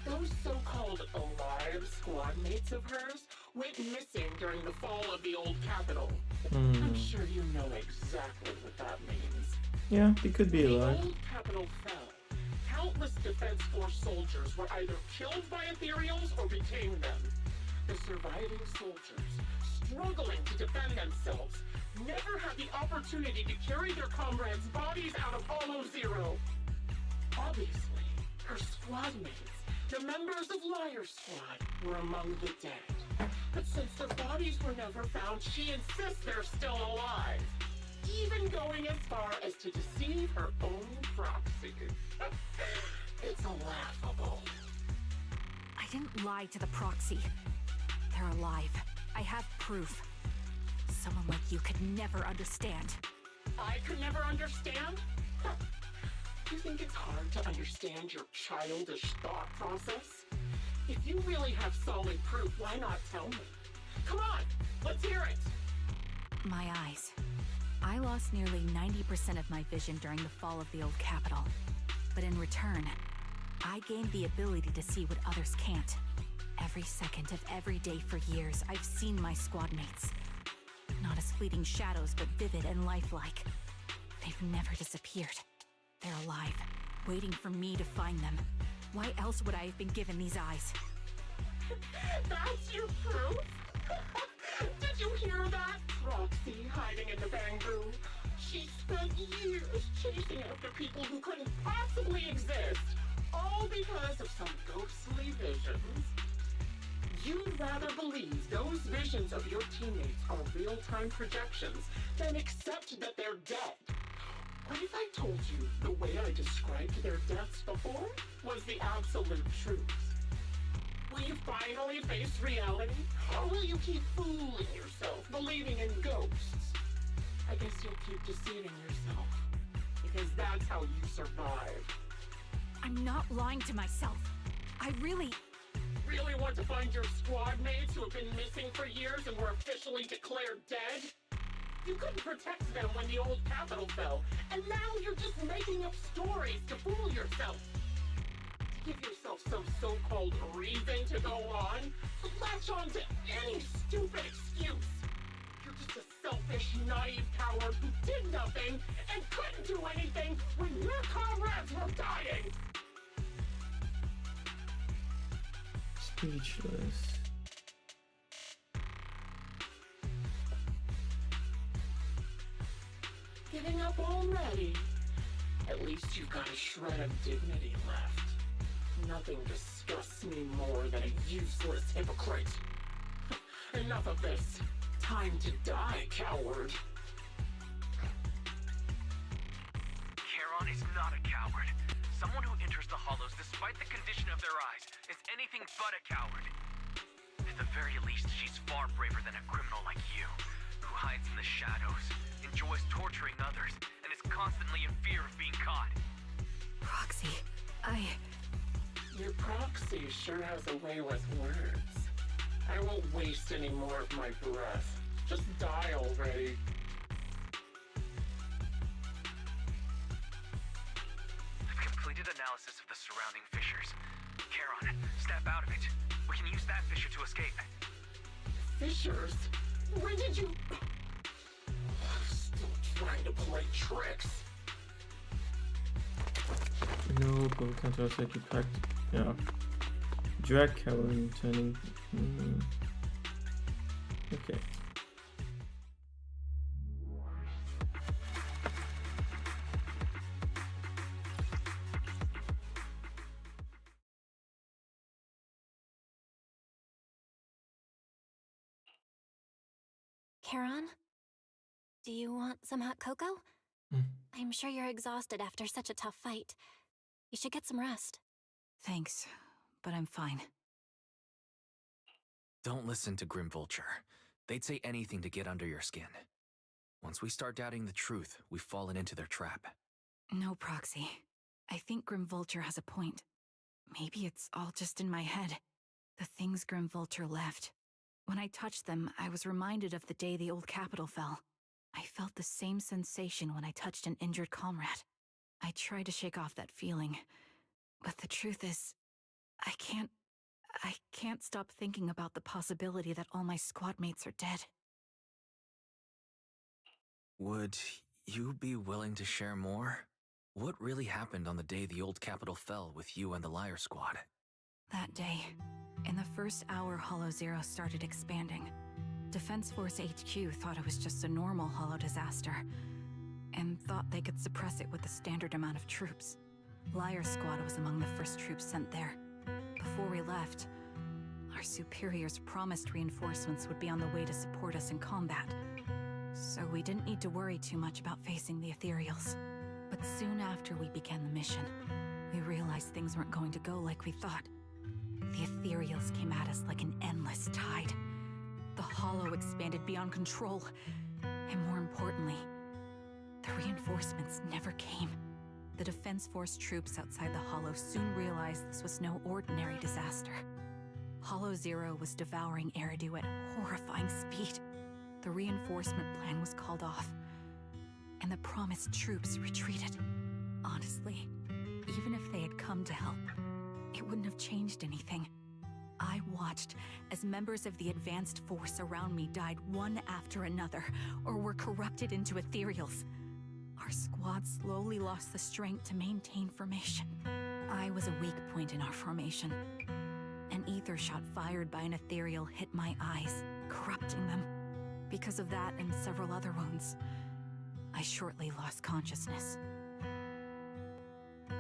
Those so-called alive squad mates of hers went missing during the fall of the old capital. I'm sure you know exactly what that means. Yeah, he could be alive. The old capital fell. Countless defense force soldiers were either killed by ethereals or became them. The surviving soldiers, struggling to defend themselves, never had the opportunity to carry their comrades' bodies out of Hollow Zero. Obviously, her squad mates, the members of Liar Squad, were among the dead. But since their bodies were never found, she insists they're still alive. Even going as far as to deceive her own proxy. It's laughable. I didn't lie to the proxy. They're alive. I have proof. Someone like you could never understand. I could never understand? You think it's hard to understand your childish thought process? If you really have solid proof, why not tell me? Come on, let's hear it! My eyes. I lost nearly 90% of my vision during the fall of the old capital. But in return, I gained the ability to see what others can't. Every second of every day for years, I've seen my squad mates. Not as fleeting shadows, but vivid and lifelike. They've never disappeared. They're alive, waiting for me to find them. Why else would I have been given these eyes? That's your proof? Did you hear that? Proxy hiding in the bamboo. She spent years chasing after people who couldn't possibly exist, all because of some ghostly visions. You'd rather believe those visions of your teammates are real-time projections than accept that they're dead. What if I told you the way I described their deaths before was the absolute truth? Will you finally face reality? Or will you keep fooling yourself, believing in ghosts? I guess you'll keep deceiving yourself. Because that's how you survive. I'm not lying to myself. I really want to find your squad mates who have been missing for years and were officially declared dead? You couldn't protect them when the old capital fell, and now you're just making up stories to fool yourself. To give yourself some so-called reason to go on, to latch on to any stupid excuse. You're just a selfish, naive coward who did nothing and couldn't do anything when your comrades were dying. Speechless. Giving up already? At least you've got a shred of dignity left. Nothing disgusts me more than a useless hypocrite. Enough of this. Time to die, coward. Charon is not a coward. Someone who enters the Hollows despite the condition of their eyes is anything but a coward. At the very least, she's far braver than a criminal like you, who hides in the shadows, enjoys torturing others, and is constantly in fear of being caught. Proxy, Your proxy sure has a way with words. I won't waste any more of my breath. Just die already. I've completed analysis of the surrounding fissures. Charon, snap out of it. We can use that fissure to escape. Fissures? When did you... Still trying to play tricks. No, but counter attack you packed. Yeah. Drag cowering turning. Okay. Charon? Do you want some hot cocoa? I'm sure you're exhausted after such a tough fight. You should get some rest. Thanks, but I'm fine. Don't listen to Grim Vulture. They'd say anything to get under your skin. Once we start doubting the truth, we've fallen into their trap. No, Proxy. I think Grim Vulture has a point. Maybe it's all just in my head. The things Grim Vulture left. When I touched them, I was reminded of the day the old capital fell. I felt the same sensation when I touched an injured comrade. I tried to shake off that feeling, but the truth is, I can't stop thinking about the possibility that all my squad mates are dead. Would you be willing to share more? What really happened on the day the old capital fell with you and the Liar Squad? That day, in the first hour Hollow Zero started expanding, Defense Force HQ thought it was just a normal Hollow disaster, and thought they could suppress it with the standard amount of troops. Liar Squad was among the first troops sent there. Before we left, our superiors promised reinforcements would be on the way to support us in combat, so we didn't need to worry too much about facing the Ethereals. But soon after we began the mission, we realized things weren't going to go like we thought. The Ethereals came at us like an endless tide. The Hollow expanded beyond control, and more importantly, the reinforcements never came. The Defense Force troops outside the Hollow soon realized this was no ordinary disaster. Hollow Zero was devouring Eridu at horrifying speed. The reinforcement plan was called off, and the promised troops retreated. Honestly, even if they had come to help, it wouldn't have changed anything. I watched as members of the advanced force around me died one after another, or were corrupted into ethereals. Our squad slowly lost the strength to maintain formation. I was a weak point in our formation. An ether shot fired by an ethereal hit my eyes, corrupting them. Because of that and several other wounds, I shortly lost consciousness.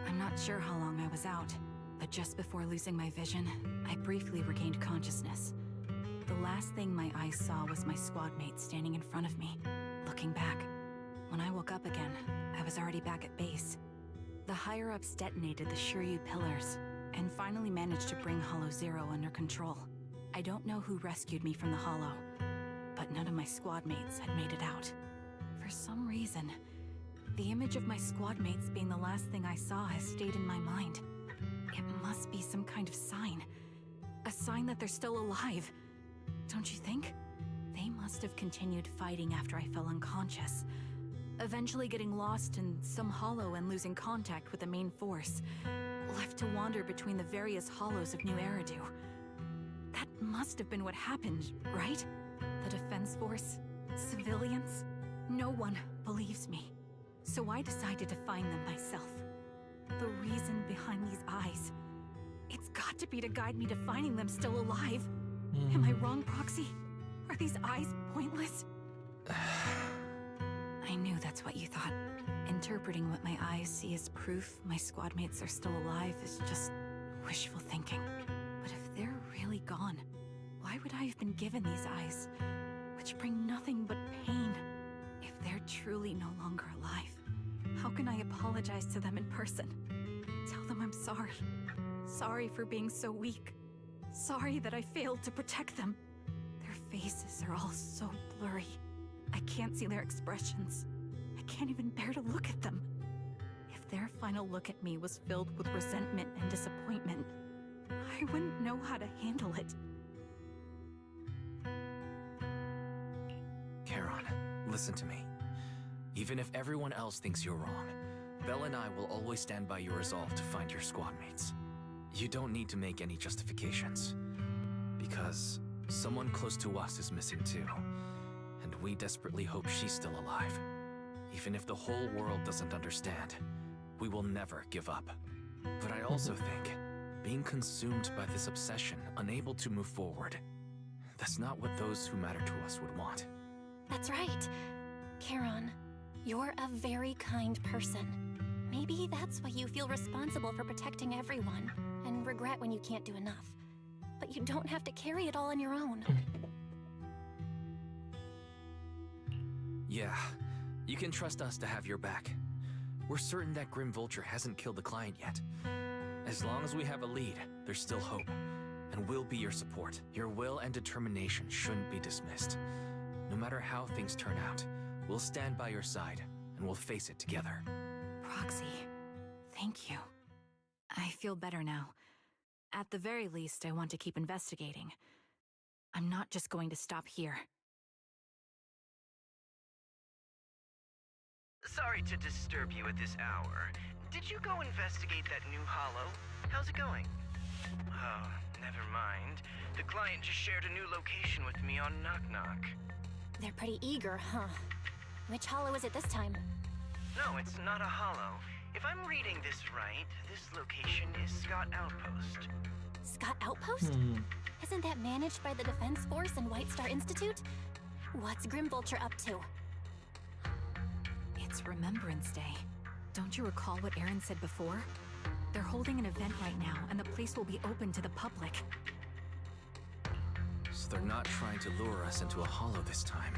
I'm not sure how long I was out, but just before losing my vision, I briefly regained consciousness. The last thing my eyes saw was my squad mate standing in front of me, looking back. When I woke up again, I was already back at base. The higher-ups detonated the Shiryu pillars, and finally managed to bring Hollow Zero under control. I don't know who rescued me from the Hollow, but none of my squad mates had made it out. For some reason, the image of my squad mates being the last thing I saw has stayed in my mind. It must be some kind of sign. A sign that they're still alive. Don't you think? They must have continued fighting after I fell unconscious, eventually getting lost in some hollow and losing contact with the main force, left to wander between the various hollows of New Eridu. That must have been what happened, right? The Defense Force? Civilians? No one believes me. So I decided to find them myself. The reason behind these eyes. It's got to be to guide me to finding them still alive. Am I wrong, Proxy? Are these eyes pointless? I knew that's what you thought. Interpreting what my eyes see as proof my squad mates are still alive is just wishful thinking. But if they're really gone, why would I have been given these eyes, which bring nothing but pain? If they're truly no longer alive, how can I apologize to them in person? Tell them I'm sorry. Sorry for being so weak. Sorry that I failed to protect them. Their faces are all so blurry. I can't see their expressions. I can't even bear to look at them. If their final look at me was filled with resentment and disappointment, I wouldn't know how to handle it. Charon, listen to me. Even if everyone else thinks you're wrong, Belle and I will always stand by your resolve to find your squad mates. You don't need to make any justifications, because someone close to us is missing too, and we desperately hope she's still alive. Even if the whole world doesn't understand, we will never give up. But I also think being consumed by this obsession, unable to move forward, that's not what those who matter to us would want. That's right. Charon, you're a very kind person. Maybe that's why you feel responsible for protecting everyone, and regret when you can't do enough. But you don't have to carry it all on your own. Yeah, you can trust us to have your back. We're certain that Grim Vulture hasn't killed the client yet. As long as we have a lead, there's still hope. And we'll be your support. Your will and determination shouldn't be dismissed. No matter how things turn out, we'll stand by your side, and we'll face it together. Proxy, thank you. I feel better now. At the very least, I want to keep investigating. I'm not just going to stop here. Sorry to disturb you at this hour. Did you go investigate that new hollow? How's it going? Oh, never mind. The client just shared a new location with me on Knock Knock. They're pretty eager, huh? Which hollow is it this time? No, it's not a hollow. If I'm reading this right, this location is Scott Outpost. Scott Outpost? Isn't that managed by the Defense Force and White Star Institute? What's Grim Vulture up to? It's Remembrance Day. Don't you recall what Aaron said before? They're holding an event right now, and the place will be open to the public. So they're not trying to lure us into a hollow this time.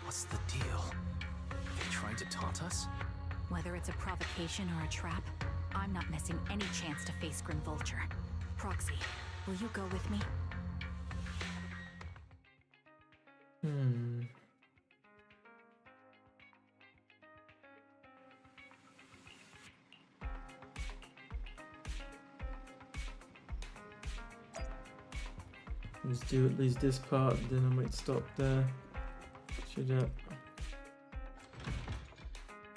What's the deal? Are they trying to taunt us? Whether it's a provocation or a trap, I'm not missing any chance to face Grim Vulture. Proxy, will you go with me? Let's do at least this part, then I might stop there. Should that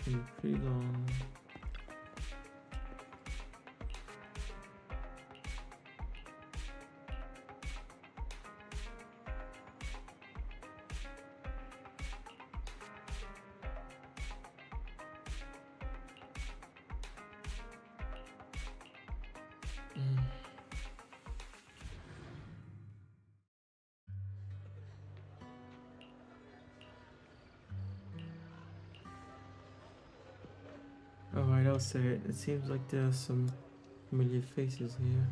be pretty long? Alright, I'll say it. It seems like there are some familiar faces here.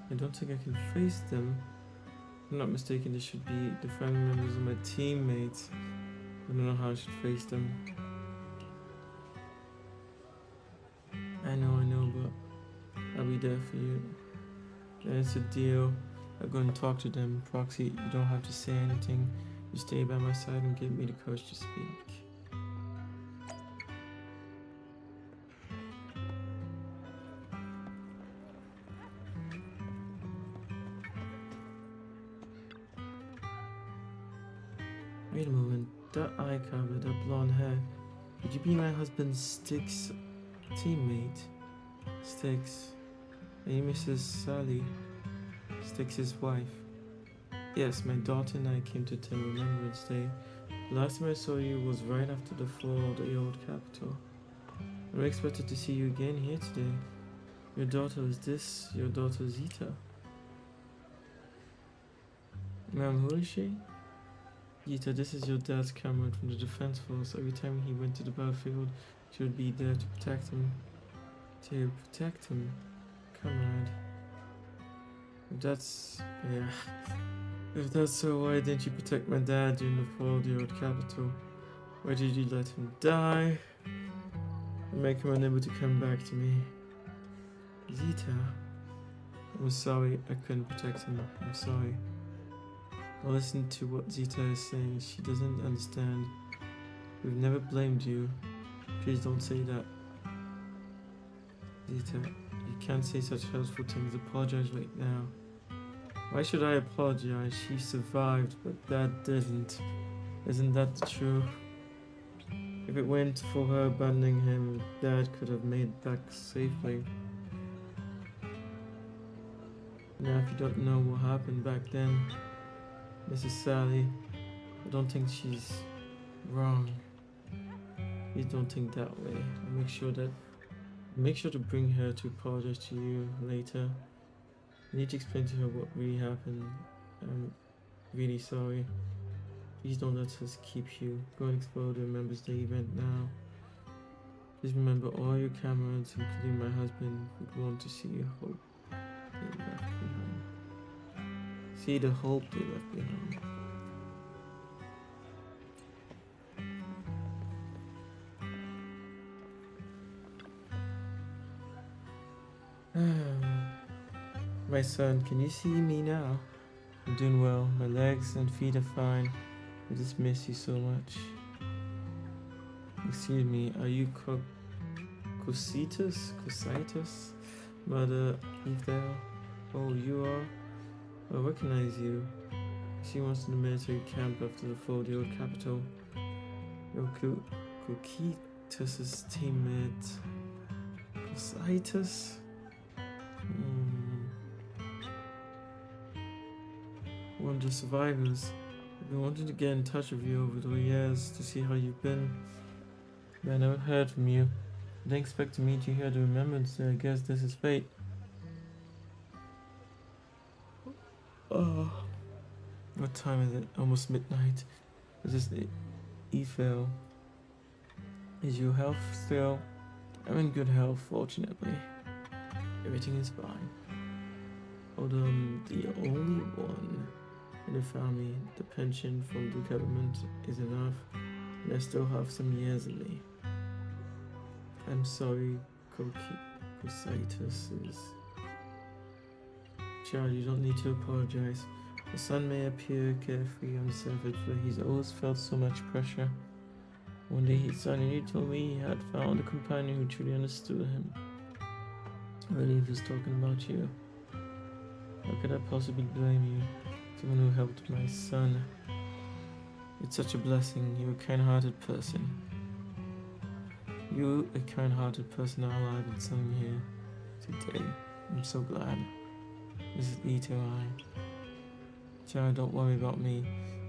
I don't think I can face them. If I'm not mistaken, this should be the family members of my teammates. I don't know how I should face them. I know, but I'll be there for you. It's a deal. I'll go and talk to them. Proxy, you don't have to say anything. You stay by my side and give me the courage to speak. Wait a moment, that eye cover, that blonde hair. Would you be my husband Styx' teammate? Styx, are you Mrs. Sally? Styx' wife? Yes, my daughter and I came to attend Remembrance Day. The last time I saw you was right after the fall of the old capital. I'm expected to see you again here today. Your daughter is this, your daughter Zita. Ma'am, who is she? Zita, this is your dad's comrade from the Defense Force. Every time he went to the battlefield, she would be there to protect him. To protect him, comrade. If that's so, why didn't you protect my dad during the fall of the old capital? Why did you let him die? And make him unable to come back to me? Zita, I'm sorry I couldn't protect him. I'm sorry. Now listen to what Zita is saying. She doesn't understand. We've never blamed you. Please don't say that. Zita, you can't say such hurtful things. Apologize right now. Why should I apologize? She survived, but Dad didn't. Isn't that the truth? If it weren't for her abandoning him, Dad could have made it back safely. Now if you don't know what happened back then, Mrs. Sally, I don't think she's wrong. Please don't think that way. Make sure to bring her to apologize to you later. I need to explain to her what really happened. I'm really sorry. Please don't let us keep you. Go and explore the Members Day event now. Please remember all your cameras, including my husband, would want to see your hope they left behind. See the hope they left behind. My son, can you see me now? I'm doing well. My legs and feet are fine. I just miss you so much. Excuse me, are you Cositas? Mother Ether? Oh, you are? I recognize you. She was in the military camp after the fall of the old capital. You're Coquitus's teammate. Cositas? One of the survivors. I've been wanting to get in touch with you over the years to see how you've been. But I never heard from you. I didn't expect to meet you here at the Remembrance Day. I guess this is fate. Oh, what time is it? Almost midnight. Is this Ethel? Is your health still? I'm in good health, fortunately. Everything is fine. Although I'm the only one in the family, the pension from the government is enough, and I still have some years in me. I'm sorry, Cositus is... Child, you don't need to apologize. The son may appear carefree and selfish, but he's always felt so much pressure. One day he suddenly told me he had found a companion who truly understood him. I believe he was talking about you. How could I possibly blame you? Someone who helped my son. It's such a blessing. You're a kind-hearted person. You, a kind-hearted person, are alive and sung here today. I'm so glad. This is E2I. Child, don't worry about me.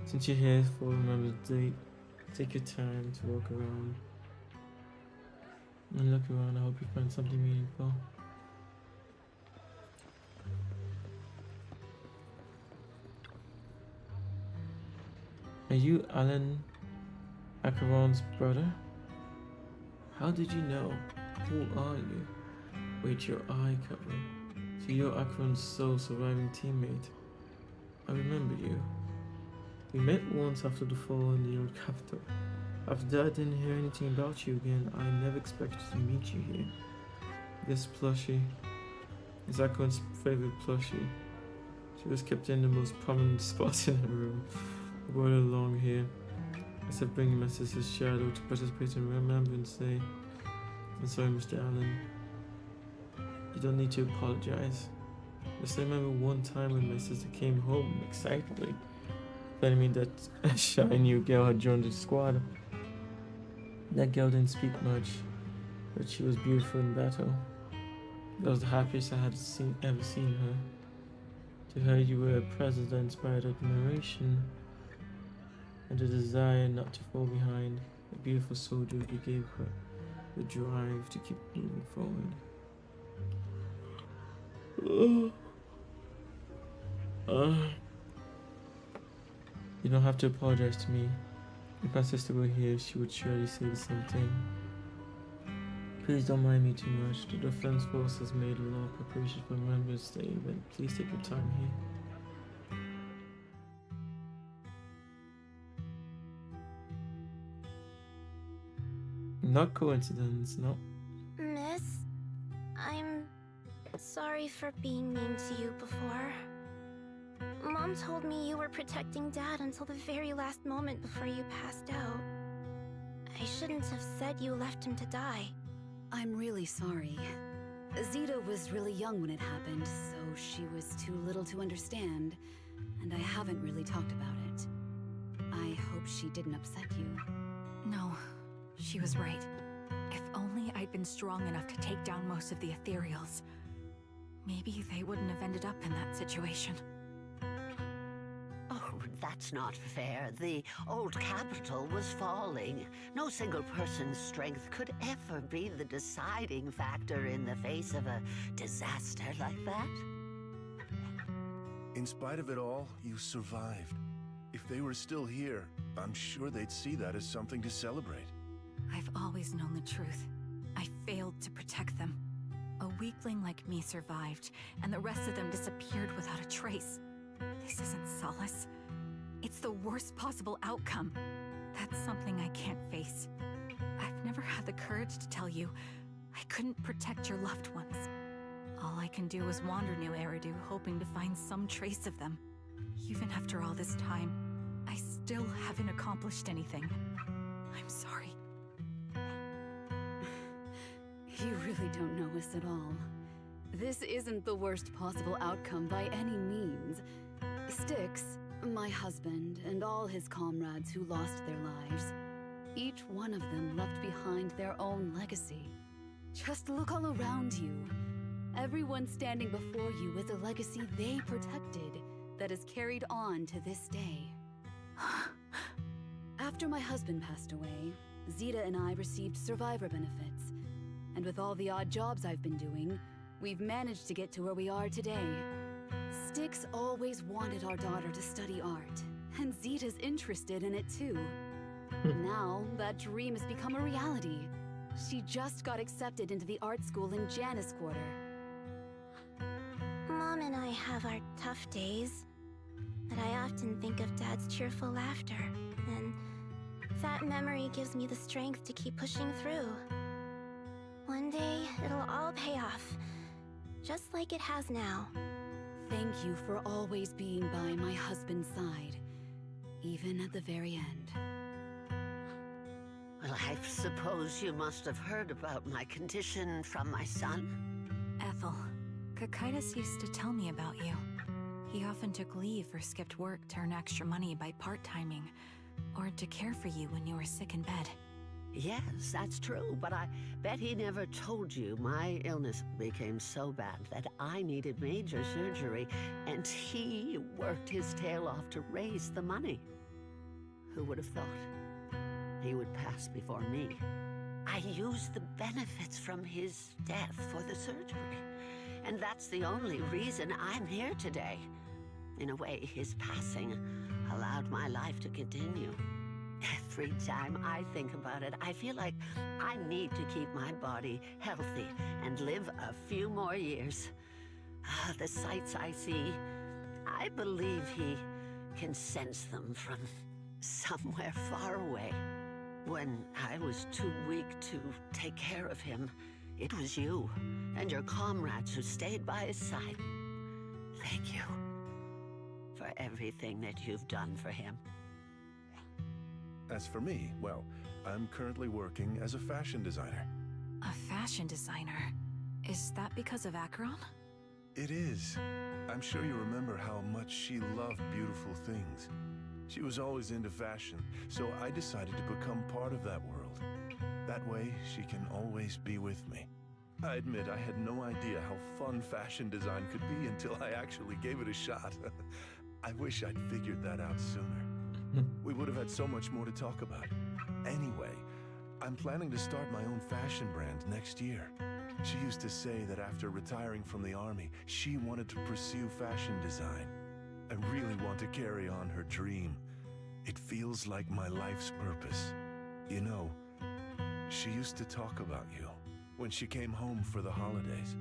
Since you're here for Remembrance Day, take your time to walk around. And look around. I hope you find something meaningful. Are you Alan Acheron's brother? How did you know? Who are you? Wait, your eye cover. So you're Acheron's sole surviving teammate. I remember you. We met once after the fall in the old capital. After that, I didn't hear anything about you again. I never expected to meet you here. This plushie is Acheron's favorite plushie. She was kept in the most prominent spots in her room. I brought her along here. I said bringing my sister's shadow to participate in Remembrance Day. I'm sorry, Mr. Allen. You don't need to apologize. Just remember one time when my sister came home excitedly, telling me that a shy new girl had joined the squad. That girl didn't speak much, but she was beautiful in battle. That was the happiest I had ever seen her. To her, you were a presence that inspired admiration and a desire not to fall behind. A beautiful soldier who gave her the drive to keep moving forward. You don't have to apologize to me. If my sister were here, she would surely say the same thing. Please don't mind me too much. The Defense Force has made a lot of preparations for Remembrance Day, but please take your time here. Not coincidence, no. Miss, I'm sorry for being mean to you before. Mom told me you were protecting Dad until the very last moment before you passed out. I shouldn't have said you left him to die. I'm really sorry. Zeta was really young when it happened, so she was too little to understand, and I haven't really talked about it. I hope she didn't upset you. No, she was right. If only I'd been strong enough to take down most of the ethereals, maybe they wouldn't have ended up in that situation. Oh, That's not fair. The old capital was falling. No single person's strength could ever be the deciding factor in the face of a disaster like that. In spite of it all, you survived. If they were still here, I'm sure they'd see that as something to celebrate. I've always known the truth. I failed to protect them. A weakling like me survived, and the rest of them disappeared without a trace. This isn't solace. It's the worst possible outcome. That's something I can't face. I've never had the courage to tell you I couldn't protect your loved ones. All I can do is wander New Eridu, hoping to find some trace of them. Even after all this time, I still haven't accomplished anything. I'm sorry. You really don't know us at all. This isn't the worst possible outcome by any means. Styx, my husband, and all his comrades who lost their lives, each one of them left behind their own legacy. Just look all around you. Everyone standing before you is a legacy they protected that is carried on to this day. After my husband passed away, Zeta and I received survivor benefits. And with all the odd jobs I've been doing, we've managed to get to where we are today. Styx always wanted our daughter to study art, and Zeta's interested in it too. Now, that dream has become a reality. She just got accepted into the art school in Janus Quarter. Mom and I have our tough days, but I often think of Dad's cheerful laughter, and that memory gives me the strength to keep pushing through. One day, it'll all pay off, just like it has now. Thank you for always being by my husband's side, even at the very end. Well, I suppose you must have heard about my condition from my son. Ethel, Kakaitis used to tell me about you. He often took leave or skipped work to earn extra money by part-timing, or to care for you when you were sick in bed. Yes, that's true, but I bet he never told you my illness became so bad that I needed major surgery, and he worked his tail off to raise the money. Who would have thought he would pass before me? I used the benefits from his death for the surgery, and that's the only reason I'm here today. In a way, his passing allowed my life to continue. Every time I think about it, I feel like I need to keep my body healthy and live a few more years. The sights I see, I believe he can sense them from somewhere far away. When I was too weak to take care of him, it was you and your comrades who stayed by his side. Thank you for everything that you've done for him. As for me, well, I'm currently working as a fashion designer. A fashion designer? Is that because of Acheron? It is. I'm sure you remember how much she loved beautiful things. She was always into fashion, so I decided to become part of that world. That way, she can always be with me. I admit I had no idea how fun fashion design could be until I actually gave it a shot. I wish I'd figured that out sooner. We would have had so much more to talk about. Anyway, I'm planning to start my own fashion brand next year. She used to say that after retiring from the army, she wanted to pursue fashion design. I really want to carry on her dream. It feels like my life's purpose. You know, she used to talk about you when she came home for the holidays.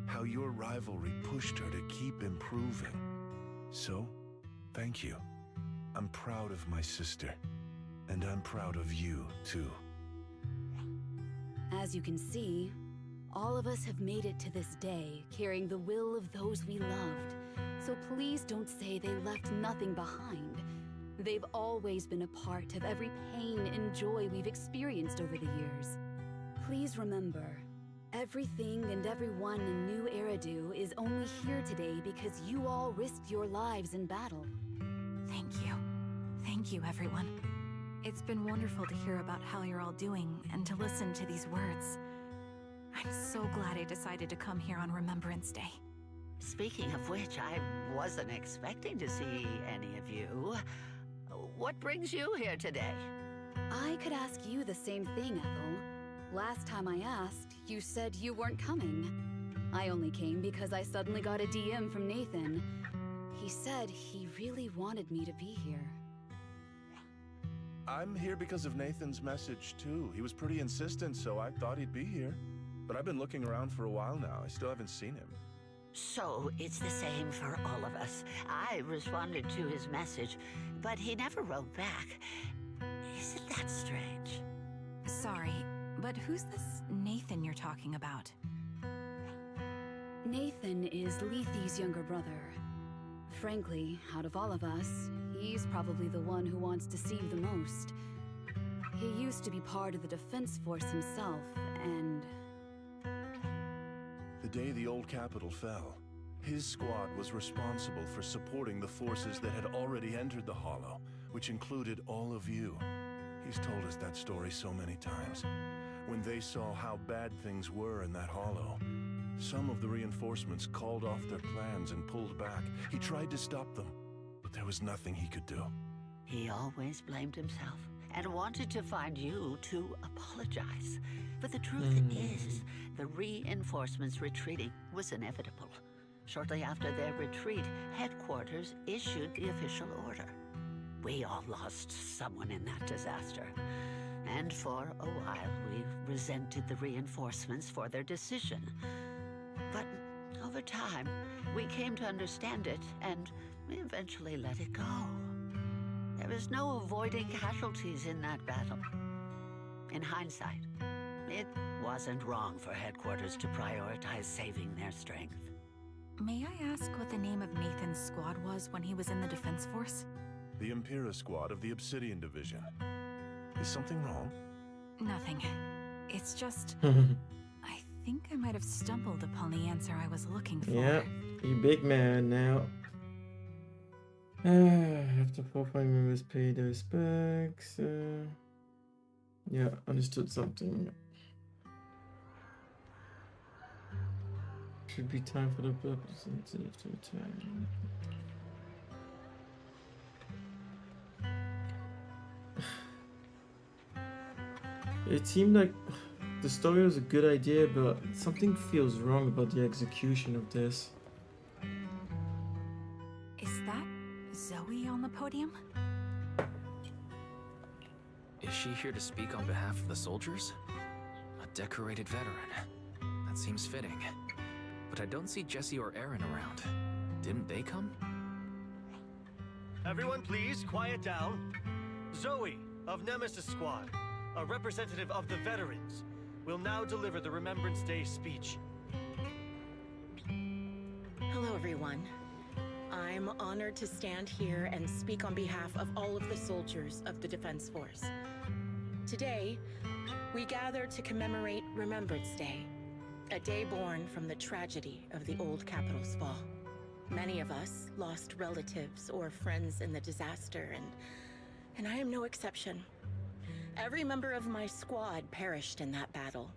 How your rivalry pushed her to keep improving. So, thank you. I'm proud of my sister, and I'm proud of you, too. As you can see, all of us have made it to this day, carrying the will of those we loved. So please don't say they left nothing behind. They've always been a part of every pain and joy we've experienced over the years. Please remember, everything and everyone in New Eridu is only here today because you all risked your lives in battle. Thank you. Thank you, everyone. It's been wonderful to hear about how you're all doing and to listen to these words. I'm so glad I decided to come here on Remembrance Day. Speaking of which, I wasn't expecting to see any of you. What brings you here today? I could ask you the same thing, Ethel. Last time I asked, you said you weren't coming. I only came because I suddenly got a DM from Nathan. He said he really wanted me to be here. I'm here because of Nathan's message, too. He was pretty insistent, so I thought he'd be here. But I've been looking around for a while now. I still haven't seen him. So it's the same for all of us. I responded to his message, but he never wrote back. Isn't that strange? Sorry, but who's this Nathan you're talking about? Nathan is Lethe's younger brother. Frankly, out of all of us, he's probably the one who wants to Deceive the most. He used to be part of the defense force himself, and... The day the old capital fell, his squad was responsible for supporting the forces that had already entered the Hollow, which included all of you. He's told us that story so many times. When they saw how bad things were in that Hollow, some of the reinforcements called off their plans and pulled back. He tried to stop them, but there was nothing he could do. He always blamed himself and wanted to find you to apologize. But the truth is, the reinforcements retreating was inevitable. Shortly after their retreat, headquarters issued the official order. We all lost someone in that disaster. And for a while, we resented the reinforcements for their decision. But over time, we came to understand it, and we eventually let it go. There was no avoiding casualties in that battle. In hindsight, it wasn't wrong for headquarters to prioritize saving their strength. May I ask what the name of Nathan's squad was when he was in the defense force? The Impera squad of the Obsidian Division. Is something wrong? Nothing. It's just... I think I might have stumbled upon the answer I was looking for. Yeah, you big man now. After 4 family members pay their respects. Yeah, understood something. Should be time for the representative to return. It seemed like the story was a good idea, but something feels wrong about the execution of this. Is that Zoe on the podium? Is she here to speak on behalf of the soldiers? A decorated veteran. That seems fitting. But I don't see Jesse or Aaron around. Didn't they come? Everyone please, quiet down. Zoe, of Nemesis Squad, a representative of the veterans, will now deliver the Remembrance Day speech. Hello, everyone. I'm honored to stand here and speak on behalf of all of the soldiers of the Defense Force. Today, we gather to commemorate Remembrance Day, a day born from the tragedy of the old capital's fall. Many of us lost relatives or friends in the disaster, and I am no exception. Every member of my squad perished in that battle,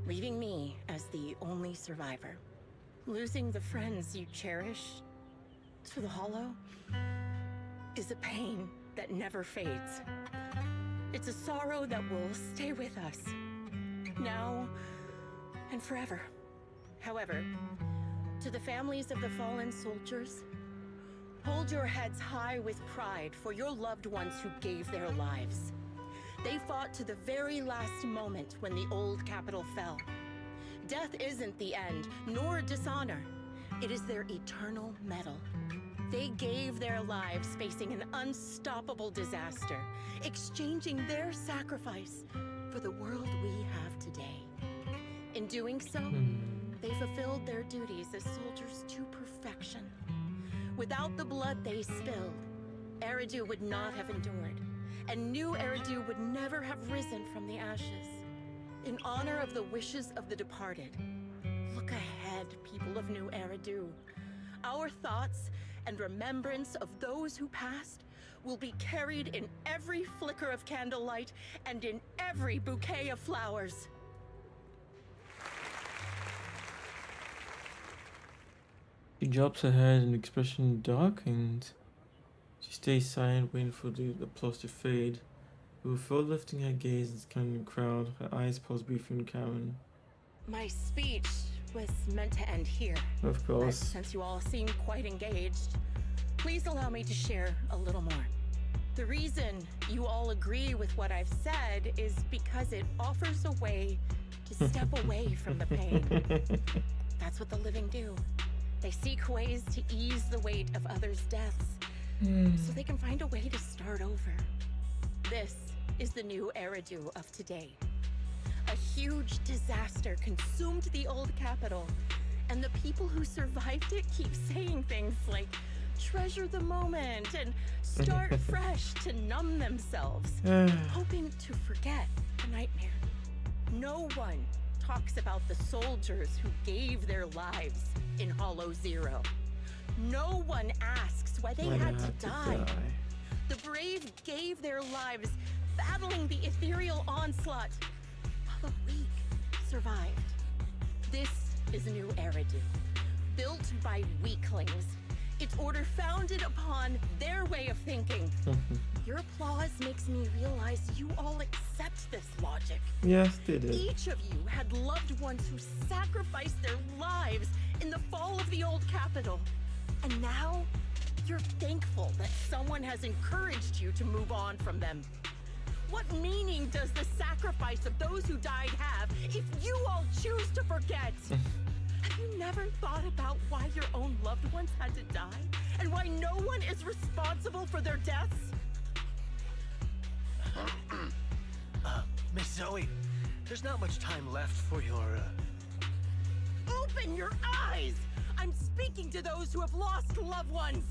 leaving me as the only survivor. Losing the friends you cherish to the Hollow is a pain that never fades. It's a sorrow that will stay with us, now and forever. However, to the families of the fallen soldiers, hold your heads high with pride for your loved ones who gave their lives. They fought to the very last moment when the old capital fell. Death isn't the end, nor dishonor. It is their eternal medal. They gave their lives facing an unstoppable disaster, exchanging their sacrifice for the world we have today. In doing so, they fulfilled their duties as soldiers to perfection. Without the blood they spilled, Eridu would not have endured, and new Eridu would never have risen from the ashes. In honor of the wishes of the departed, look ahead, people of New Eridu. Our thoughts and remembrance of those who passed will be carried in every flicker of candlelight and in every bouquet of flowers. She drops her head and expression darkened. She stays silent, waiting for the applause to fade. Before lifting her gaze and scanning the crowd, her eyes pause briefly on Karen. My speech was meant to end here. Of course. But since you all seem quite engaged, please allow me to share a little more. The reason you all agree with what I've said is because it offers a way to step away from the pain. That's what the living do. They seek ways to ease the weight of others' deaths, so they can find a way to start over. This is the new Eridu of today. A huge disaster consumed the old capital, and the people who survived it keep saying things like, treasure the moment and start fresh to numb themselves, hoping to forget the nightmare. No one talks about the soldiers who gave their lives in Hollow Zero. No one asks why they had to die. The brave gave their lives battling the ethereal onslaught, while the weak survived. This is New Eridu, built by weaklings. Its order founded upon their way of thinking. Your applause makes me realize you all accept this logic. Yes, they did. Each of you had loved ones who sacrificed their lives in the fall of the old capital. And now, you're thankful that someone has encouraged you to move on from them. What meaning does the sacrifice of those who died have if you all choose to forget? Have you never thought about why your own loved ones had to die? And why no one is responsible for their deaths? Miss Zoe, there's not much time left for your, Open your eyes! I'm speaking to those who have lost loved ones!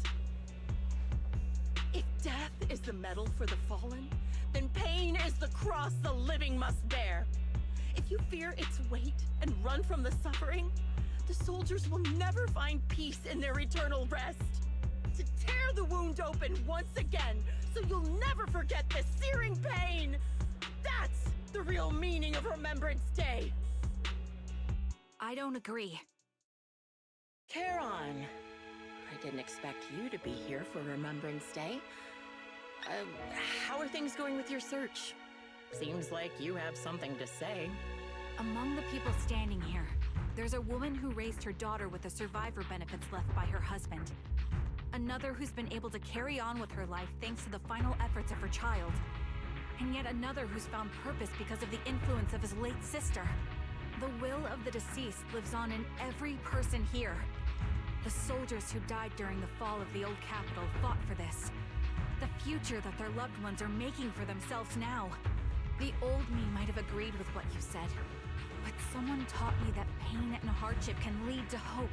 If death is the medal for the fallen, then pain is the cross the living must bear. If you fear its weight and run from the suffering, the soldiers will never find peace in their eternal rest. To tear the wound open once again, so you'll never forget the searing pain. That's the real meaning of Remembrance Day. I don't agree. Charon, I didn't expect you to be here for Remembrance Day. How are things going with your search? Seems like you have something to say. Among the people standing here, there's a woman who raised her daughter with the survivor benefits left by her husband. Another who's been able to carry on with her life thanks to the final efforts of her child. And yet another who's found purpose because of the influence of his late sister. The will of the deceased lives on in every person here. The soldiers who died during the fall of the old capital fought for this. The future that their loved ones are making for themselves now. The old me might have agreed with what you said, but someone taught me that pain and hardship can lead to hope.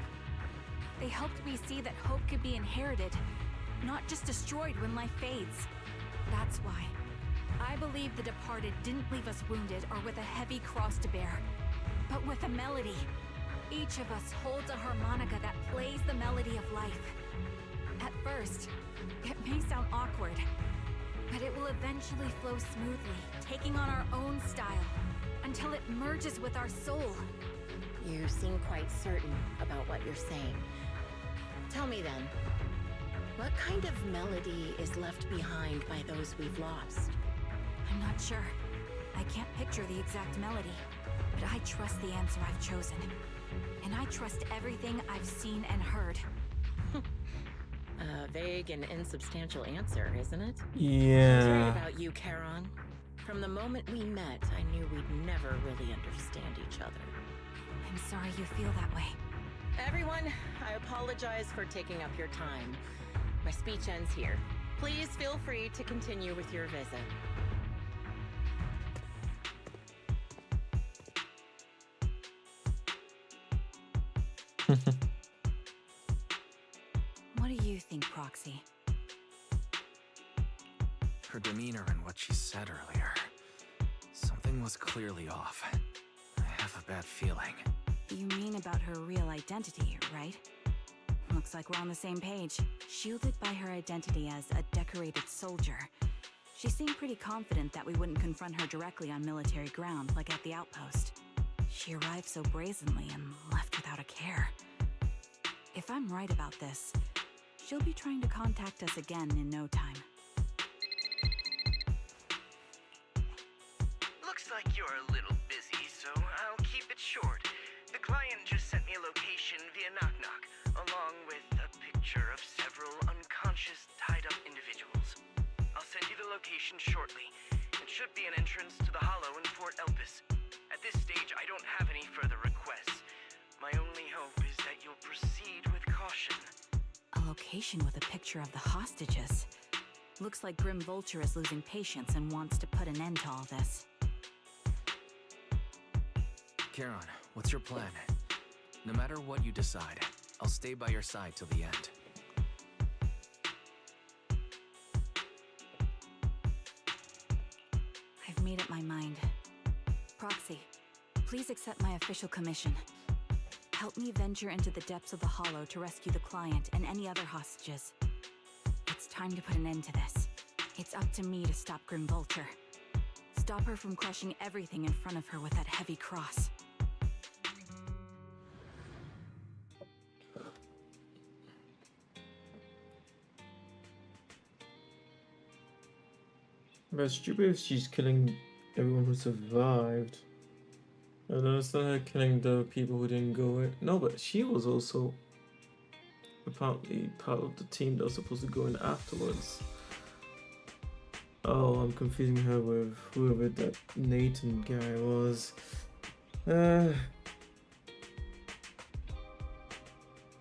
They helped me see that hope could be inherited, not just destroyed when life fades. That's why I believe the departed didn't leave us wounded or with a heavy cross to bear, but with a melody. Each of us holds a harmonica that plays the melody of life. At first, it may sound awkward, but it will eventually flow smoothly, taking on our own style, until it merges with our soul. You seem quite certain about what you're saying. Tell me then, what kind of melody is left behind by those we've lost? I'm not sure. I can't picture the exact melody, but I trust the answer I've chosen. And I trust everything I've seen and heard. A vague and insubstantial answer, isn't it? Yeah. I was right about you, Charon. From the moment we met, I knew we'd never really understand each other. I'm sorry you feel that way. Everyone, I apologize for taking up your time. My speech ends here. Please feel free to continue with your visit. What do you think, Proxy? Her demeanor and what she said earlier. Something was clearly off. I have a bad feeling. You mean about her real identity, right? Looks like we're on the same page. Shielded by her identity as a decorated soldier, she seemed pretty confident that we wouldn't confront her directly on military ground like at the outpost. She arrived so brazenly and left without a care. If I'm right about this, she'll be trying to contact us again in no time. Looks like you're a little busy, so I'll keep it short. The client just sent me a location via Knock Knock, along with a picture of several unconscious, tied-up individuals. I'll send you the location shortly. It should be an entrance to the Hollow in Fort Elpis. At this stage, I don't have any further requests. My only hope is that you'll proceed with caution. A location with a picture of the hostages. Looks like Grim Vulture is losing patience and wants to put an end to all this. Charon, what's your plan? No matter what you decide, I'll stay by your side till the end. I've made up my mind. Proxy, please accept my official commission. Help me venture into the depths of the Hollow to rescue the client and any other hostages. It's time to put an end to this. It's up to me to stop Grim Vulture. Stop her from crushing everything in front of her with that heavy cross. But stupid if she's killing everyone who survived. I don't understand her killing the people who didn't go in. No, but she was also apparently part of the team that was supposed to go in afterwards. Oh, I'm confusing her with whoever that Nathan guy was. I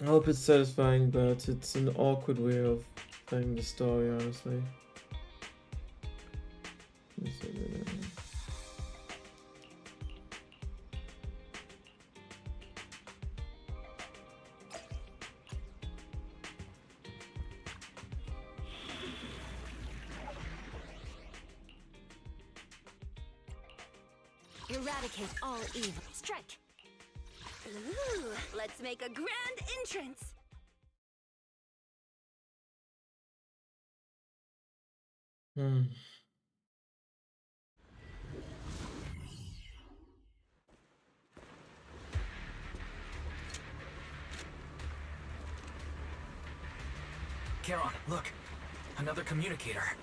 hope it's satisfying, but it's an awkward way of playing the story, honestly. Eradicate all evil. Strike! Ooh, let's make a grand entrance! Charon, look! Another communicator.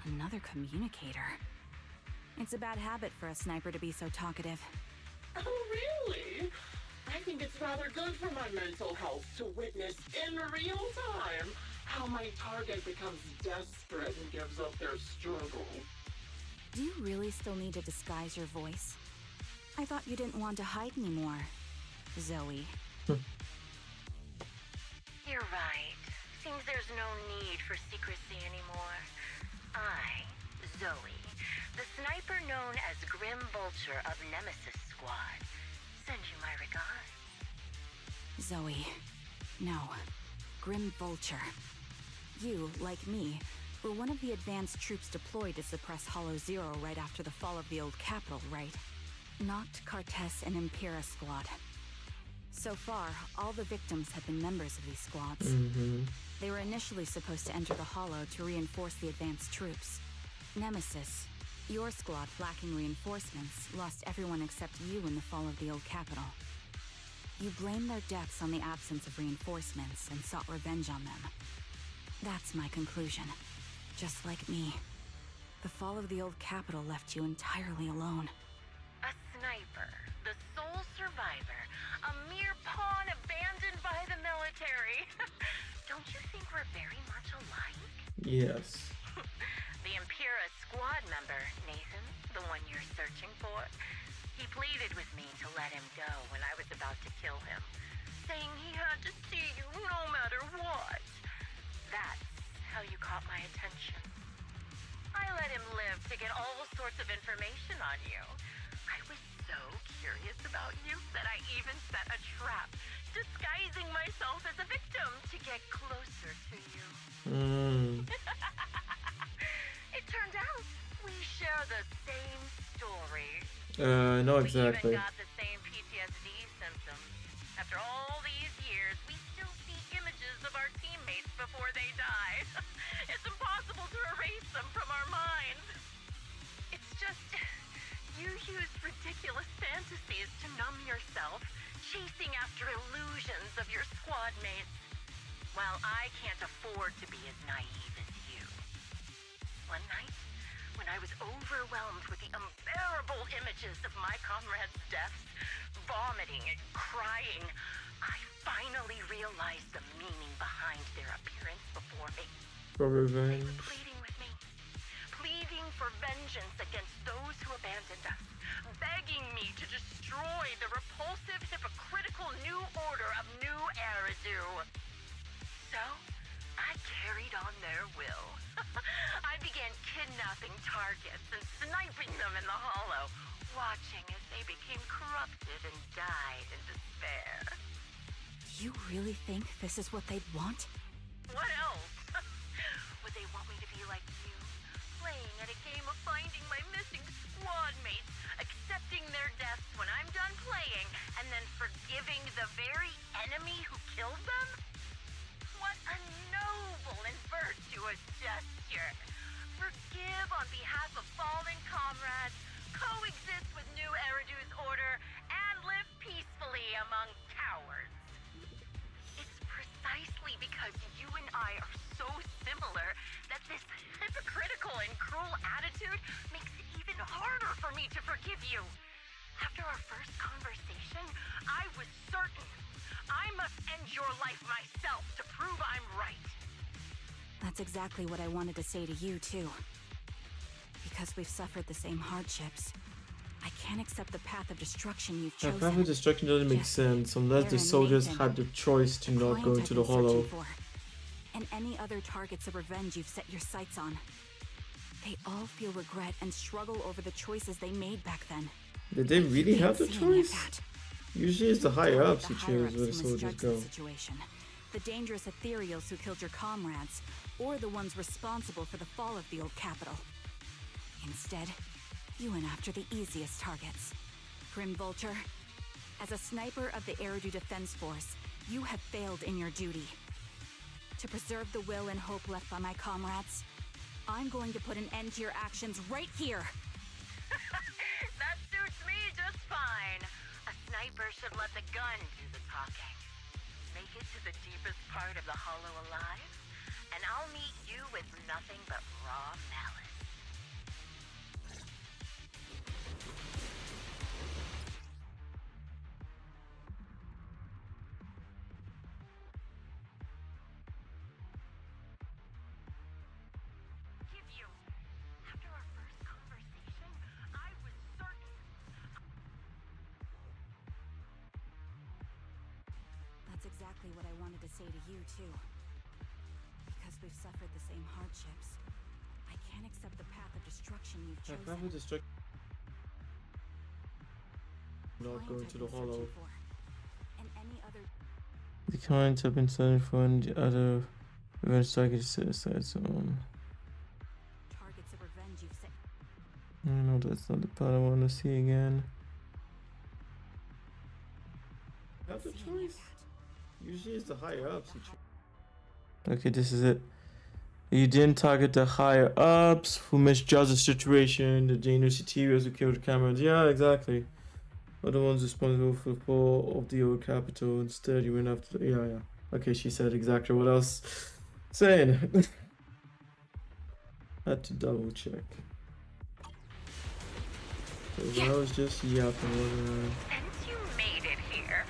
Another communicator? It's a bad habit for a sniper to be so talkative. Oh, really? I think it's rather good for my mental health to witness in real time how my target becomes desperate and gives up their struggle. Do you really still need to disguise your voice? I thought you didn't want to hide anymore, Zoe. You're right. Seems there's no need for secrecy anymore. I, Zoe, the sniper known as Grim Vulture of Nemesis Squad, send you my regards. Zoe. No. Grim Vulture. You, like me, were one of the advanced troops deployed to suppress Hollow Zero right after the fall of the old capital, right? Noct, Cartes, and Impera Squad. So far, all the victims have been members of these squads. They were initially supposed to enter the Hollow to reinforce the advanced troops. Nemesis, your squad, lacking reinforcements, lost everyone except you in the fall of the old capital. You blamed their deaths on the absence of reinforcements and sought revenge on them. That's my conclusion. Just like me. The fall of the old capital left you entirely alone. A sniper, the sole survivor, a mere pawn abandoned by the military. Don't you think we're very much alike? Yes. The Impera squad member, Nathan, the one you're searching for, he pleaded with me to let him go when I was about to kill him, saying he had to see you no matter what. That's how you caught my attention. I let him live to get all sorts of information on you. I was so curious about you that I even set a trap, disguising myself as a victim to get closer to you. It turned out we share the same story. No, exactly. We even got the same PTSD symptoms. After all these years, we still see images of our teammates before they die. It's impossible to erase them from our minds. It's just, you use ridiculous fantasies to numb yourself, chasing after illusions of your squad mates. Well, I can't afford to be as naive as you. One night, when I was overwhelmed with the unbearable images of my comrades' deaths, vomiting and crying, I finally realized the meaning behind their appearance before me. For revenge. They were pleading with me. Pleading for vengeance against those who abandoned us. Begging me to destroy the repulsive, hypocritical new order of New Eridu. So, I carried on their will. I began kidnapping targets and sniping them in the hollow, watching as they became corrupted and died in despair. You really think this is what they'd want? What else? Would they want me to be like you, playing at a game of finding my missing squad mates, accepting their deaths when I'm done playing, and then forgiving the very enemy who killed them? What a noble and virtuous gesture! Forgive on behalf of fallen comrades, coexist with New Eridu's order, and live peacefully among cowards. It's precisely because you and I are so similar that this hypocritical and cruel attitude makes it even harder for me to forgive you. After our first conversation, I was certain I must end your life myself to prove I'm right. That's exactly what I wanted to say to you, too. Because we've suffered the same hardships, I can't accept the path of destruction you've chosen. The path of destruction doesn't make sense unless the soldiers had the choice to not go into the hollow. And any other targets of revenge you've set your sights on. They all feel regret and struggle over the choices they made back then. Did they really have the choice? Usually it's the higher ups who choose where the soldiers go. The dangerous ethereals who killed your comrades, or the ones responsible for the fall of the old capital. Instead, you went after the easiest targets. Grim Vulture, as a sniper of the Eridu Defense Force, you have failed in your duty. To preserve the will and hope left by my comrades, I'm going to put an end to your actions right here. That suits me just fine. A sniper should let the gun do the talking. Make it to the deepest part of the hollow alive, and I'll meet you with nothing but raw malice. That's exactly what I wanted to say to you, too. Because we've suffered the same hardships, I can't accept the path of destruction you've chosen. The path of destruction. Not going to the hollow. And any other... The kind have been searching for and the other revenge targets set aside, so targets of revenge you've set. No, that's not the part I want to see again. Have the choice. Usually it's the higher ups who choose. Okay, this is it. You didn't target the higher ups who misjudged the situation, the dangerous ethereals who killed the cameras. Yeah, exactly. Are the ones responsible for the fall of the old capital. Instead, you went after the... Yeah. Okay, she said exactly what I was saying. Had to double check. I was just yapping, wasn't I? Since you made it here,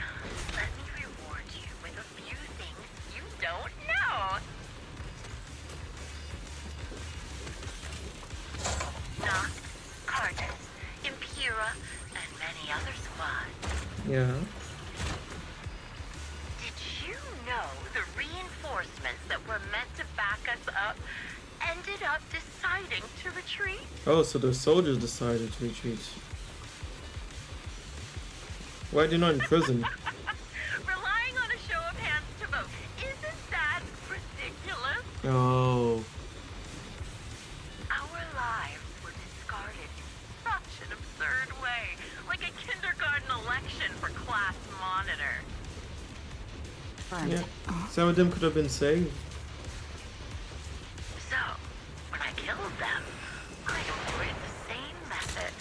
let me reward you with a few things you don't know. Noct, Cardus, Impera, and many other squads. Yeah. Did you know the reinforcements that were meant to back us up ended up deciding to retreat? Oh, so the soldiers decided to retreat. Why are they not in prison? Relying on a show of hands to vote, isn't that ridiculous? Oh. Our lives were discarded in such an absurd way, like a kindergarten election for class monitor. Yeah. Some of them could have been saved. So, when I killed them, I employed the same method.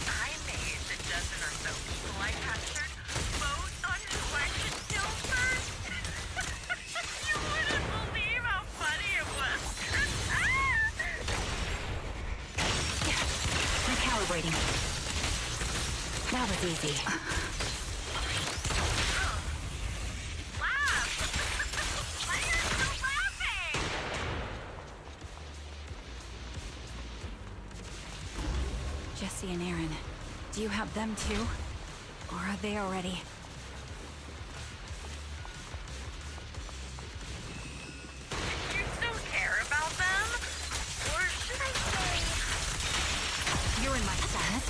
I made the dozen or calibrating. That was easy. Laugh! Why are you still laughing? Jesse and Aaron, do you have them too? Or are they already? You still care about them? Or should I say... You're in my sight.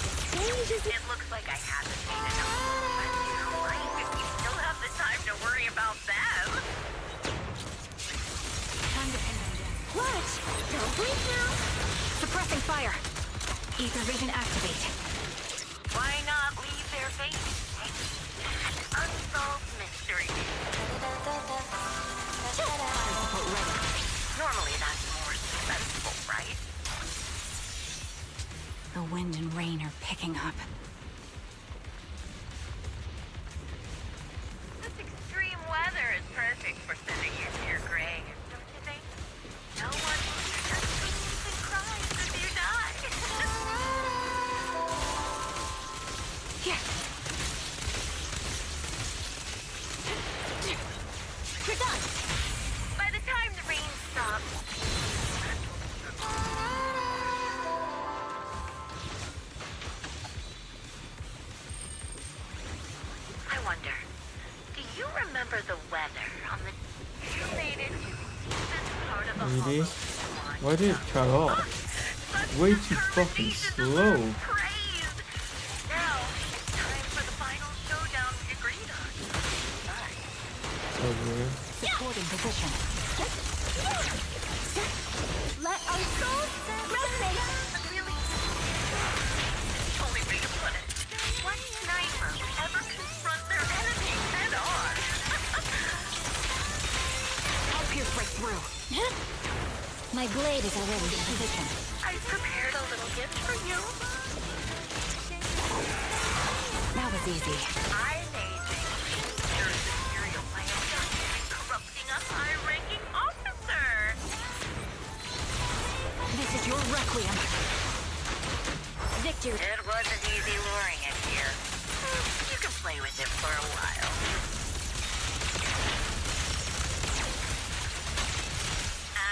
It looks like I haven't made enough movement in your life if you still have the time to worry about them. Time to pin them down. What? Don't blink now. Suppressing fire. Ether vision activate. Why not leave their faces hanging? An unsolved mystery. Fire support ready. Normally that's more suspenseful, right? The wind and rain are picking up. This extreme weather is perfect for sending you to your grave, don't you think? No one will hear your screams and cries if you die. Here. You're done. By the time the rain stops, I wonder, do you remember the weather on the... You made it to this part of the Really? hollow. Why did it cut off? Way too fucking slow. Praise. Now it's time for the final showdown we agreed on. Okay. Supporting position. Let our souls resonate. Really? Only way to put it. What sniper would ever confront their enemy head on? I'll pierce right through. My blade is already in position. I prepared a little gift for you. That was easy. I made things. You're a serial player corrupting a high-ranking officer. This is your requiem. Victory. It wasn't easy luring it here. You can play with it for a while.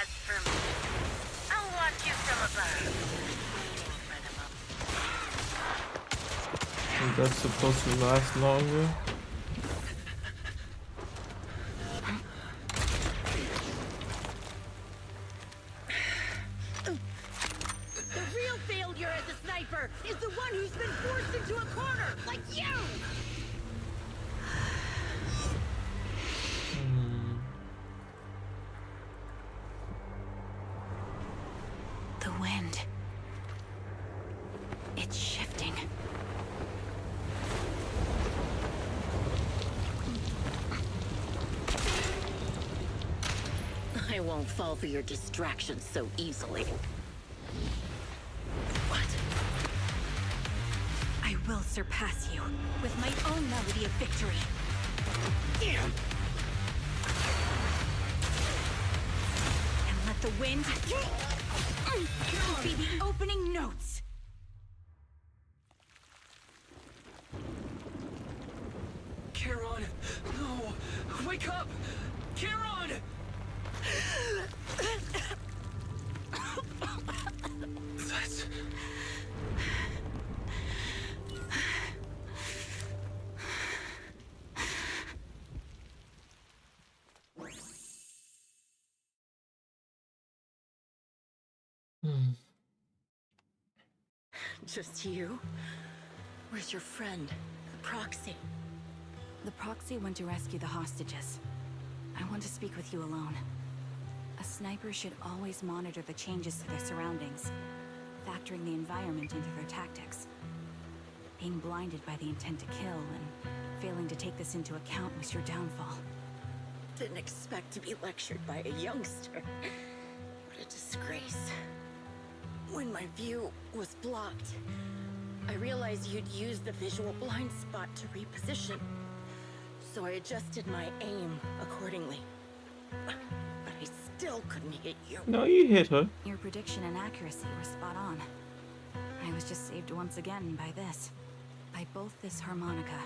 As for me, I'll watch you from above, waiting for the moment. Is that supposed to last longer? The real failure as a sniper is the one who's been forced into a corner, like you! The wind. It's shifting. I won't fall for your distractions so easily. What? I will surpass you with my own melody of victory. And let the wind be the opening notes. Charon! No! Wake up! Charon! That's... Just you? Where's your friend, the proxy? The proxy went to rescue the hostages. I want to speak with you alone. A sniper should always monitor the changes to their surroundings, factoring the environment into their tactics. Being blinded by the intent to kill and failing to take this into account was your downfall. Didn't expect to be lectured by a youngster. What a disgrace. When my view was blocked, I realized you'd used the visual blind spot to reposition. So I adjusted my aim accordingly. But I still couldn't hit you. No, you hit her. Your prediction and accuracy were spot on. I was just saved once again by this. By both this harmonica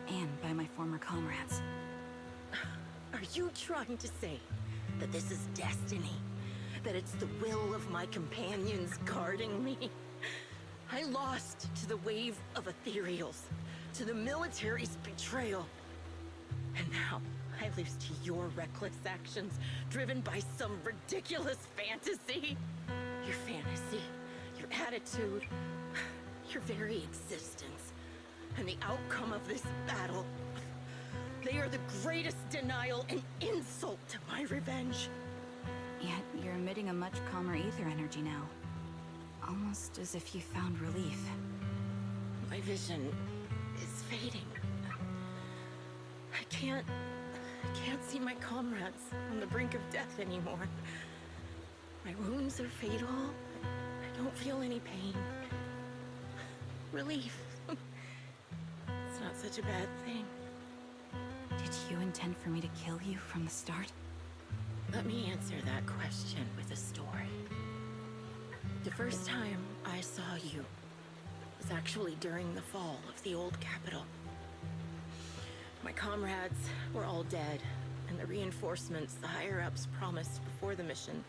and by my former comrades. Are you trying to say that this is destiny? That it's the will of my companions guarding me? I lost to the wave of ethereals, to the military's betrayal. And now I lose to your reckless actions, driven by some ridiculous fantasy. Your fantasy, your attitude, your very existence, and the outcome of this battle. They are the greatest denial and insult to my revenge. Yet you're emitting a much calmer ether energy now. Almost as if you found relief. My vision is fading. I can't see my comrades on the brink of death anymore. My wounds are fatal. I don't feel any pain. Relief. It's not such a bad thing. Did you intend for me to kill you from the start? Let me answer that question with a story. The first time I saw you was actually during the fall of the old capital. My comrades were all dead, and the reinforcements the higher-ups promised before the mission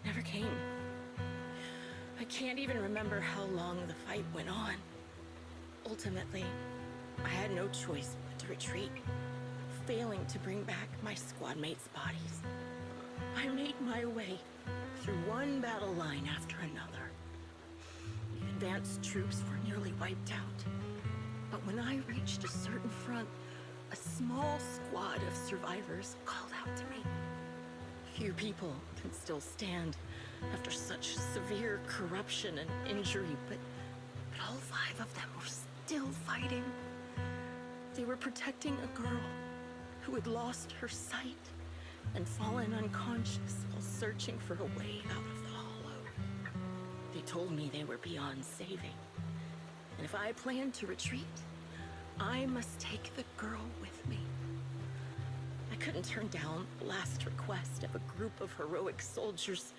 never came. I can't even remember how long the fight went on. Ultimately, I had no choice but to retreat, failing to bring back my squad mates' bodies. I made my way through one battle line after another. The advanced troops were nearly wiped out. But when I reached a certain front, a small squad of survivors called out to me. Few people can still stand after such severe corruption and injury, but all 5 of them were still fighting. They were protecting a girl who had lost her sight and fallen unconscious while searching for a way out of the hollow. They told me they were beyond saving, and if I planned to retreat, I must take the girl with me. I couldn't turn down the last request of a group of heroic soldiers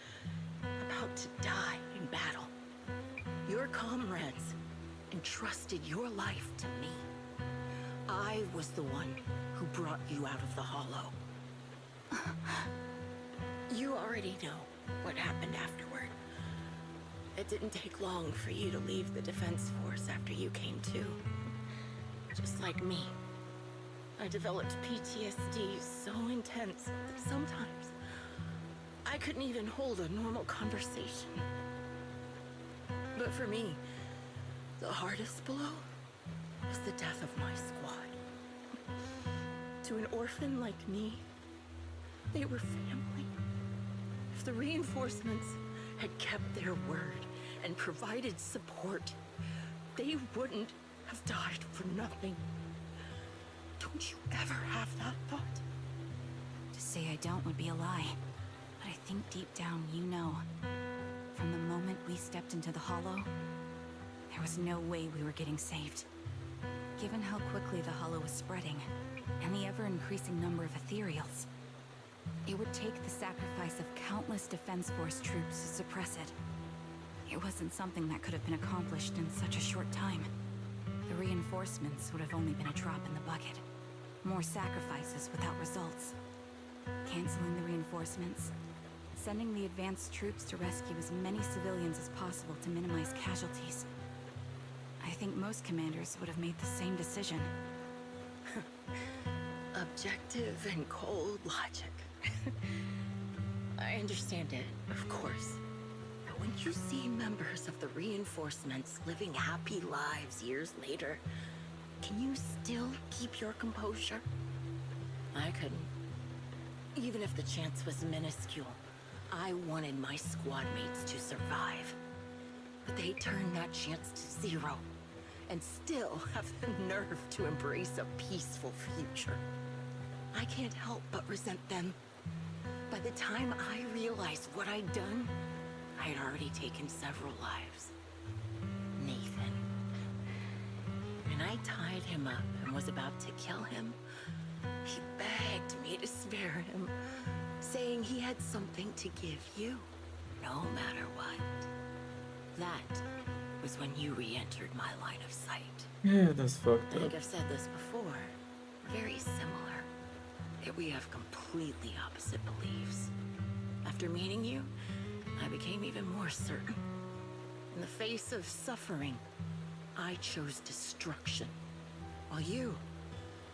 about to die in battle. Your comrades entrusted your life to me. I was the one who brought you out of the hollow. You already know what happened afterward. It didn't take long for you to leave the Defense Force after you came to. Just like me. I developed PTSD so intense that sometimes I couldn't even hold a normal conversation. But for me, the hardest blow was the death of my squad. To an orphan like me, they were family. If the reinforcements had kept their word and provided support, they wouldn't have died for nothing. Don't you ever have that thought? To say I don't would be a lie. But I think deep down you know. From the moment we stepped into the hollow, there was no way we were getting saved. Given how quickly the hollow was spreading, and the ever-increasing number of ethereals, it would take the sacrifice of countless Defense Force troops to suppress it. It wasn't something that could have been accomplished in such a short time. The reinforcements would have only been a drop in the bucket. More sacrifices without results. Canceling the reinforcements, sending the advanced troops to rescue as many civilians as possible to minimize casualties. I think most commanders would have made the same decision. Objective and cold logic. I understand it, of course. But when you see members of the reinforcements living happy lives years later, can you still keep your composure? I couldn't. Even if the chance was minuscule, I wanted my squad mates to survive. But they turned that chance to zero, and still have the nerve to embrace a peaceful future. I can't help but resent them. By the time I realized what I'd done, I had already taken several lives. Nathan. When I tied him up and was about to kill him, he begged me to spare him, saying he had something to give you, no matter what. That was when you re-entered my line of sight. Yeah, that's fucked I up. think I've said this before. We're very similar. Yet we have completely opposite beliefs. After meeting you, I became even more certain. In the face of suffering, I chose destruction, while you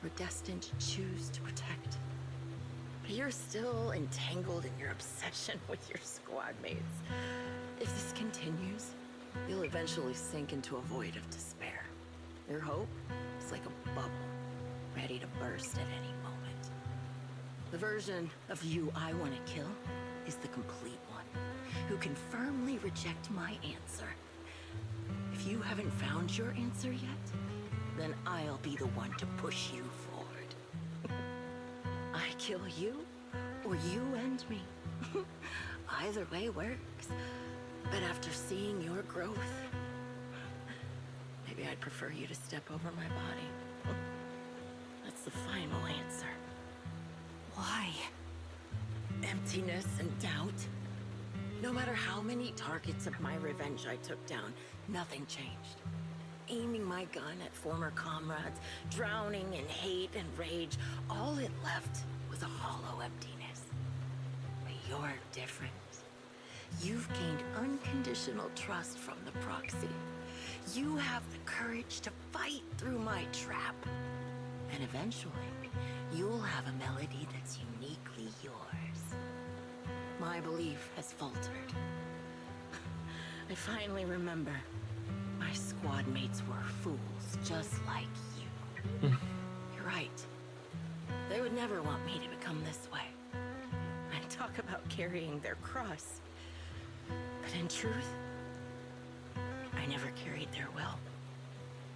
were destined to choose to protect. But you're still entangled in your obsession with your squad mates. If this continues, you'll eventually sink into a void of despair. Your hope is like a bubble, ready to burst at any moment. The version of you I want to kill is the complete one, who can firmly reject my answer. If you haven't found your answer yet, then I'll be the one to push you forward. I kill you, or you end me. Either way works. But after seeing your growth, maybe I'd prefer you to step over my body. That's the final answer. Why? Emptiness and doubt. No matter how many targets of my revenge I took down, nothing changed. Aiming my gun at former comrades, drowning in hate and rage, all it left was a hollow emptiness. But you're different. You've gained unconditional trust from the proxy. You have the courage to fight through my trap. And eventually, you'll have a melody that's uniquely yours. My belief has faltered. I finally remember. My squad mates were fools, just like you. You're right. They would never want me to become this way. And talk about carrying their cross. But in truth, I never carried their will.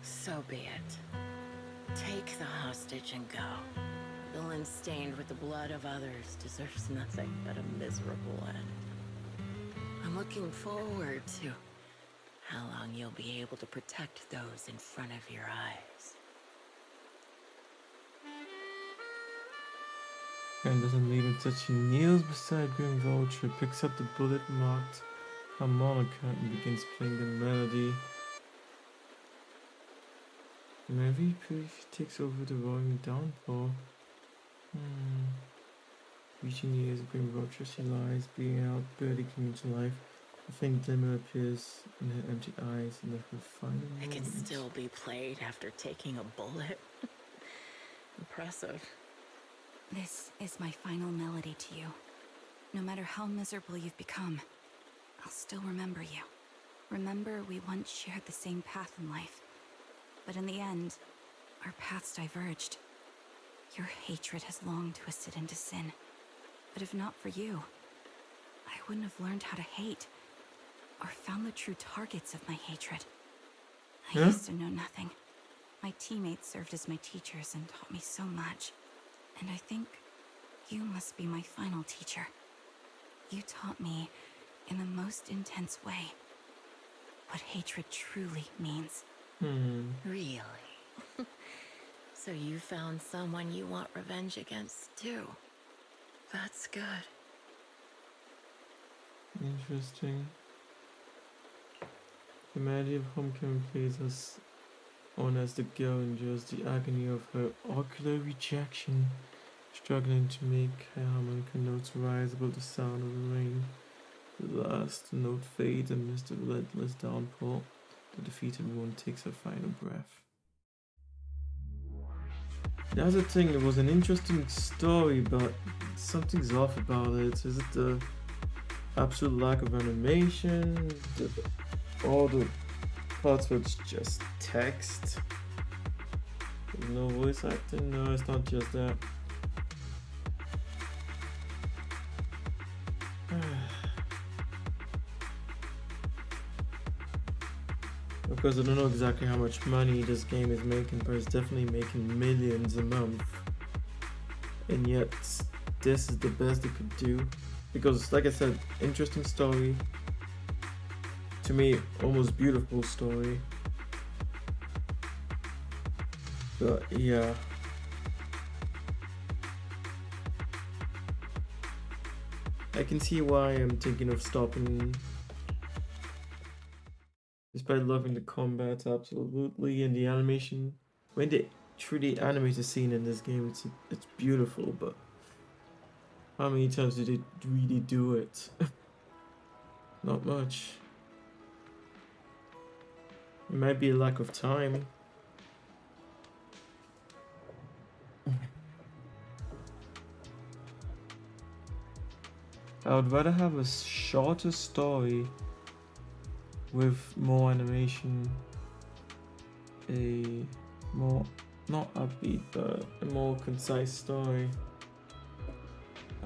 So be it. Take the hostage and go. The villain stained with the blood of others deserves nothing but a miserable end. I'm looking forward to how long you'll be able to protect those in front of your eyes. And doesn't leave it that she kneels beside Grim Vulture, picks up the bullet marked harmonica and begins playing the melody. Maybe she takes over the roaring downpour. Reaching the ears of Grim Vulture, she lies, bleeding out, barely coming to life. A faint glimmer appears in her empty eyes, and her final It can moment. still be played after taking a bullet. Impressive. This is my final melody to you. No matter how miserable you've become, I'll still remember you. Remember we once shared the same path in life. But in the end, our paths diverged. Your hatred has long twisted into sin. But if not for you, I wouldn't have learned how to hate, or found the true targets of my hatred. I used to know nothing. My teammates served as my teachers and taught me so much. And I think you must be my final teacher. You taught me, in the most intense way, what hatred truly means. Really? So you found someone you want revenge against, too. That's good. Interesting. The melody of Homecoming plays us on as the girl endures the agony of her ocular rejection, struggling to make her harmonica notes rise above the sound of the rain. The last note fades amidst the relentless downpour. The defeated woman takes her final breath. That's the thing, it was an interesting story, but something's off about it. Is it the absolute lack of animation? All the parts where it's just text? There's no voice acting? No, it's not just that. Of course, I don't know exactly how much money this game is making, but it's definitely making millions a month. And yet, this is the best it could do. Because, like I said, interesting story. To me, almost beautiful story. But, yeah. I can see why I'm thinking of stopping Despite loving the combat absolutely and the animation, when they 3D animate a scene in this game, it's beautiful. But how many times did they really do it? Not much. It might be a lack of time. I would rather have a shorter story with more animation, a more, not upbeat, but a more concise story.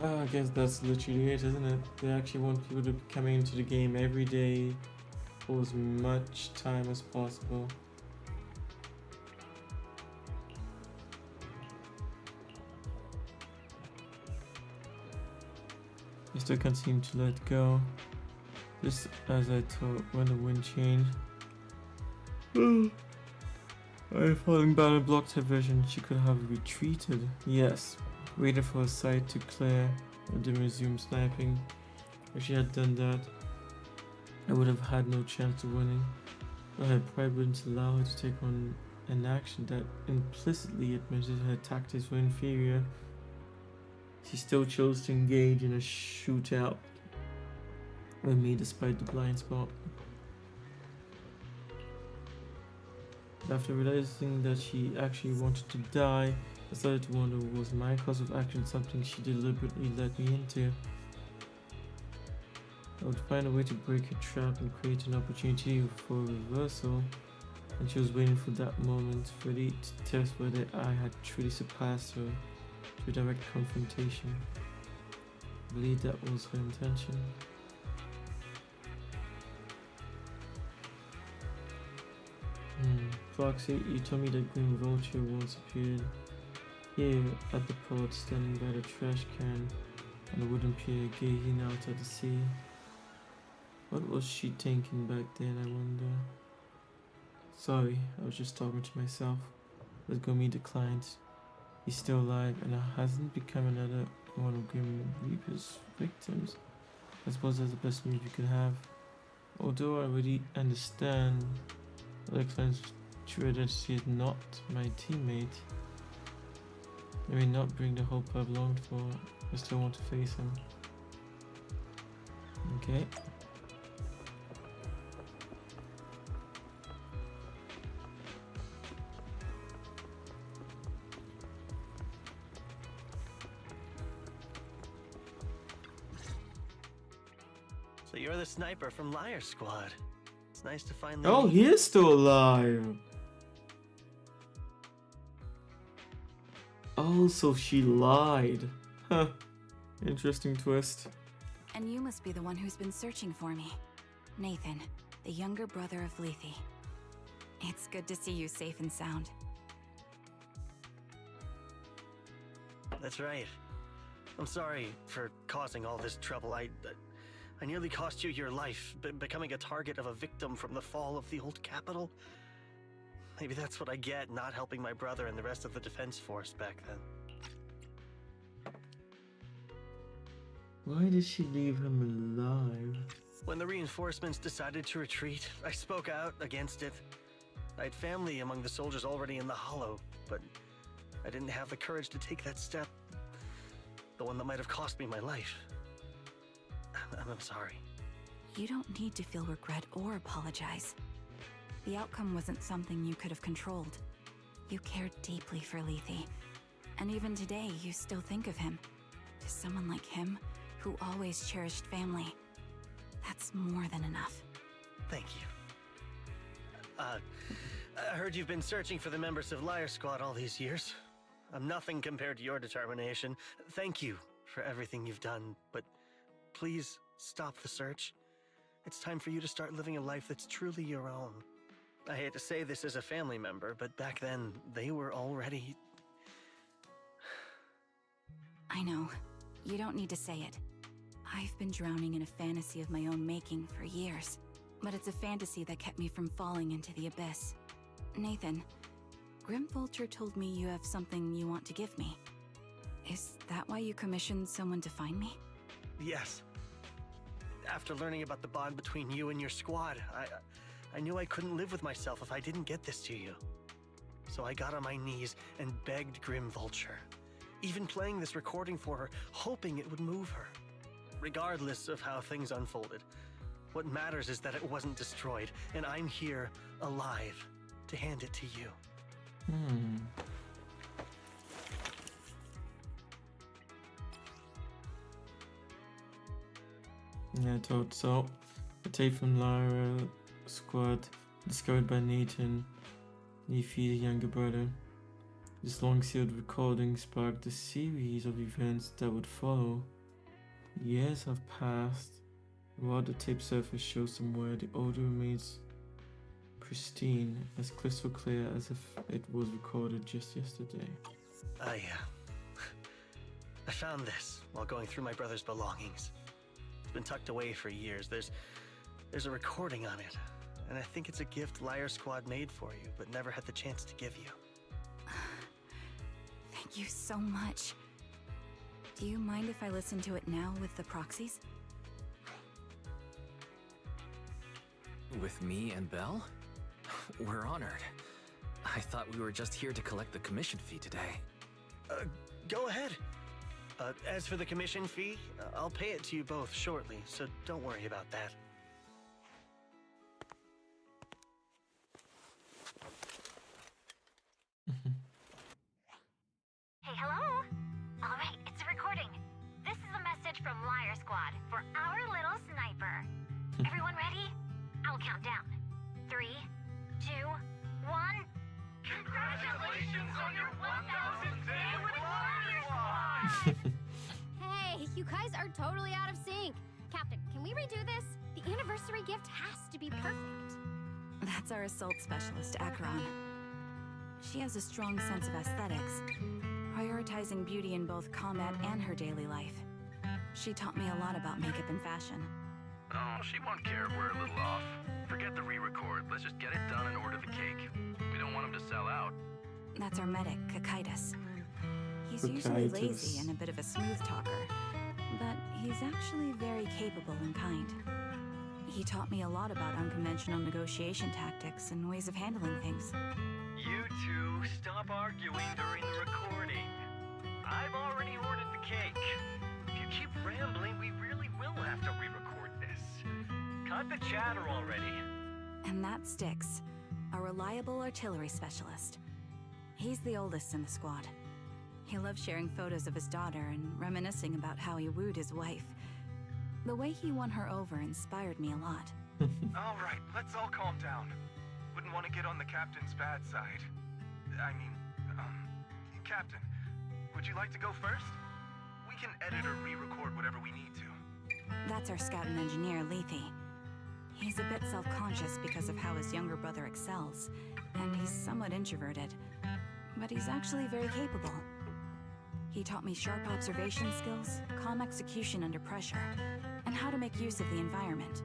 I guess that's literally it, isn't it? They actually want people to be coming into the game every day for as much time as possible. I still can't seem to let go. Just as I thought when the wind changed. I falling back and blocked her vision. She could have retreated. Yes. Waited for a sight to clear and then resume sniping. If she had done that, I would have had no chance of winning. But her pride wouldn't allow her to take on an action that implicitly admitted her tactics were inferior. She still chose to engage in a shootout with me despite the blind spot. After realizing that she actually wanted to die, I started to wonder, was my course of action something she deliberately let me into? I would find a way to break her trap and create an opportunity for a reversal, and she was waiting for that moment, ready to test whether I had truly surpassed her through direct confrontation. I believe that was her intention. Foxy, you told me that Green Vulture once appeared here at the port, standing by the trash can on the wooden pier, gazing out at the sea. What was she thinking back then, I wonder? Sorry, I was just talking to myself. Let's go meet the client. He's still alive and hasn't become another one of Grim Reaper's victims. I suppose that's the best move you can have. Although I already understand the client's true identity is not my teammate. I may not bring the hope I've longed for. I still want to face him. Okay. So you're the sniper from Liar Squad. It's nice to finally... Oh, he is still alive. Oh, so she lied. Huh. Interesting twist. And you must be the one who's been searching for me. Nathan, the younger brother of Lethe. It's good to see you safe and sound. That's right. I'm sorry for causing all this trouble. I nearly cost you your life, becoming a target of a victim from the fall of the old capital. Maybe that's what I get, not helping my brother and the rest of the defense force back then. Why did she leave him alive? When the reinforcements decided to retreat, I spoke out against it. I had family among the soldiers already in the Hollow, but I didn't have the courage to take that step. The one that might have cost me my life. I'm sorry. You don't need to feel regret or apologize. The outcome wasn't something you could have controlled. You cared deeply for Lethe, and even today you still think of him. To someone like him, who always cherished family, that's more than enough. Thank you. I heard you've been searching for the members of Liar Squad all these years. I'm nothing compared to your determination. Thank you for everything you've done, but please stop the search. It's time for you to start living a life that's truly your own. I hate to say this as a family member, but back then, they were already... I know. You don't need to say it. I've been drowning in a fantasy of my own making for years, but it's a fantasy that kept me from falling into the abyss. Nathan, Grim Vulture told me you have something you want to give me. Is that why you commissioned someone to find me? Yes. After learning about the bond between you and your squad, I knew I couldn't live with myself if I didn't get this to you. So I got on my knees and begged Grim Vulture, even playing this recording for her, hoping it would move her. Regardless of how things unfolded, what matters is that it wasn't destroyed, and I'm here, alive, to hand it to you. Yeah, I thought so. A tape from Lyra Squad, discovered by Nathan, Nephi's younger brother. This long-sealed recording sparked a series of events that would follow. Years have passed. While the tape surface shows somewhere, the audio remains pristine, as crystal clear as if it was recorded just yesterday. I found this while going through my brother's belongings. It's been tucked away for years. There's a recording on it, and I think it's a gift Liar Squad made for you, but never had the chance to give you. Thank you so much. Do you mind if I listen to it now with the proxies? With me and Belle? We're honored. I thought we were just here to collect the commission fee today. Go ahead. As for the commission fee, I'll pay it to you both shortly, so don't worry about that. Hey, hello? Alright, it's a recording. This is a message from Liar Squad for our little sniper. Everyone ready? I'll count down. 3, 2, 1. Congratulations on your 1000th day with Liar Squad! Hey, you guys are totally out of sync. Captain, can we redo this? The anniversary gift has to be perfect. That's our assault specialist, Acheron. She has a strong sense of aesthetics, prioritizing beauty in both combat and her daily life. She taught me a lot about makeup and fashion. Oh, she won't care if we're a little off. Forget the re-record. Let's just get it done and order the cake. We don't want him to sell out. That's our medic, Kakaitis. He's usually lazy and a bit of a smooth talker, but he's actually very capable and kind. He taught me a lot about unconventional negotiation tactics and ways of handling things. You two, stop arguing during the recording. I've already ordered the cake. If you keep rambling, we really will have to re-record this. Cut the chatter already. And that sticks, a reliable artillery specialist. He's the oldest in the squad. He loves sharing photos of his daughter and reminiscing about how he wooed his wife. The way he won her over inspired me a lot. All right, let's all calm down. Wouldn't want to get on the captain's bad side. I mean, Captain, would you like to go first? We can edit or re-record whatever we need to. That's our scout and engineer, Lethe. He's a bit self-conscious because of how his younger brother excels, and he's somewhat introverted, but he's actually very capable. He taught me sharp observation skills, calm execution under pressure, and how to make use of the environment.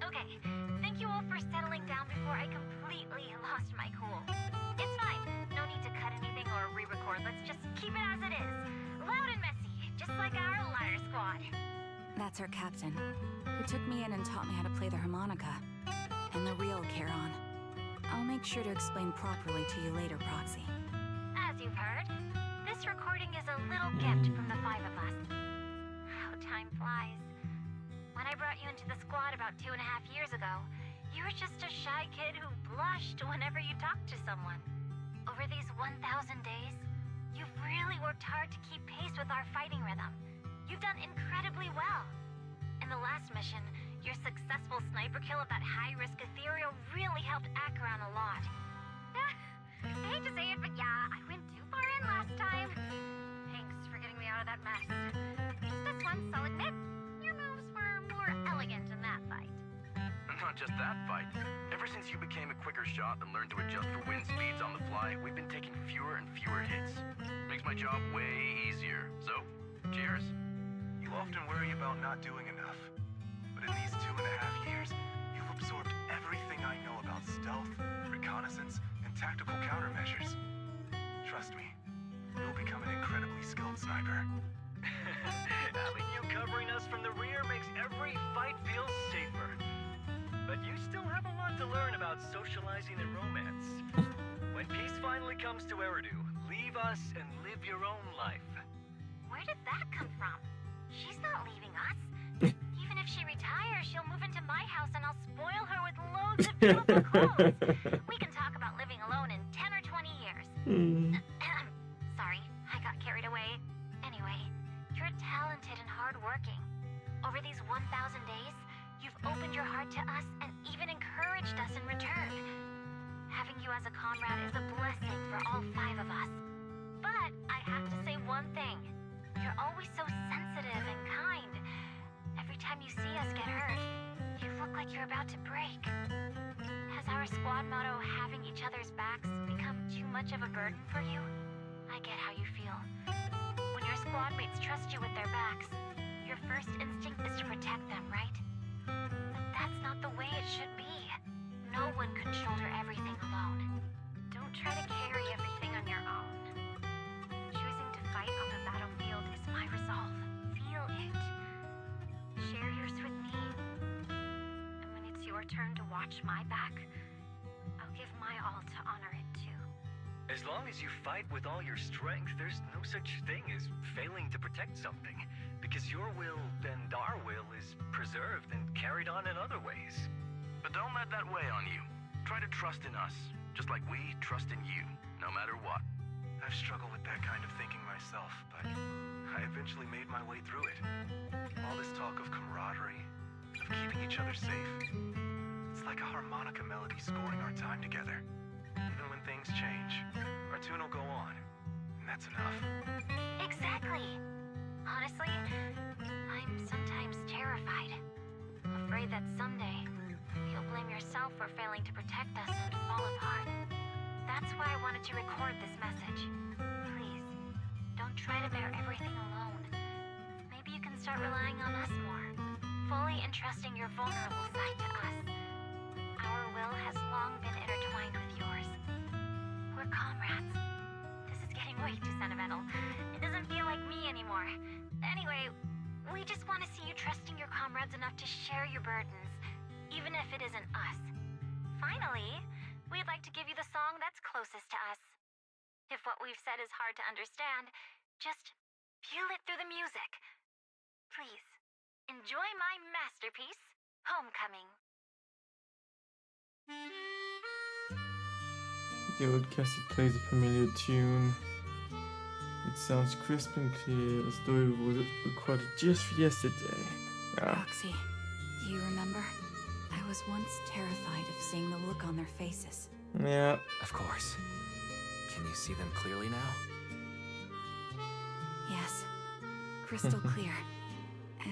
Okay, thank you all for settling down before I completely lost my cool. It's fine. No need to cut anything or re-record. Let's just keep it as it is. Loud and messy, just like our Liar Squad. That's our captain, who took me in and taught me how to play the harmonica. And the real Charon. I'll make sure to explain properly to you later, Proxy. As you've heard, this recording is a little gift from the 5 of us. How time flies. When I brought you into the squad about 2.5 years ago, you were just a shy kid who blushed whenever you talked to someone. Over these 1,000 days, you've really worked hard to keep pace with our fighting rhythm. You've done incredibly well. In the last mission, your successful sniper kill of that high-risk ethereal really helped Acheron a lot. I hate to say it, but yeah, I went too far in last time. Thanks for getting me out of that mess. Just this once, I'll admit, your moves were more elegant in that fight. Not just that fight. Ever since you became a quicker shot and learned to adjust for wind speeds on the fly, we've been taking fewer and fewer hits. Makes my job way easier. So, cheers. You often worry about not doing enough. But in these 2.5 years, you've absorbed everything I know about stealth, reconnaissance, and tactical countermeasures. Trust me, you'll become an incredibly skilled sniper. Having you covering us from the rear makes every fight feel safer. But you still have a lot to learn about about socializing and romance. When peace finally comes to Eridu, leave us and live your own life. Where did that come from? She's not leaving us. Even if she retires, she'll move into my house and I'll spoil her with loads of beautiful clothes. We can talk about living alone in 10 or 20 years. Sorry, I got carried away. Anyway, you're talented and hardworking. Over these 1,000 days, you've opened your heart to us and even encouraged us in return. Having you as a comrade is a blessing for all 5 of us. But I have to say one thing. You're always so sensitive and kind. Every time you see us get hurt, you look like you're about to break. Has our squad motto, having each other's backs, become too much of a burden for you? I get how you feel. When your squad mates trust you with their backs, your first instinct is to protect them, right? But that's not the way it should be. No one can shoulder everything alone. Don't try to carry everything on your own. Choosing to fight on the battlefield is my resolve. Feel it. Share yours with me. And when it's your turn to watch my back, I'll give my all to honor it too. As long as you fight with all your strength, there's no such thing as failing to protect something. Because your will and our will is preserved and carried on in other ways. But don't let that weigh on you. Try to trust in us, just like we trust in you, no matter what. I've struggled with that kind of thinking myself, but I eventually made my way through it. All this talk of camaraderie, of keeping each other safe, it's like a harmonica melody scoring our time together. Even when things change, our tune will go on, and that's enough. Exactly. Honestly, I'm sometimes terrified. Afraid that someday, you'll blame yourself for failing to protect us and fall apart. That's why I wanted to record this message. Please, don't try to bear everything alone. Maybe you can start relying on us more, fully entrusting your vulnerable side to us. Our will has long been intertwined with yours. We're comrades. This is getting way too sentimental. It doesn't feel like me anymore. Anyway, we just want to see you trusting your comrades enough to share your burdens, even if it isn't us. Finally, we'd like to give you the song that's closest to us. If what we've said is hard to understand, just feel it through the music. Please, enjoy my masterpiece, Homecoming. The old cassette plays a familiar tune. It sounds crisp and clear, as though it was recorded just yesterday. Roxy, do you remember? I was once terrified of seeing the look on their faces. Yeah. Of course. Can you see them clearly now? Yes. Crystal clear.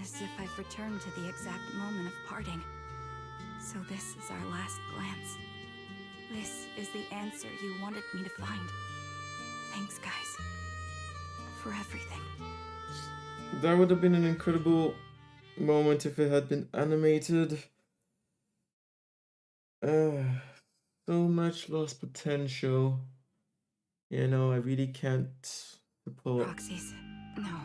As if I've returned to the exact moment of parting. So this is our last glance. This is the answer you wanted me to find. Thanks, guys. For everything. That would have been an incredible moment if it had been animated. So much lost potential. You know, I really can't support Roxy's. No.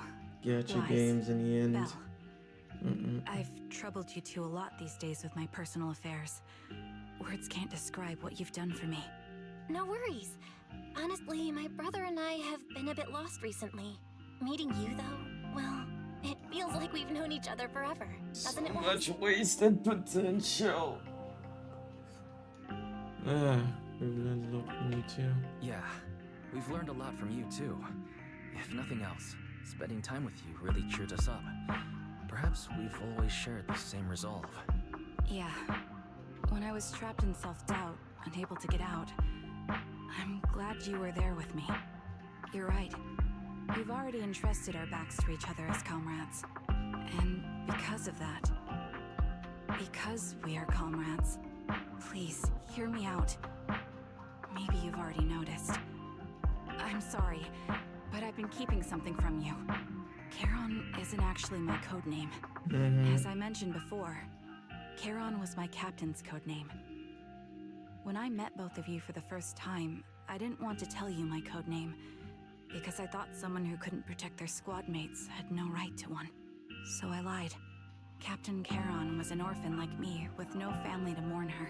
gacha Wise. games in the end. Belle. I've troubled you two a lot these days with my personal affairs. Words can't describe what you've done for me. No worries. Honestly, my brother and I have been a bit lost recently. Meeting you, though, well, it feels like we've known each other forever, doesn't it, Much wasted potential. We've learned a lot from you too. Yeah, we've learned a lot from you too. If nothing else, spending time with you really cheered us up. Perhaps we've always shared the same resolve. Yeah. When I was trapped in self-doubt, unable to get out, I'm glad you were there with me. You're right. We've already entrusted our backs to each other as comrades. And because of that, because we are comrades, please, hear me out. Maybe you've already noticed. I'm sorry, but I've been keeping something from you. Charon isn't actually my codename. As I mentioned before, Charon was my captain's codename. When I met both of you for the first time, I didn't want to tell you my codename, because I thought someone who couldn't protect their squad mates had no right to one. So I lied. Captain Charon was an orphan like me, with no family to mourn her.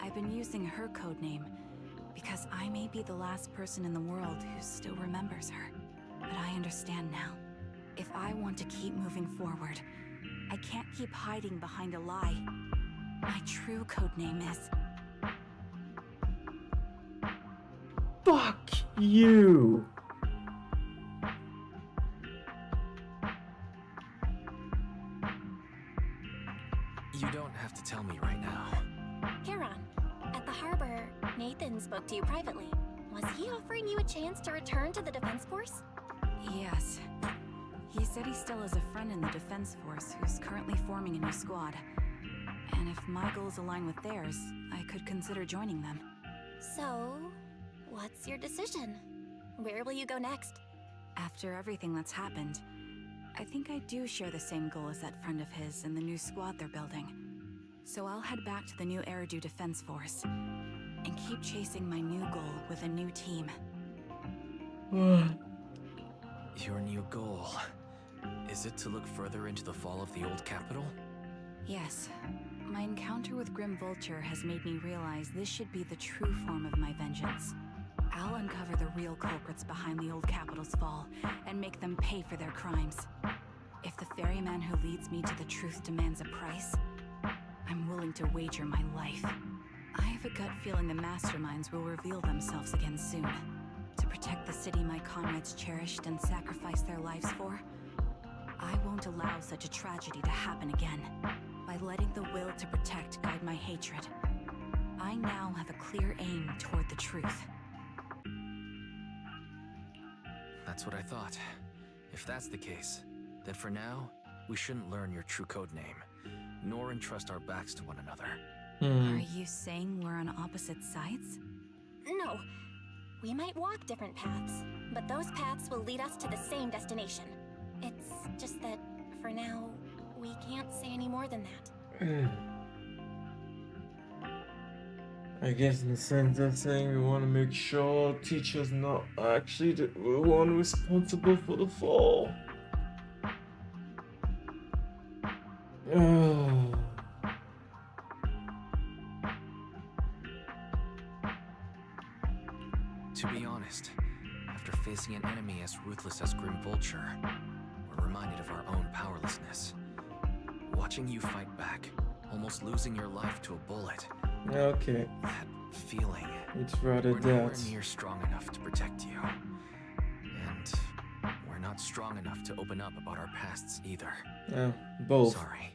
I I've been using her codename because I may be the last person in the world who still remembers her. But I understand now. If I want to keep moving forward, I can't keep hiding behind a lie. My true codename is... Fuck you! You don't have to tell me right now. Charon, at the harbor, Nathan spoke to you privately. Was he offering you a chance to return to the Defense Force? Yes. He said he still has a friend in the Defense Force who's currently forming a new squad. And if my goals align with theirs, I could consider joining them. So, what's your decision? Where will you go next? After everything that's happened, I think I do share the same goal as that friend of his and the new squad they're building. So I'll head back to the new Eridu Defense Force and keep chasing my new goal with a new team. Your new goal. Is it to look further into the fall of the old capital? Yes. My encounter with Grim Vulture has made me realize this should be the true form of my vengeance. I'll uncover the real culprits behind the old capital's fall and make them pay for their crimes. If the ferryman who leads me to the truth demands a price, I'm willing to wager my life. I have a gut feeling the masterminds will reveal themselves again soon. To protect the city my comrades cherished and sacrificed their lives for, I won't allow such a tragedy to happen again. By letting the will to protect guide my hatred, I now have a clear aim toward the truth. That's what I thought. If that's the case, then for now, we shouldn't learn your true code name, nor entrust our backs to one another. Are you saying we're on opposite sides? No. We might walk different paths, but those paths will lead us to the same destination. It's just that, for now, we can't say any more than that. I guess in the sense of saying we want to make sure teachers not actually the one responsible for the fall. To be honest, after facing an enemy as ruthless as Grim Vulture, we're reminded of our own powerlessness. Watching you fight back, almost losing your life to a bullet. Okay. That feeling. It's rather we're nowhere that. near strong enough to protect you. And we're not strong enough to open up about our pasts either. Both. Sorry.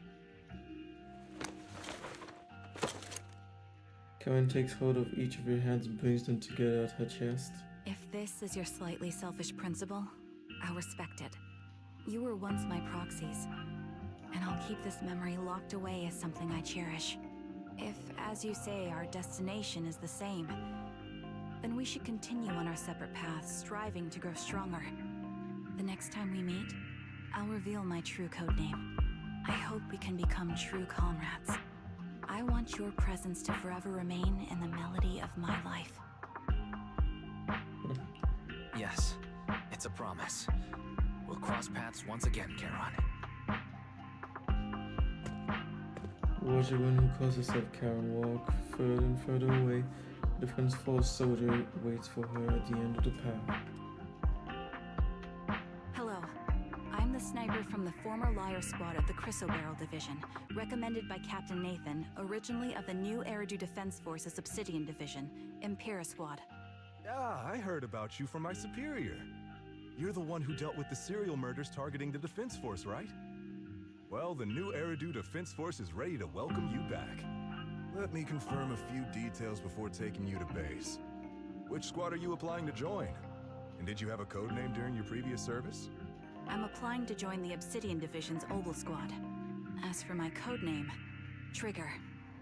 Karen takes hold of each of your hands and brings them together at her chest. If this is your slightly selfish principle, I'll respect it. You were once my proxies, and I'll keep this memory locked away as something I cherish. If, as you say, our destination is the same, then we should continue on our separate paths, striving to grow stronger. The next time we meet, I'll reveal my true codename. I hope we can become true comrades. I want your presence to forever remain in the melody of my life. Yes, it's a promise. We'll cross paths once again, Charon. Watch the one who calls herself Karen walk further and further away. The Defense Force soldier waits for her at the end of the path. Hello. I'm the sniper from the former Liar Squad of the Chrysoberyl Division, recommended by Captain Nathan, originally of the new Eridu Defense Force's Obsidian Division, Impera Squad. Ah, I heard about you from my superior. You're the one who dealt with the serial murders targeting the Defense Force, right? Well, the new Eridu Defense Force is ready to welcome you back. Let me confirm a few details before taking you to base. Which squad are you applying to join? And did you have a code name during your previous service? I'm applying to join the Obsidian Division's Ogle Squad. As for my codename, Trigger.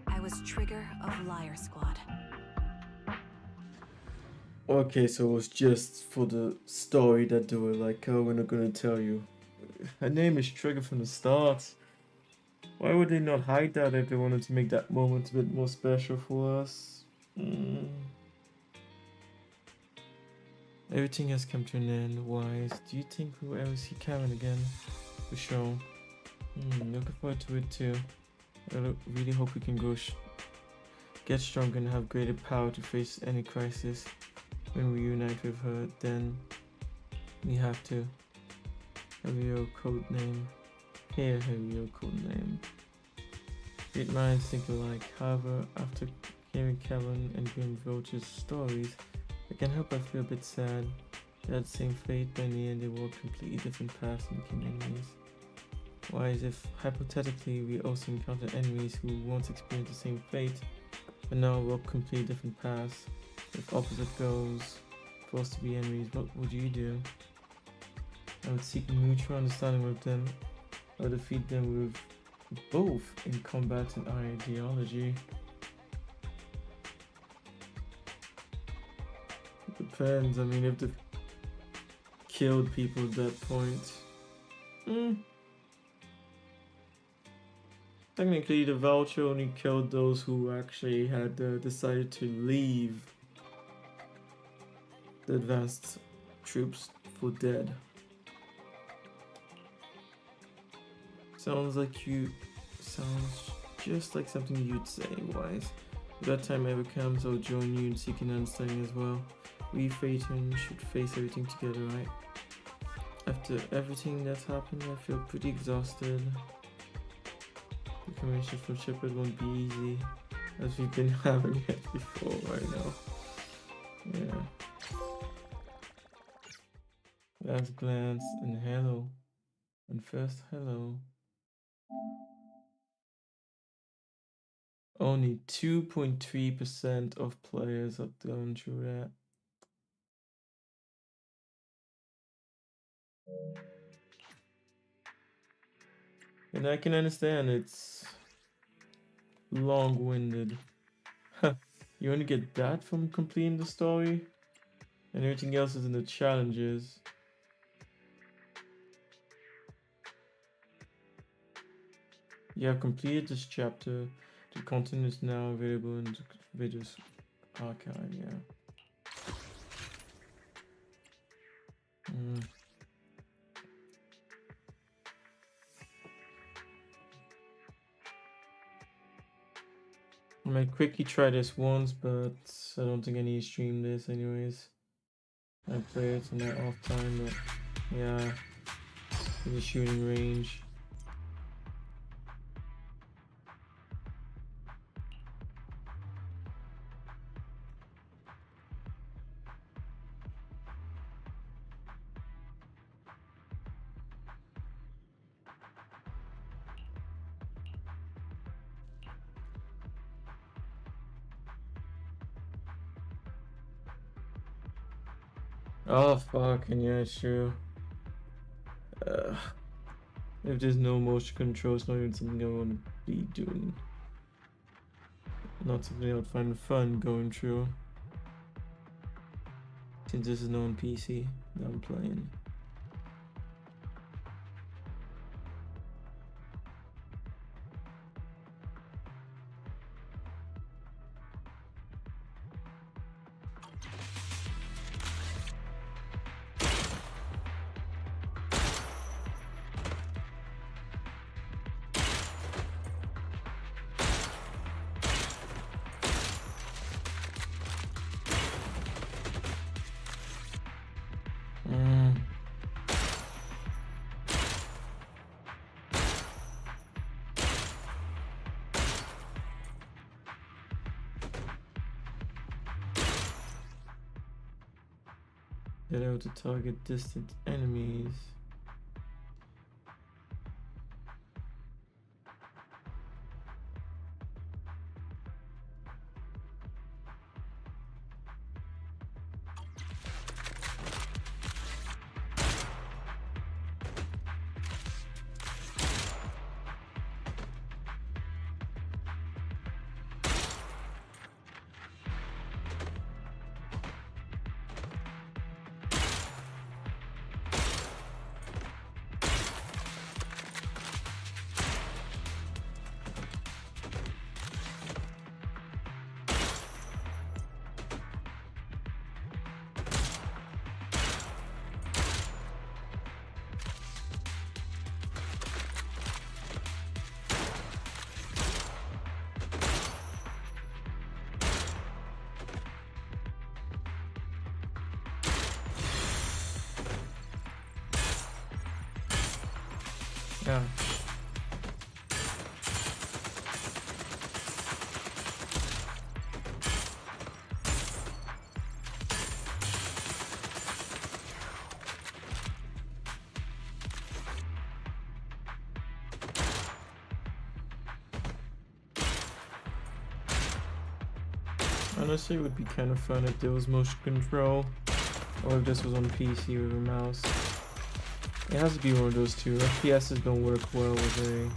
I was Trigger of Liar Squad. Okay, so it was just for the story that they were like, oh, we're not gonna tell you. Her name is Trigger from the start. Why would they not hide that if they wanted to make that moment a bit more special for us? Everything has come to an end. Wise, do you think we'll ever see Karen again? For sure. Looking forward to it too. I really hope we can go get stronger and have greater power to face any crisis. When we unite with her, then we have to. Have your code name. Here, have your code name. Great minds think alike. However, after hearing Kevin and Grim Roach's stories, I can help I feel a bit sad. They had the same fate, but in the end they walked completely different paths and became enemies. Why, as if hypothetically we also encounter enemies who once experienced the same fate, but now walk completely different paths. If opposite goals, forced to be enemies, what would you do? I would seek mutual understanding with them. I would defeat them with both in combat and ideology. It depends. I mean, if they've killed people at that point. Technically, the voucher only killed those who actually had decided to leave the advanced troops for dead. Sounds just like something you'd say, Wise. If that time ever comes, I'll join you in seeking understanding as well. We Phaeton should face everything together, right? After everything that's happened, I feel pretty exhausted. The commission from Shepard won't be easy, as we've been having it before right now. Yeah. Last glance and hello. And first hello. Only 2.3% of players have gone through that. And I can understand it's long-winded. You only get that from completing the story, and everything else is in the challenges. You have completed this chapter. The content is now available in the videos archive, yeah. I might quickly try this once, but I don't think I need to stream this anyways. I play it in my off time, but yeah, in the shooting range. Oh fucking yeah, sure. If there's no motion control, it's not even something I want to be doing. Not something I would find fun going through. Since this is not on PC that I'm playing. Get out to target distant enemies. Yeah. Honestly, it would be kind of fun if there was motion control, or if this was on PC with a mouse. It has to be one of those two. FPSs don't work well with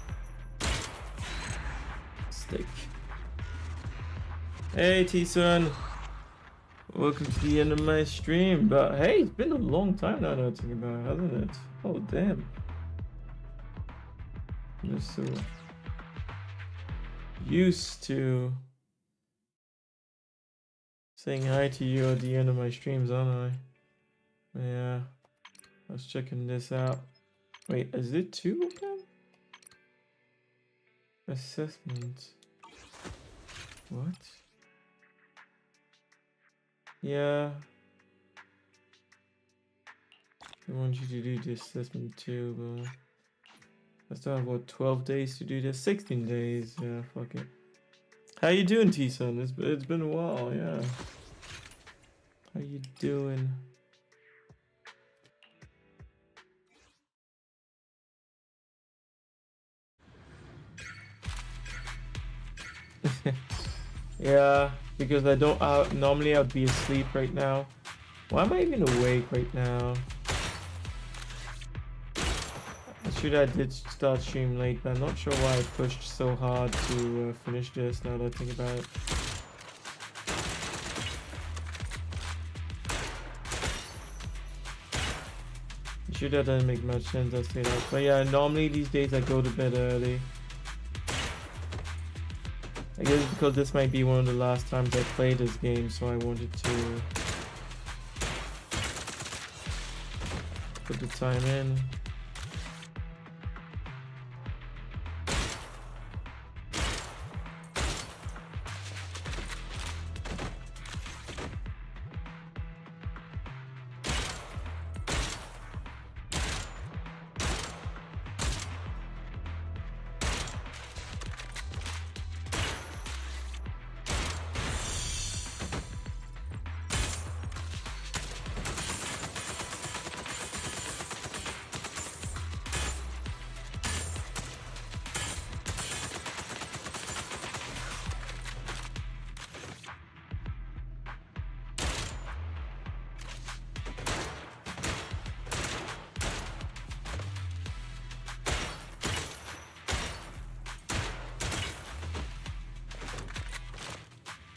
a stick. Hey T-Sun! Welcome to the end of my stream. But hey, it's been a long time now that I think about it, hasn't it? Oh damn. I'm just so used to saying hi to you at the end of my streams, aren't I? Yeah. I was checking this out. Wait, is it 2 of them? Assessment. What? Yeah. I want you to do the assessment too, but I still have what, 12 days to do this? 16 days. Yeah, fuck it. How you doing, T-Sun? It's been a while, yeah. How you doing? Yeah, because I don't normally I'd be asleep right now. Why am I even awake right now? I'm sure I did start stream late, but I'm not sure why I pushed so hard to finish this now that I think about it. I'm sure that doesn't make much sense, I say that. But yeah, normally these days I go to bed early. I guess because this might be one of the last times I play this game, so I wanted to put the time in.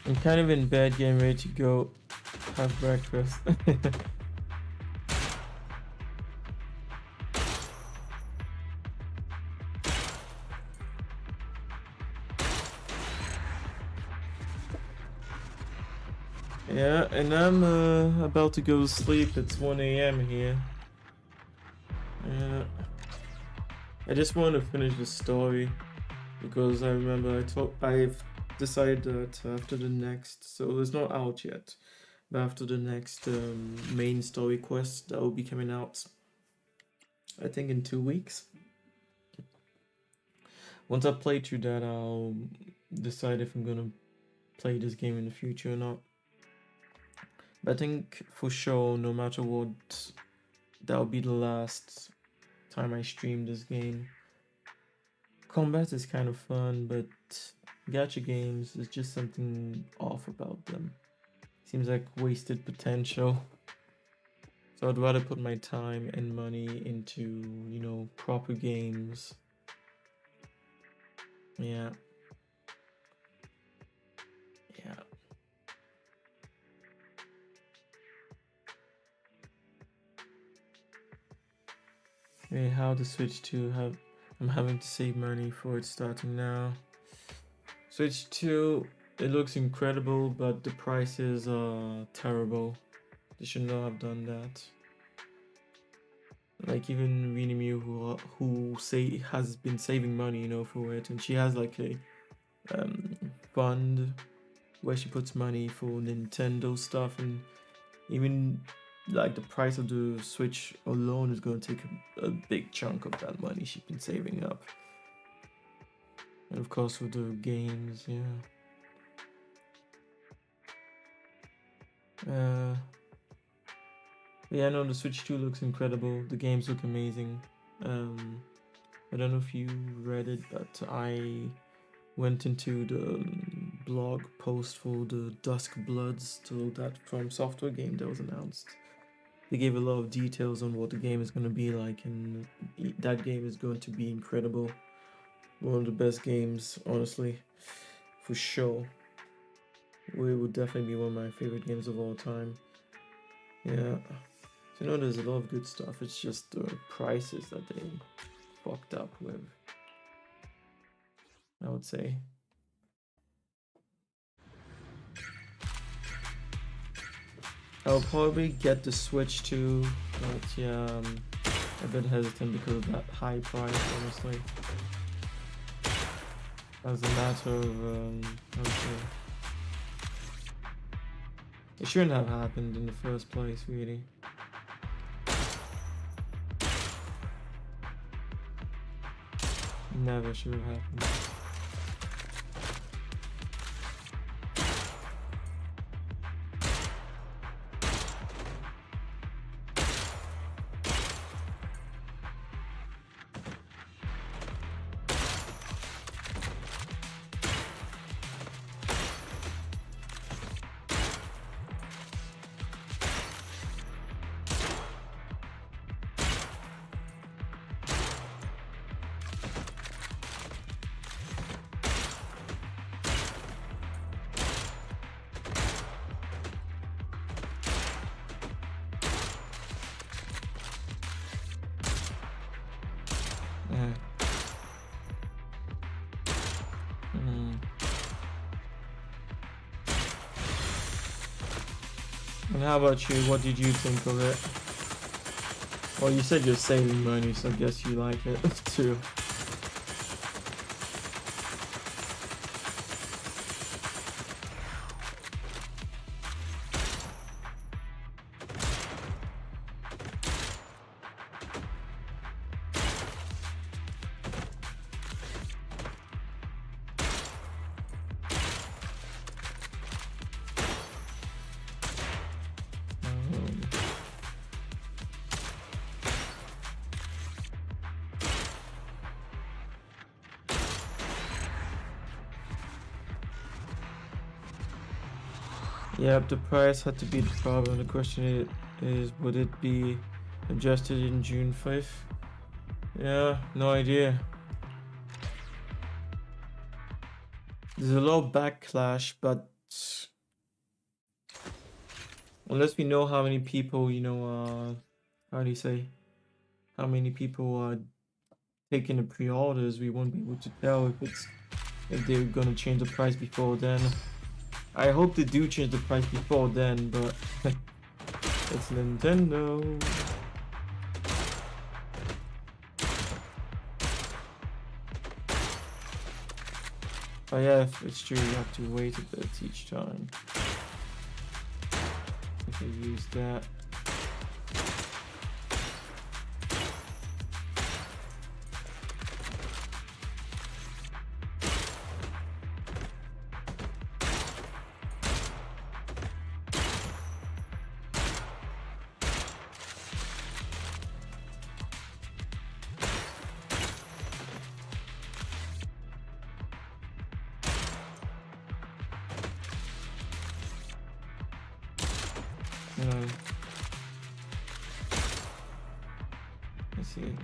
I'm kind of in bed, getting ready to go have breakfast. Yeah, and I'm about to go to sleep. It's 1 AM here. Yeah. I just want to finish the story because I remember I've decided that after the next, so it's not out yet, but after the next main story quest that will be coming out, I think in 2 weeks. Once I play through that, I'll decide if I'm gonna play this game in the future or not. But I think for sure, no matter what, that'll be the last time I stream this game. Combat is kind of fun, but gacha games is just something off about them. Seems like wasted potential. So I'd rather put my time and money into, you know, proper games. Yeah. Yeah. Hey, how to switch to have I'm having to save money for it starting now. Switch 2, it looks incredible, but the prices are terrible. They should not have done that. Like even Rinimu who has been saving money, you know, for it, and she has like a fund where she puts money for Nintendo stuff, and even like the price of the Switch alone is going to take a big chunk of that money she's been saving up. And of course with the games, yeah. Yeah, no, the Switch 2 looks incredible. The games look amazing. I don't know if you read it, but I went into the blog post for the Dusk Bloods, to that From Software game that was announced. They gave a lot of details on what the game is going to be like, and that game is going to be incredible. One of the best games, honestly, for sure. It would definitely be one of my favorite games of all time. Yeah. So, you know, there's a lot of good stuff. It's just the prices that they fucked up with, I would say. I'll probably get the Switch too, but yeah, I'm a bit hesitant because of that high price, honestly. As a matter of, how to say, it shouldn't have happened in the first place, really. Never should have happened. And how about you? What did you think of it? Well, you said you're saving money, so I guess you like it too. Yep, the price had to be the problem. The question is, would it be adjusted in June 5th? Yeah, no idea. There's a lot of backlash, but unless we know how many people, you know, how do you say, how many people are taking the pre-orders, we won't be able to tell if they're gonna change the price before then. I hope they do change the price before then, but it's Nintendo. But yeah, if it's true, you have to wait a bit each time. If I use that. Let's see.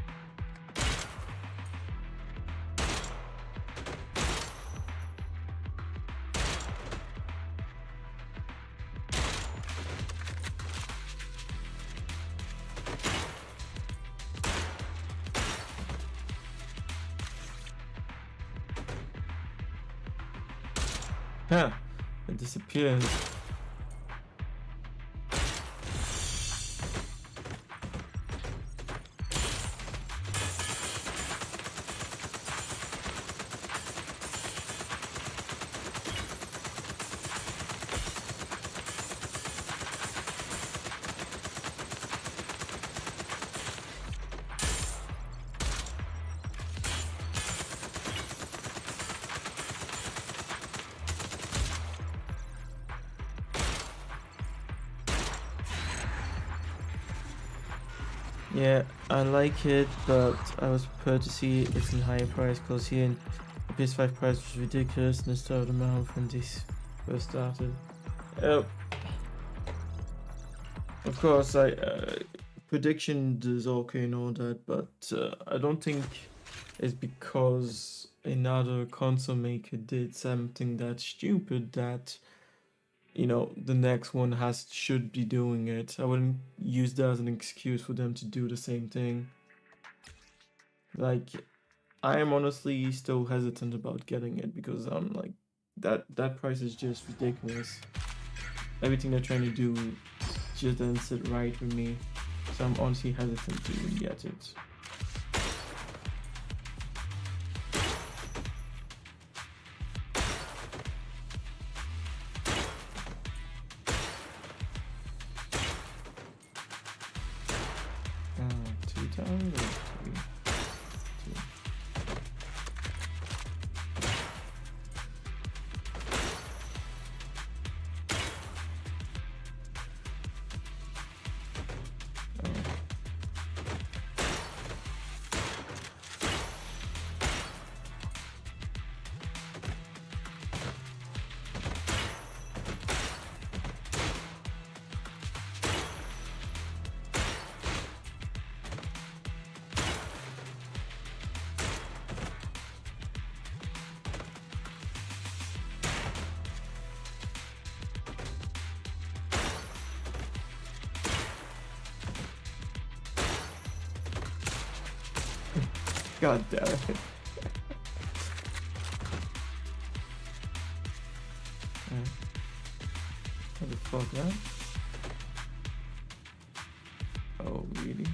Huh, it disappears. Yeah, I like it, but I was prepared to see it's in higher price because here the PS5 price was ridiculous in the start of the month when this first started. Of course, prediction is okay and all that, but I don't think it's because another console maker did something that stupid that the next one should be doing it. I wouldn't use that as an excuse for them to do the same thing. Like, I am honestly still hesitant about getting it because I'm like, that price is just ridiculous. Everything they're trying to do just doesn't sit right with me, so I'm honestly hesitant to get it. God damn it. What the fuck, man? Oh, really?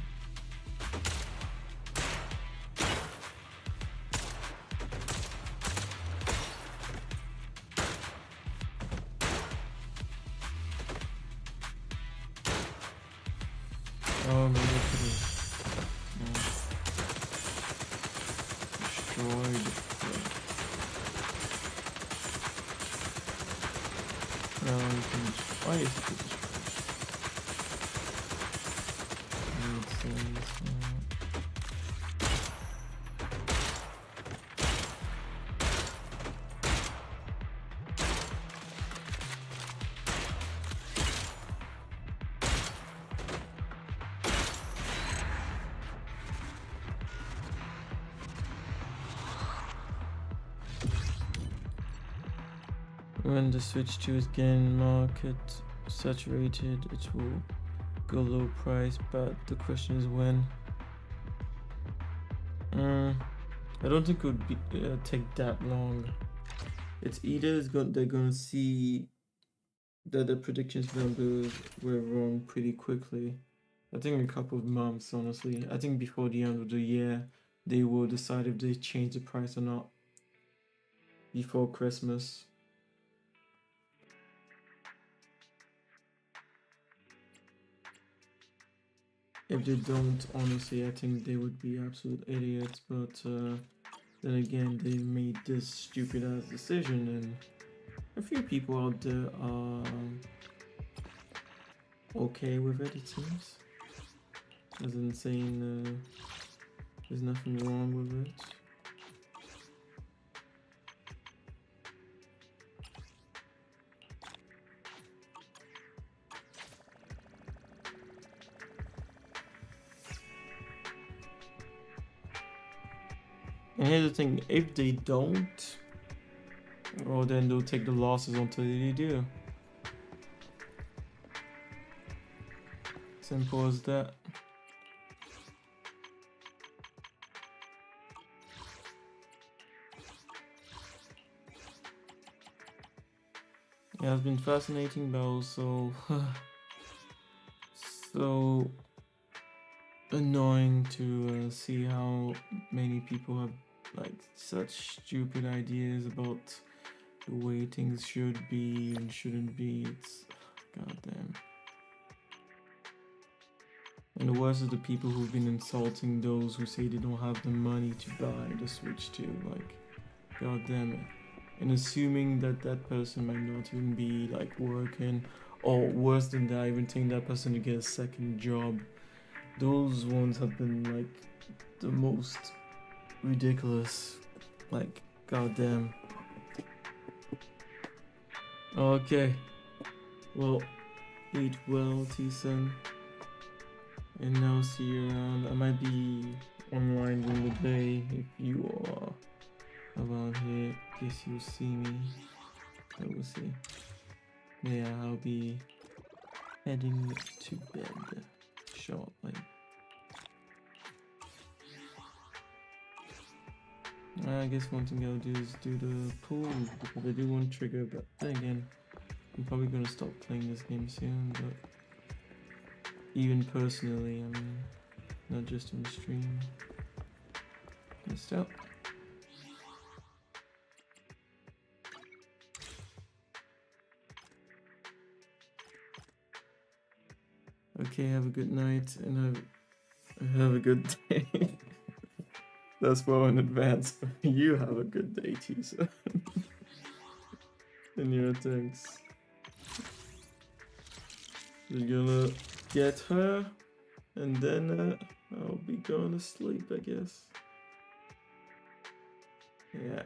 Oh, maybe I could have destroyed it. No, you can destroy. Why is it destroyed? When the Switch 2 is getting market saturated, it will go low price, but the question is when. I don't think it would be take that long. It's either they're gonna see that the predictions numbers were wrong pretty quickly. I think in a couple of months, honestly. I think before the end of the year, they will decide if they change the price or not. Before Christmas. If they don't, honestly, I think they would be absolute idiots, but then again, they made this stupid ass decision, and a few people out there are okay with it, it seems. As in saying there's nothing wrong with it. And here's the thing, if they don't, well then they'll take the losses until they do. Simple as that. Yeah, it's been fascinating, but also so annoying to see how many people have like such stupid ideas about the way things should be and shouldn't be. It's goddamn. And the worst is the people who've been insulting those who say they don't have the money to buy the Switch 2. Like, goddamn it. And assuming that that person might not even be like working, or worse than that, even think that person to get a second job. those ones have been like the most ridiculous. Like, goddamn. Okay. Well, eat well, T-Sun. And I'll see you around. I might be online during the day if you are around here. In case you see me. I will see. Yeah, I'll be heading to bed shortly. I guess one thing I'll do is do the pool because I do want to trigger, but then again, I'm probably gonna stop playing this game soon. But even personally, I mean, not just on the stream. Let's stop. Okay, have a good night and have a good day. That's well in advance, but you have a good day too, so. And your thanks. You're gonna get her, and then I'll be going to sleep, I guess. Yeah.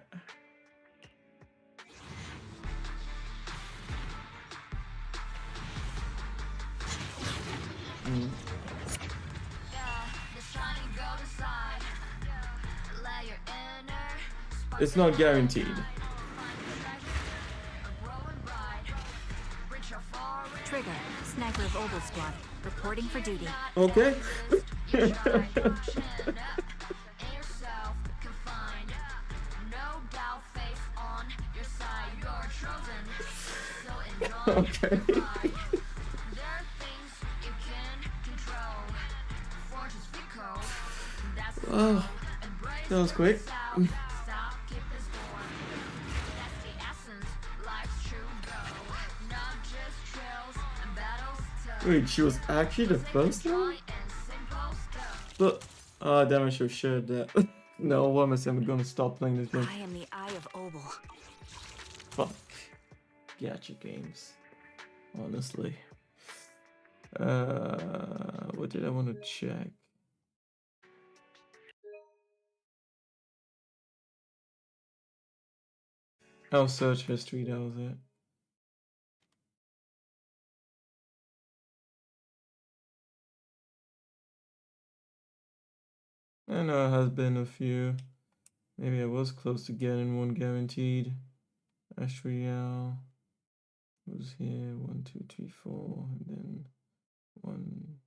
It's not guaranteed. Trigger, sniper of Obel Squad, reporting for duty. Okay. Okay. Oh, that was quick. Wait, she was actually the first one? But, damn, I should have shared that. No, what am I saying? I'm gonna stop playing this game. I am the Eye of Obel. Fuck. Gacha games. Honestly. What did I want to check? Oh, search history, that was it. I know it has been a few. Maybe I was close to getting one guaranteed. Ashriel was here. 1, 2, 3, 4. And then 1,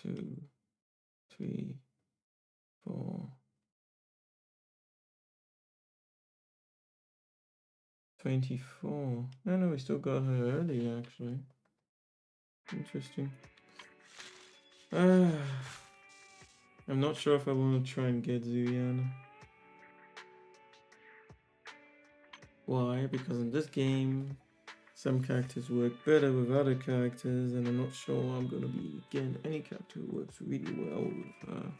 2, 3, 4. 24. I know we still got her early, actually. Interesting. I'm not sure if I want to try and get Zuyan. Why? Because in this game, some characters work better with other characters, and I'm not sure I'm going to be getting any character who works really well with her.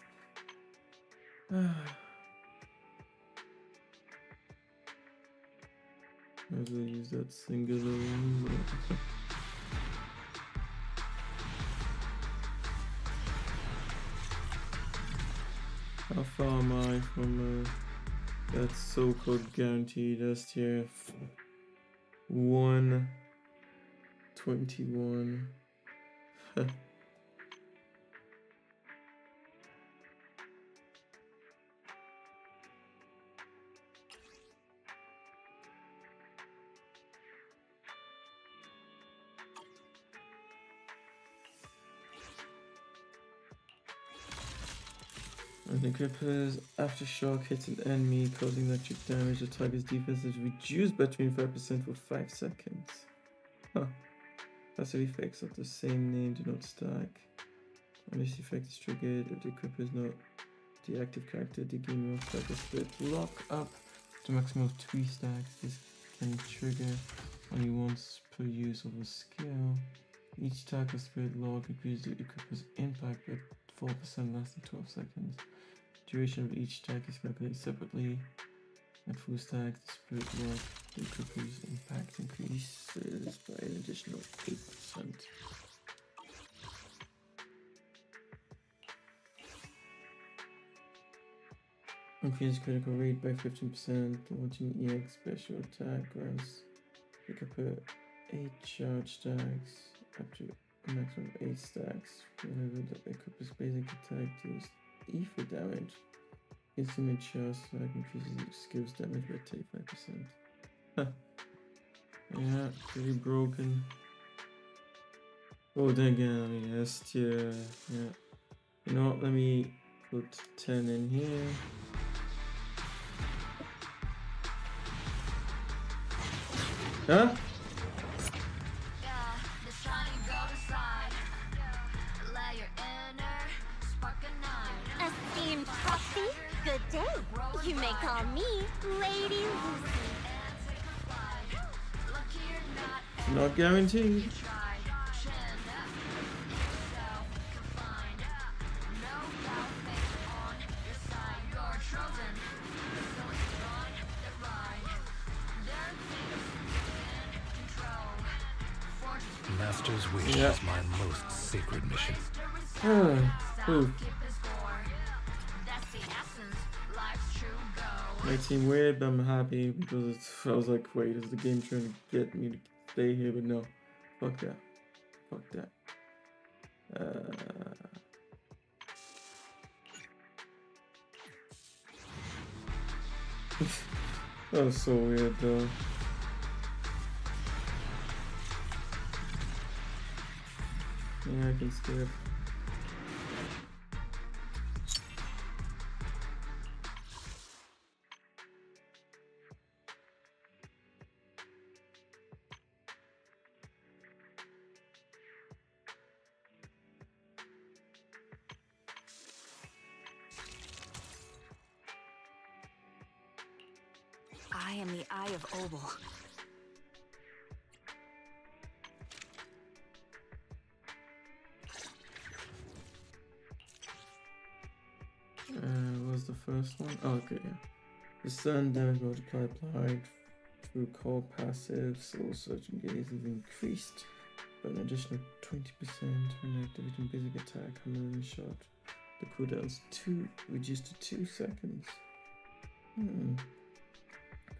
As I use that singular one. How far am I from that so-called guaranteed S tier? 121. When the gripper's aftershock hits an enemy, causing electric damage, the target's defense is reduced by 25% for 5 seconds. Huh. Passive effects of the same name do not stack. When this effect is triggered, if the gripper is not the active character, the game will stack a split lock up to a maximum of 3 stacks. This can trigger only once per use of a skill. Each stack of spirit lock increases the equipper's impact by 4% less than 12 seconds. Duration of each stack is calculated separately. At full stack, the spirit lock, the equipper's impact increases by an additional 8%. Increase critical rate by 15%. Launching EX special attack grants pick up 8 charge stacks up to a maximum of 8 stacks. Whenever the equip's basic attack deals ether damage, instrument charge stack increases skills damage by 35%. Huh. Yeah, pretty broken. Oh, then again, I mean, S tier. Yeah. You know what? Let me put 10 in here. Huh? Esteemed proxy, good day. You may call me Lady Lucy. Not guaranteed. Master's wish is my most sacred mission. Ooh. Might seem weird, but I'm happy because I was like, wait, is the game trying to get me to stay here? But no, fuck that. Fuck that. That was so weird though. Yeah, I can skip. I am the Eye of Obel. What was the first one? Oh, okay, yeah. The sun damage multiplier applied through core passive soul searching gaze is increased by an additional 20% when activating basic attack hammer shot. The cooldown's reduced to 2 seconds.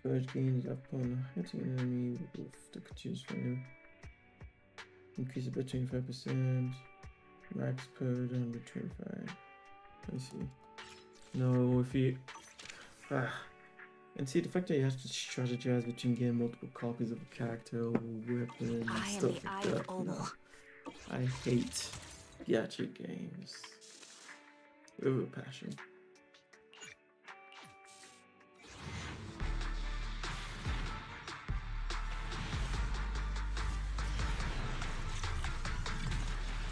Courage gains upon hitting an enemy with the continuous flame. Increase it by 25%. Max courage 125. I see. No, if you... And see, the fact that you have to strategize between getting multiple copies of a character or weapon and stuff like that. No. I hate gacha games. With a passion.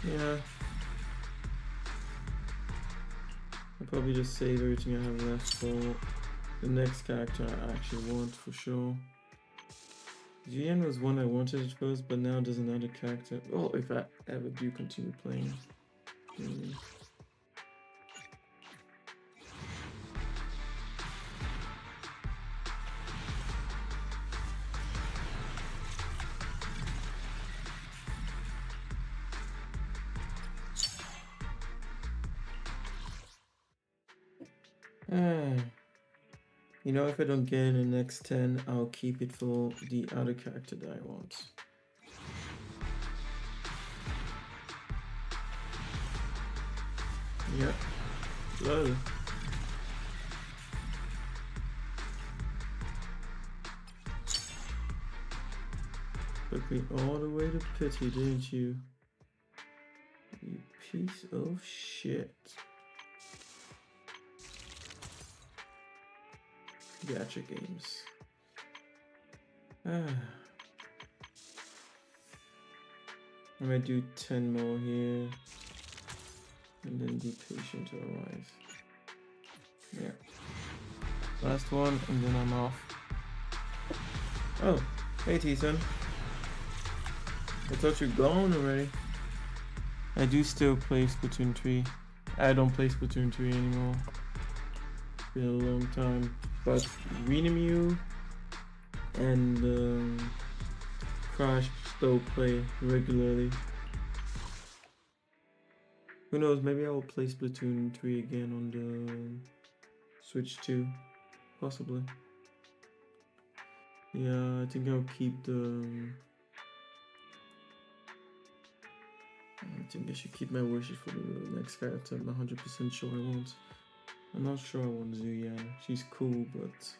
Yeah. I'll probably just save everything I have left for the next character I actually want for sure. GN was one I wanted at first, but now there's another character. Well, if I ever do continue playing. You know, if I don't get in the next 10, I'll keep it for the other character that I want. Yeah. Lol. Took me all the way to pity, didn't you? You piece of shit. Gacha games. I'm gonna do 10 more here and then be patient otherwise. Yeah. Last one and then I'm off. Oh, hey T-Sun. I thought you're gone already. I do still play Splatoon 3. I don't play Splatoon 3 anymore. Been a long time. But Renemu and Crash still play regularly. Who knows, maybe I will play Splatoon 3 again on the Switch 2, possibly. Yeah, I think I'll keep the. I think I should keep my wishes for the next character. I'm not 100% sure I won't. I'm not sure I want Zuya. She's cool, but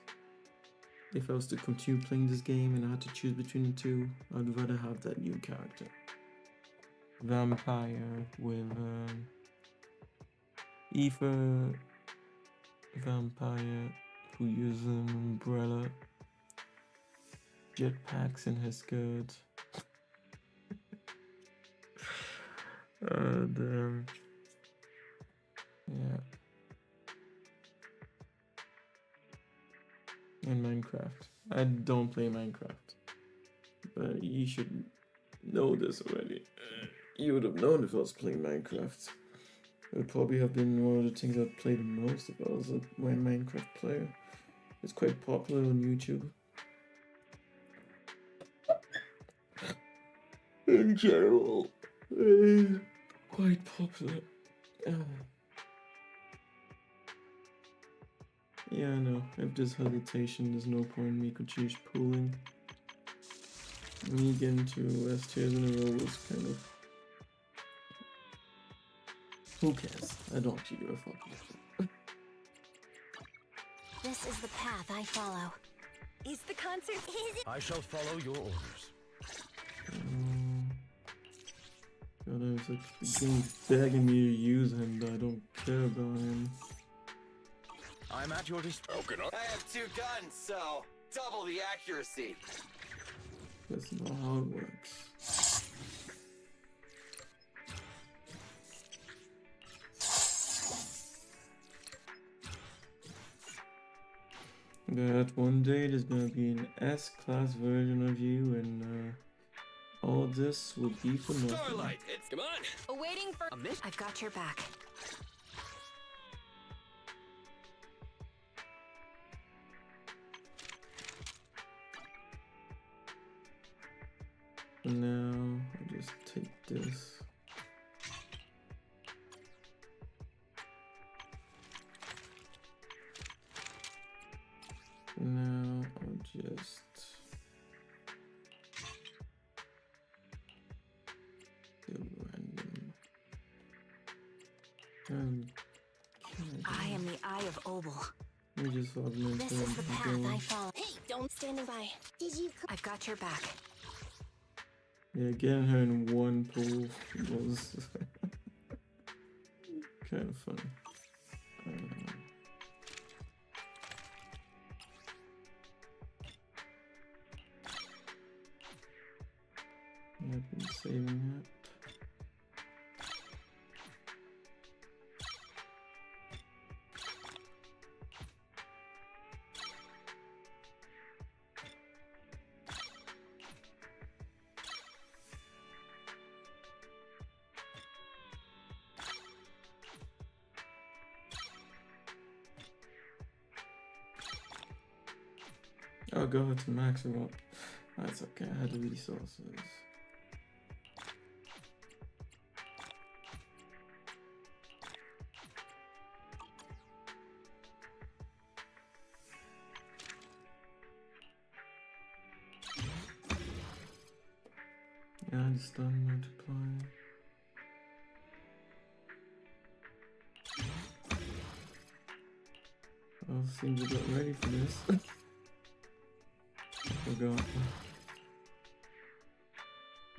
if I was to continue playing this game and I had to choose between the two, I'd rather have that new character. Vampire with Aoife. Vampire who uses an umbrella, jetpacks in her skirt. And yeah. In Minecraft. I don't play Minecraft, but you should know this already. You would have known if I was playing Minecraft. It would probably have been one of the things I'd play the most if I was a Minecraft player. It's quite popular on YouTube. In general, it's quite popular. Yeah, I know. If there's hesitation, there's no point in me continue pulling. Me getting to S tiers in a row was kind of. Who cares? I don't actually give a fuck. This is the path I follow. Is the concert? I shall follow your orders. God, I was like the game's begging me to use him, but I don't care about him. I'm at your disposal. I have 2 guns, so double the accuracy. That's not how it works. But one day there's gonna be an S-class version of you, and all this will be for nothing. Starlight, it's come on. Waiting for a miss. I've got your back. Now I'll just take this. Now I'll just do random. I am the Eye of Obel. Let me just augment This that is the and path go. I follow. Hey, don't standing by. Did you? I've got your back. Yeah, getting her in one pool was kind of funny. I've been saving that. Oh god, to max her up. That's okay, I had the resources. Yeah, I just done multiplying. Oh, seems I got ready for this. I forgot.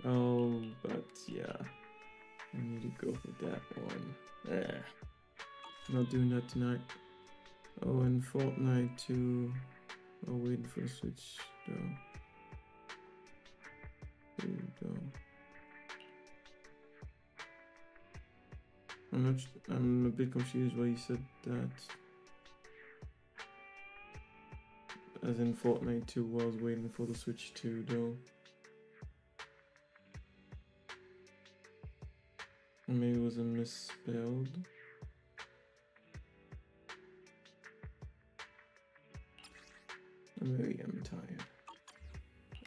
Oh, but yeah. I need to go for that one. Not doing that tonight. Oh, and Fortnite too. Oh, waiting for a Switch though. There you go. I'm a bit confused why you said that. As in Fortnite 2 while I was waiting for the Switch 2 though. Or maybe it was a misspelled. I really am tired.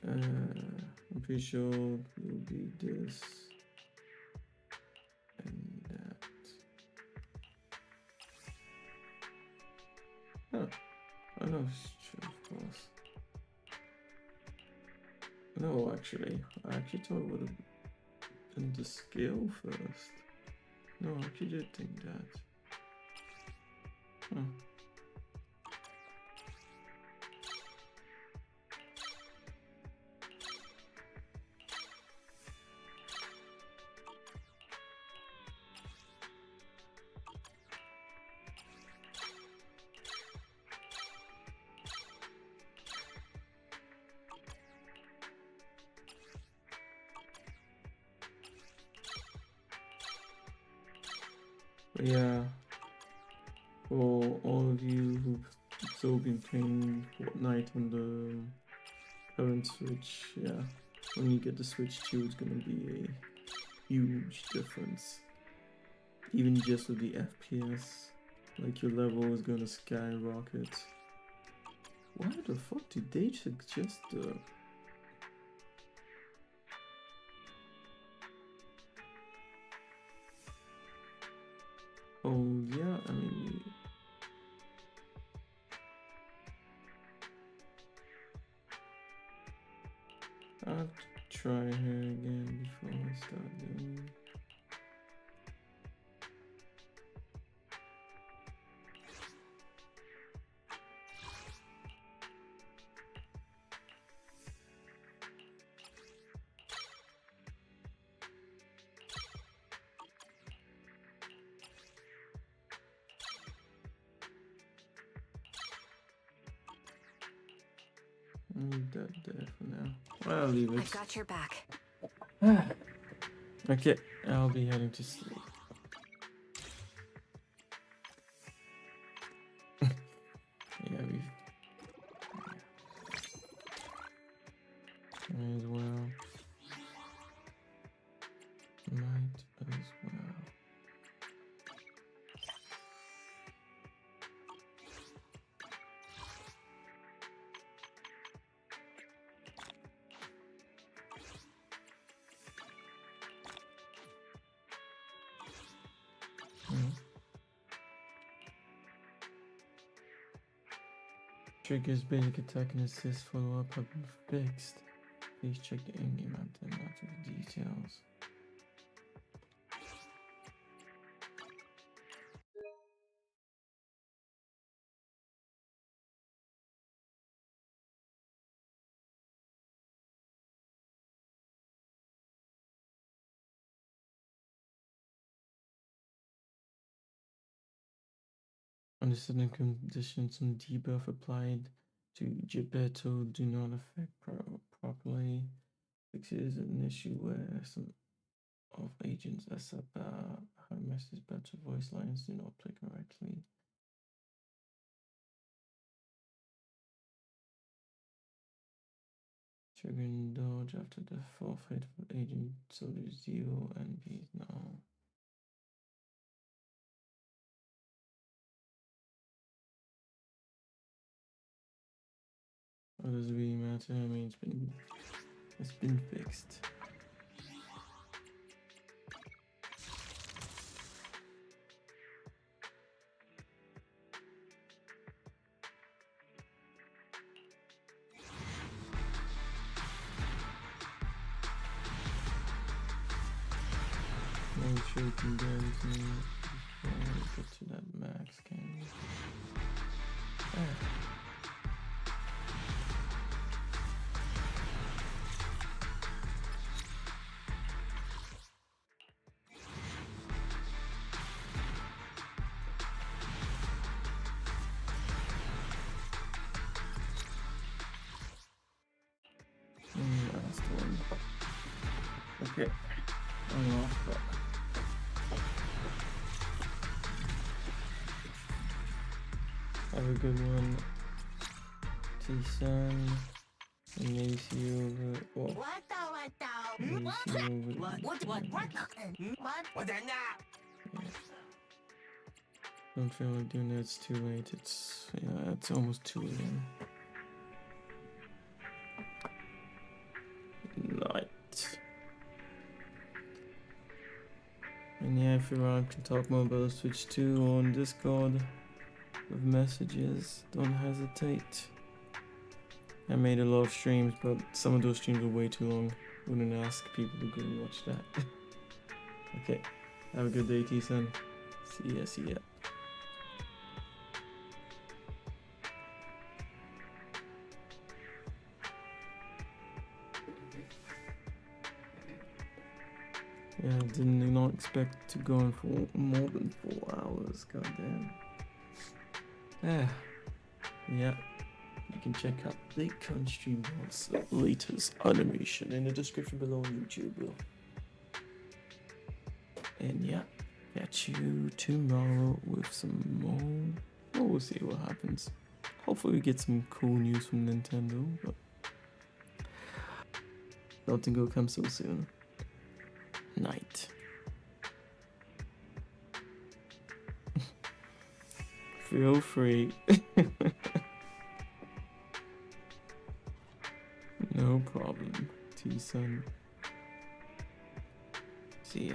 I'm pretty sure it will be this and that. Huh. I know it's true, of course. No, actually. I actually thought it would have been the skill first. No, I actually did think that. Huh. But yeah, for all of you who've still been playing Fortnite on the current Switch, yeah, when you get the Switch 2, it's gonna be a huge difference. Even just with the FPS, like your level is gonna skyrocket. Why the fuck did they suggest the... Oh yeah, I mean... I'll have to try her again before I start doing... Leave that there for now. I'll leave it. I've got your back. Okay, I'll be heading to sleep. Yeah, might as well. Might as well. Trigger's basic attack and assist follow-up have been fixed. Please check the in-game item after the details. Under certain conditions, some debuff applied to Geppetto do not affect properly. This is an issue where some of agents SAP her message better voice lines do not play correctly. Trigger and dodge after the forfeit for agent soldier 0 and B now. What does it really matter? I mean, it's been fixed. Make sure you can get everything before we get to that max can. Last one. Okay. I'm off. Have a good one, T-Sun. And maybe see you over. Well, maybe see you over. Don't feel like doing that. It's too late. It's almost 2 a.m. Night. And yeah, if you're around, can talk more about Switch 2 on Discord. with messages, don't hesitate. I made a lot of streams, but some of those streams were way too long. Wouldn't ask people to go and watch that. Okay, have a good day, T-Sun. See ya, see ya. Yeah, I did not expect to go on for more than 4 hours, goddamn. Yeah. You can check out the current stream notes, latest animation in the description below on YouTube. And yeah, catch you tomorrow with some more. Well, we'll see what happens. Hopefully we get some cool news from Nintendo, but nothing will come so soon. Night. Feel free. No problem, T-Sun. See ya.